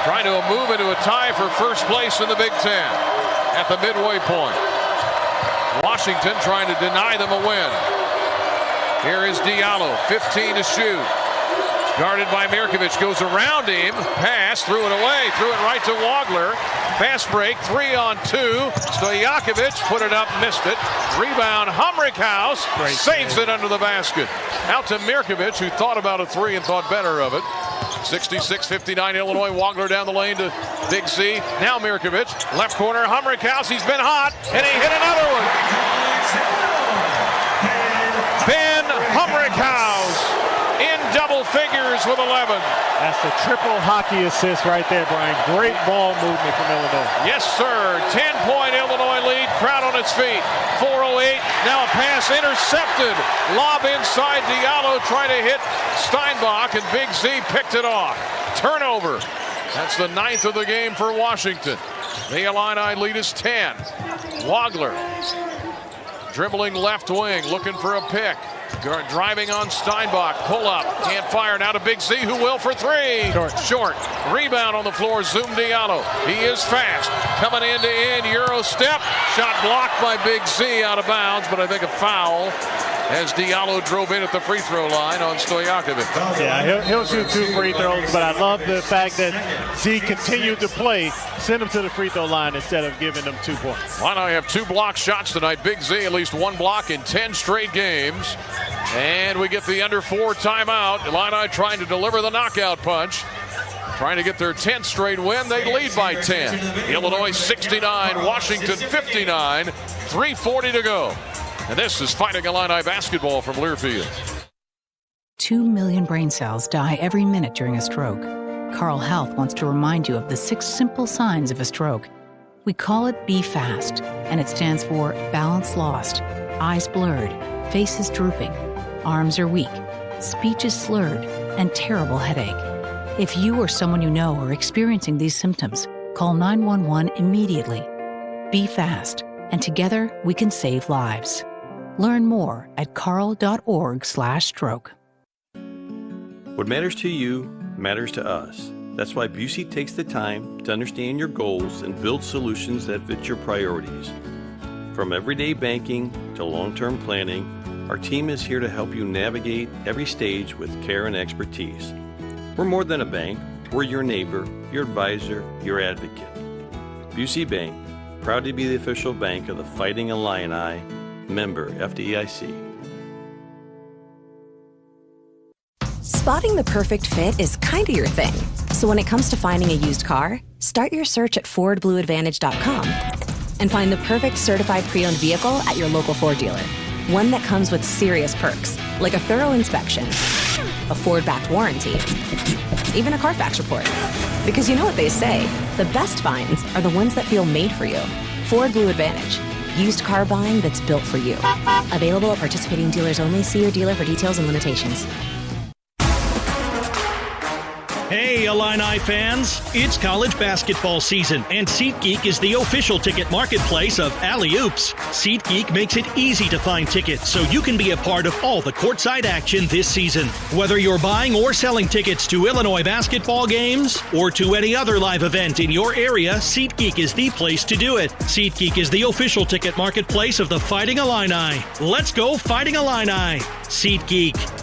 Trying to move into a tie for first place in the Big Ten at the midway point. Washington trying to deny them a win. Here is Diallo, 15 to shoot. Guarded by Mirkovic, goes around him, pass, threw it away, threw it right to Wagler. Fast break, 3 on 2. Stojakovic put it up, missed it. Rebound, Humrickhouse saves it under the basket. Out to Mirkovic, who thought about a 3 and thought better of it. 66-59 Illinois. Wagler down the lane to Big Z. Now Mirkovic, left corner, Humrickhouse. He's been hot, and he hit another one. Ben Humrickhouse in double figures with 11. That's the triple hockey assist right there, Brian. Great ball movement from Illinois. Yes, sir. 10-point Illinois lead. Crowd on its feet. 4:08. Now a pass intercepted. Lob inside. Diallo trying to hit Steinbach, and Big Z picked it off. Turnover. That's the 9th of the game for Washington. The Illini lead is 10. Wagler dribbling left wing, looking for a pick. Driving on Steinbach, pull up, can't fire, now to Big Z, who will for 3. Short. Rebound on the floor, Zoom Diallo. He is fast, coming end to end, Euro step, shot blocked by Big Z out of bounds, but I think a foul as Diallo drove in at the free throw line on Stojakovic. Yeah, he'll shoot 2 free throws, but I love the fact that Z continued to play, send him to the free throw line instead of giving them 2 points. Illini have 2 block shots tonight. Big Z at least 1 block in 10 straight games. And we get the under 4 timeout. Illini trying to deliver the knockout punch. Trying to get their 10th straight win. They lead by 10. Illinois 69, Washington 59. 3:40 to go. And this is Fighting Illini basketball from Learfield. 2 million brain cells die every minute during a stroke. Carl Health wants to remind you of the 6 simple signs of a stroke. We call it Be Fast, and it stands for balance lost, eyes blurred, faces drooping, arms are weak, speech is slurred, and terrible headache. If you or someone you know are experiencing these symptoms, call 911 immediately. Be fast, and together we can save lives. Learn more at carl.org/stroke. What matters to you matters to us. That's why Busey takes the time to understand your goals and build solutions that fit your priorities. From everyday banking to long-term planning, our team is here to help you navigate every stage with care and expertise. We're more than a bank, We're your neighbor, your advisor, your advocate. Busey Bank, proud to be the official bank of the Fighting Illini, member FDIC. Spotting the perfect fit is kind of your thing. So when it comes to finding a used car, start your search at FordBlueAdvantage.com and find the perfect certified pre-owned vehicle at your local Ford dealer. One that comes with serious perks, like a thorough inspection, a Ford-backed warranty, even a Carfax report. Because you know what they say, the best finds are the ones that feel made for you. Ford Blue Advantage. Used car buying that's built for you. Available at participating dealers only. See your dealer for details and limitations. Hey, Illini fans! It's college basketball season, and SeatGeek is the official ticket marketplace of Alley Oops. SeatGeek makes it easy to find tickets so you can be a part of all the courtside action this season. Whether you're buying or selling tickets to Illinois basketball games or to any other live event in your area, SeatGeek is the place to do it. SeatGeek is the official ticket marketplace of the Fighting Illini. Let's go Fighting Illini! SeatGeek.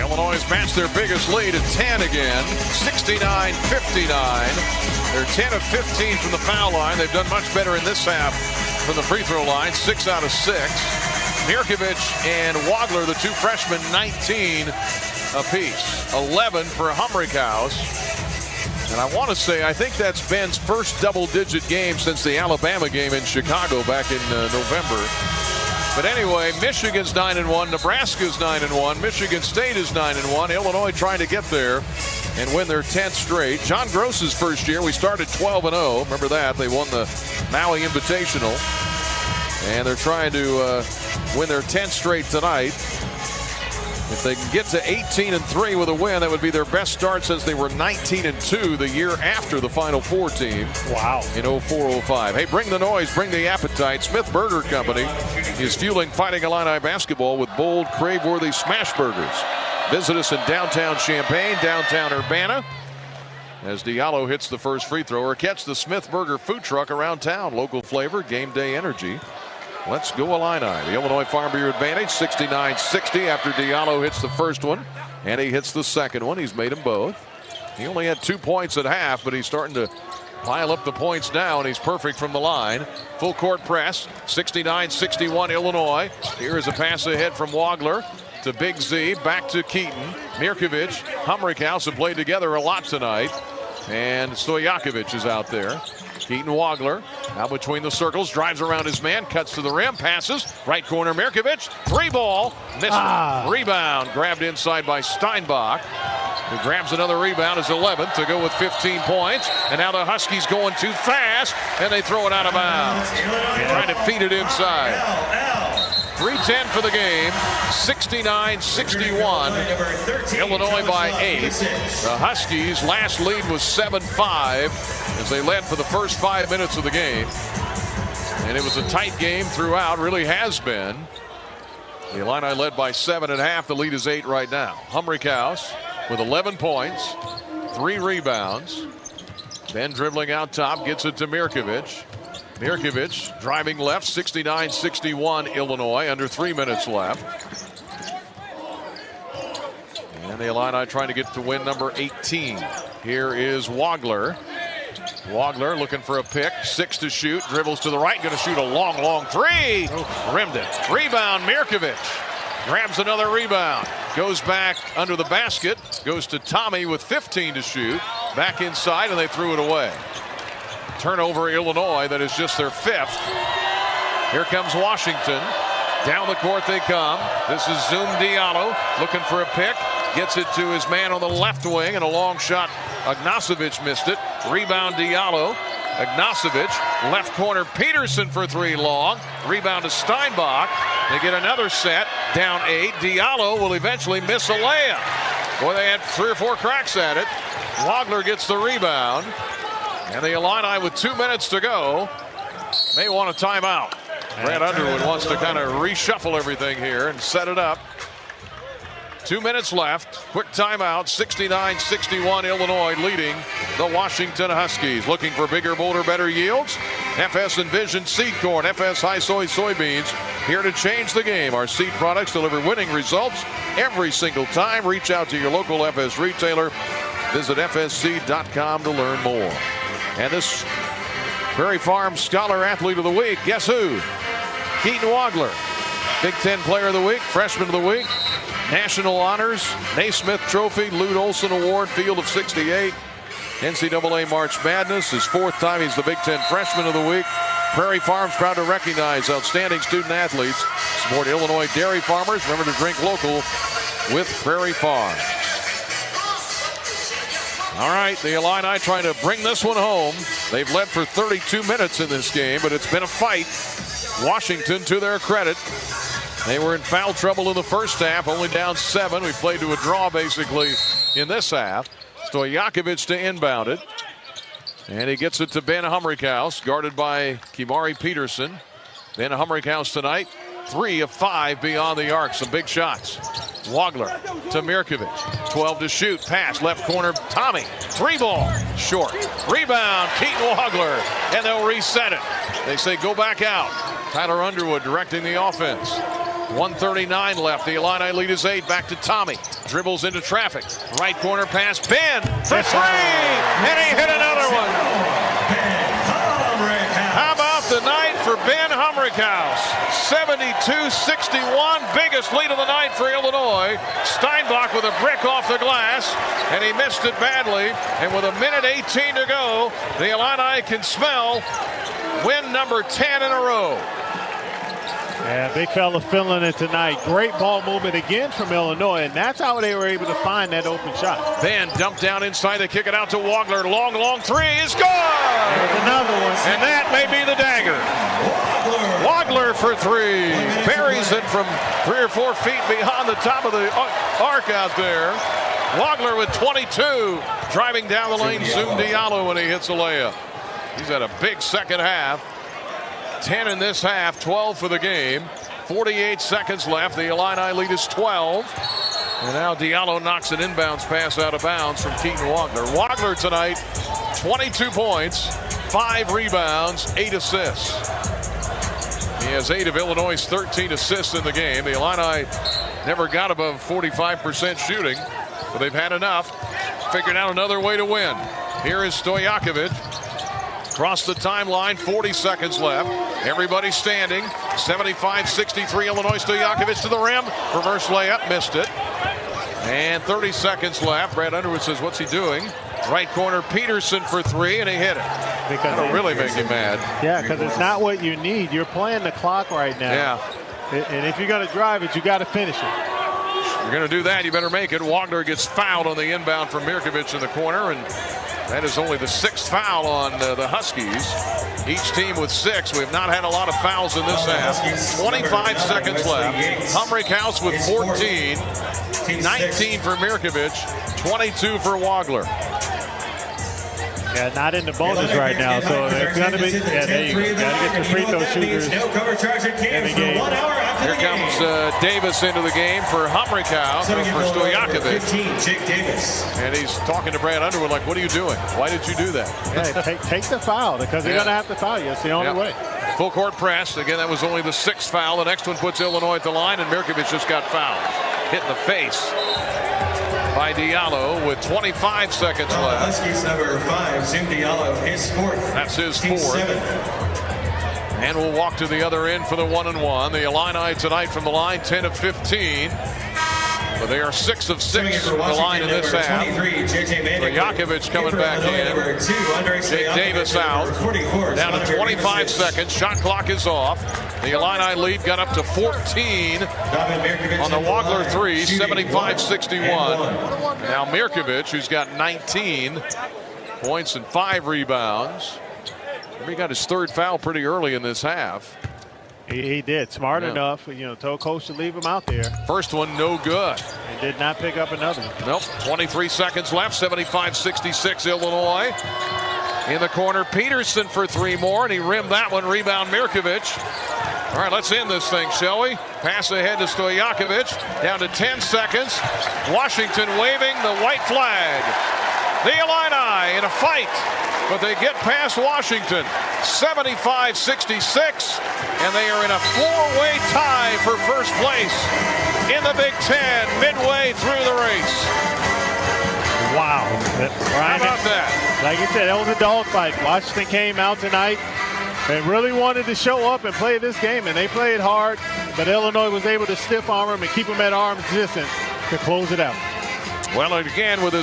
Illinois matched their biggest lead at 10 again, 69-59. They're 10 of 15 from the foul line. They've done much better in this half from the free throw line, 6 out of 6. Mirkovic and Wagler, the two freshmen, 19 apiece. 11 for Humrickhouse. And I want to say, I think that's Ben's first double-digit game since the Alabama game in Chicago back in November. But anyway, Michigan's 9-1, Nebraska's 9-1, Michigan State is 9-1. Illinois trying to get there and win their 10th straight. John Gross's first year, we started 12-0. Remember that? They won the Maui Invitational. And they're trying to win their 10th straight tonight. If they can get to 18-3 with a win, that would be their best start since they were 19-2 the year after the Final Four team. Wow. In 04-05. Hey, bring the noise, bring the appetite. Smith Burger Company is fueling Fighting Illini basketball with bold, crave-worthy smash burgers. Visit us in downtown Champaign, downtown Urbana. As Diallo hits the first free throw, or catch the Smith Burger food truck around town. Local flavor, game day energy. Let's go Illini. The Illinois Farm Bureau advantage, 69-60 after Diallo hits the first one. And he hits the second one. He's made them both. He only had 2 points at half, but he's starting to pile up the points now, and he's perfect from the line. Full court press, 69-61 Illinois. Here is a pass ahead from Wagler to Big Z, back to Keaton. Mirkovic, Humrickhouse have played together a lot tonight. And Stojakovic is out there. Keaton Wagler now between the circles, drives around his man, cuts to the rim, passes, right corner Mirkovic, three ball, missed it. Rebound, grabbed inside by Steinbach, who grabs another rebound, his 11th to go with 15 points. And now the Huskies going too fast, and they throw it out of bounds. Trying to feed it inside. 3:10 for the game, 69-61. Illinois by 8. The Huskies' last lead was 7-5 as they led for the first 5 minutes of the game. And it was a tight game throughout, really has been. The Illini led by 7 at half. The lead is 8 right now. Humrickhouse with 11 points, 3 rebounds. Ben dribbling out top, gets it to Mirkovic. Mirkovic driving left, 69-61 Illinois, under 3 minutes left. And the Illini trying to get to win number 18. Here is Wagler. Wagler looking for a pick, 6 to shoot, dribbles to the right, going to shoot a long, long three. Rimmed it. Rebound, Mirkovic. Grabs another rebound. Goes back under the basket, goes to Tommy with 15 to shoot. Back inside, and they threw it away. Turnover Illinois, that is just their 5th. Here comes Washington. Down the court they come. This is Zoom Diallo looking for a pick. Gets it to his man on the left wing, and a long shot. Agnosovic missed it. Rebound Diallo. Agnosovic, left corner Peterson for 3 long. Rebound to Steinbach. They get another set, down 8. Diallo will eventually miss a layup. Boy, they had 3 or 4 cracks at it. Wagler gets the rebound. And the Illini with 2 minutes to go may want a timeout. Brad Underwood wants to kind of reshuffle everything here and set it up. 2 minutes left. Quick timeout. 69-61 Illinois leading the Washington Huskies. Looking for bigger, bolder, better yields? FS Envision Seed Corn, FS High Soy Soybeans, here to change the game. Our seed products deliver winning results every single time. Reach out to your local FS retailer. Visit fsseed.com to learn more. And this Prairie Farm Scholar Athlete of the Week, guess who? Keaton Wagler, Big Ten Player of the Week, Freshman of the Week, National Honors, Naismith Trophy, Lute Olson Award, Field of 68, NCAA March Madness, his 4th time he's the Big Ten Freshman of the Week. Prairie Farm's proud to recognize outstanding student athletes. Support Illinois dairy farmers. Remember to drink local with Prairie Farm. All right, the Illini trying to bring this one home. They've led for 32 minutes in this game, but it's been a fight. Washington, to their credit, they were in foul trouble in the first half, only down 7. We played to a draw basically in this half. Stojakovic to inbound it. And he gets it to Ben Humrichhouse, guarded by Kimari Peterson. Ben Humrichhouse tonight, 3 of 5 beyond the arc. Some big shots. Wagler to Mirkovic. 12 to shoot. Pass, left corner, Tommy. 3-ball, short. Rebound, Keaton Wagler. And they'll reset it. They say go back out. Tyler Underwood directing the offense. 1:39 left. The Illini lead is 8. Back to Tommy. Dribbles into traffic. Right corner pass. Ben for 3. And he hit another one. How about the night for Ben Humrichhouse? 72-61. Biggest lead of the night for Illinois. Steinbach with a brick off the glass. And he missed it badly. And with 1:18 to go, the Illini can smell win number 10 in a row. Yeah, big fella feeling it tonight. Great ball movement again from Illinois, and that's how they were able to find that open shot. Van dumped down inside. They kick it out to Wagler. Long 3 is gone. There's another one. And that may be the dagger. Wagler for 3. Buries it from 3 or 4 feet beyond the top of the arc out there. Wagler with 22. Driving down the lane, Zoom Diallo when he hits a layup. He's had a big second half. 10 in this half, 12 for the game. 48 seconds left. The Illini lead is 12. And now Diallo knocks an inbounds pass out of bounds from Keaton Wagler. Wagler tonight, 22 points, 5 rebounds, 8 assists. He has 8 of Illinois' 13 assists in the game. The Illini never got above 45% shooting, but they've had enough. Figured out another way to win. Here is Stojakovic. Across the timeline, 40 seconds left. Everybody standing. 75-63 Illinois. Stojakovic to the rim. Reverse layup, missed it. And 30 seconds left. Brad Underwood says, what's he doing? Right corner, Peterson for 3, and he hit it. That'll really make him mad. Yeah, because it's not what you need. You're playing the clock right now. Yeah. And if you're going to drive it, you got to finish it. You're going to do that, you better make it. Wagner gets fouled on the inbound from Mirkovic in the corner, and that is only the 6th foul on the Huskies. Each team with 6. We have not had a lot of fouls in this half. 25 seconds left. Humrichhouse with 14. 19 for Mirkovic. 22 for Wagler. Yeah, not in the bonus right now, so it's going to be. Yeah, there you go. Got to get the free throw shooters in the game. Here comes Davis into the game for Humrichhouse, for Stojakovic. And he's talking to Brad Underwood like, what are you doing? Why did you do that? Yeah, take the foul, because they're going to have to foul you. It's the only way. Full court press. Again, that was only the 6th foul. The next one puts Illinois at the line, and Mirkovic just got fouled. Hit in the face by Diallo with 25 seconds left. Huskies number 5, Zoom Diallo, his 4th. That's his 4th. And we'll walk to the other end for the 1-and-1. The Illini tonight from the line, 10 of 15. But they are 6 of 6 from the line in this half. Stojakovic coming back in. Jake Davis out. Down to 25 seconds. Shot clock is off. The Illini lead got up to 14 on the Wagler 3, 75-61. Now Mirkovic, who's got 19 points and 5 rebounds. He got his 3rd foul pretty early in this half. He did. Smart enough, told coach to leave him out there. First one, no good. He did not pick up another one. Nope. 23 seconds left. 75-66 Illinois. In the corner, Peterson for 3 more, and he rimmed that one. Rebound, Mirkovic. All right, let's end this thing, shall we? Pass ahead to Stojakovic. Down to 10 seconds. Washington waving the white flag. The Illini in a fight but they get past Washington 75-66, and they are in a four-way tie for first place in the Big Ten midway through the race. Wow. How about that? Like you said, that was a dogfight. Washington came out tonight and really wanted to show up and play this game, and they played hard, but Illinois was able to stiff arm them and keep them at arm's distance to close it out. Well, again, with a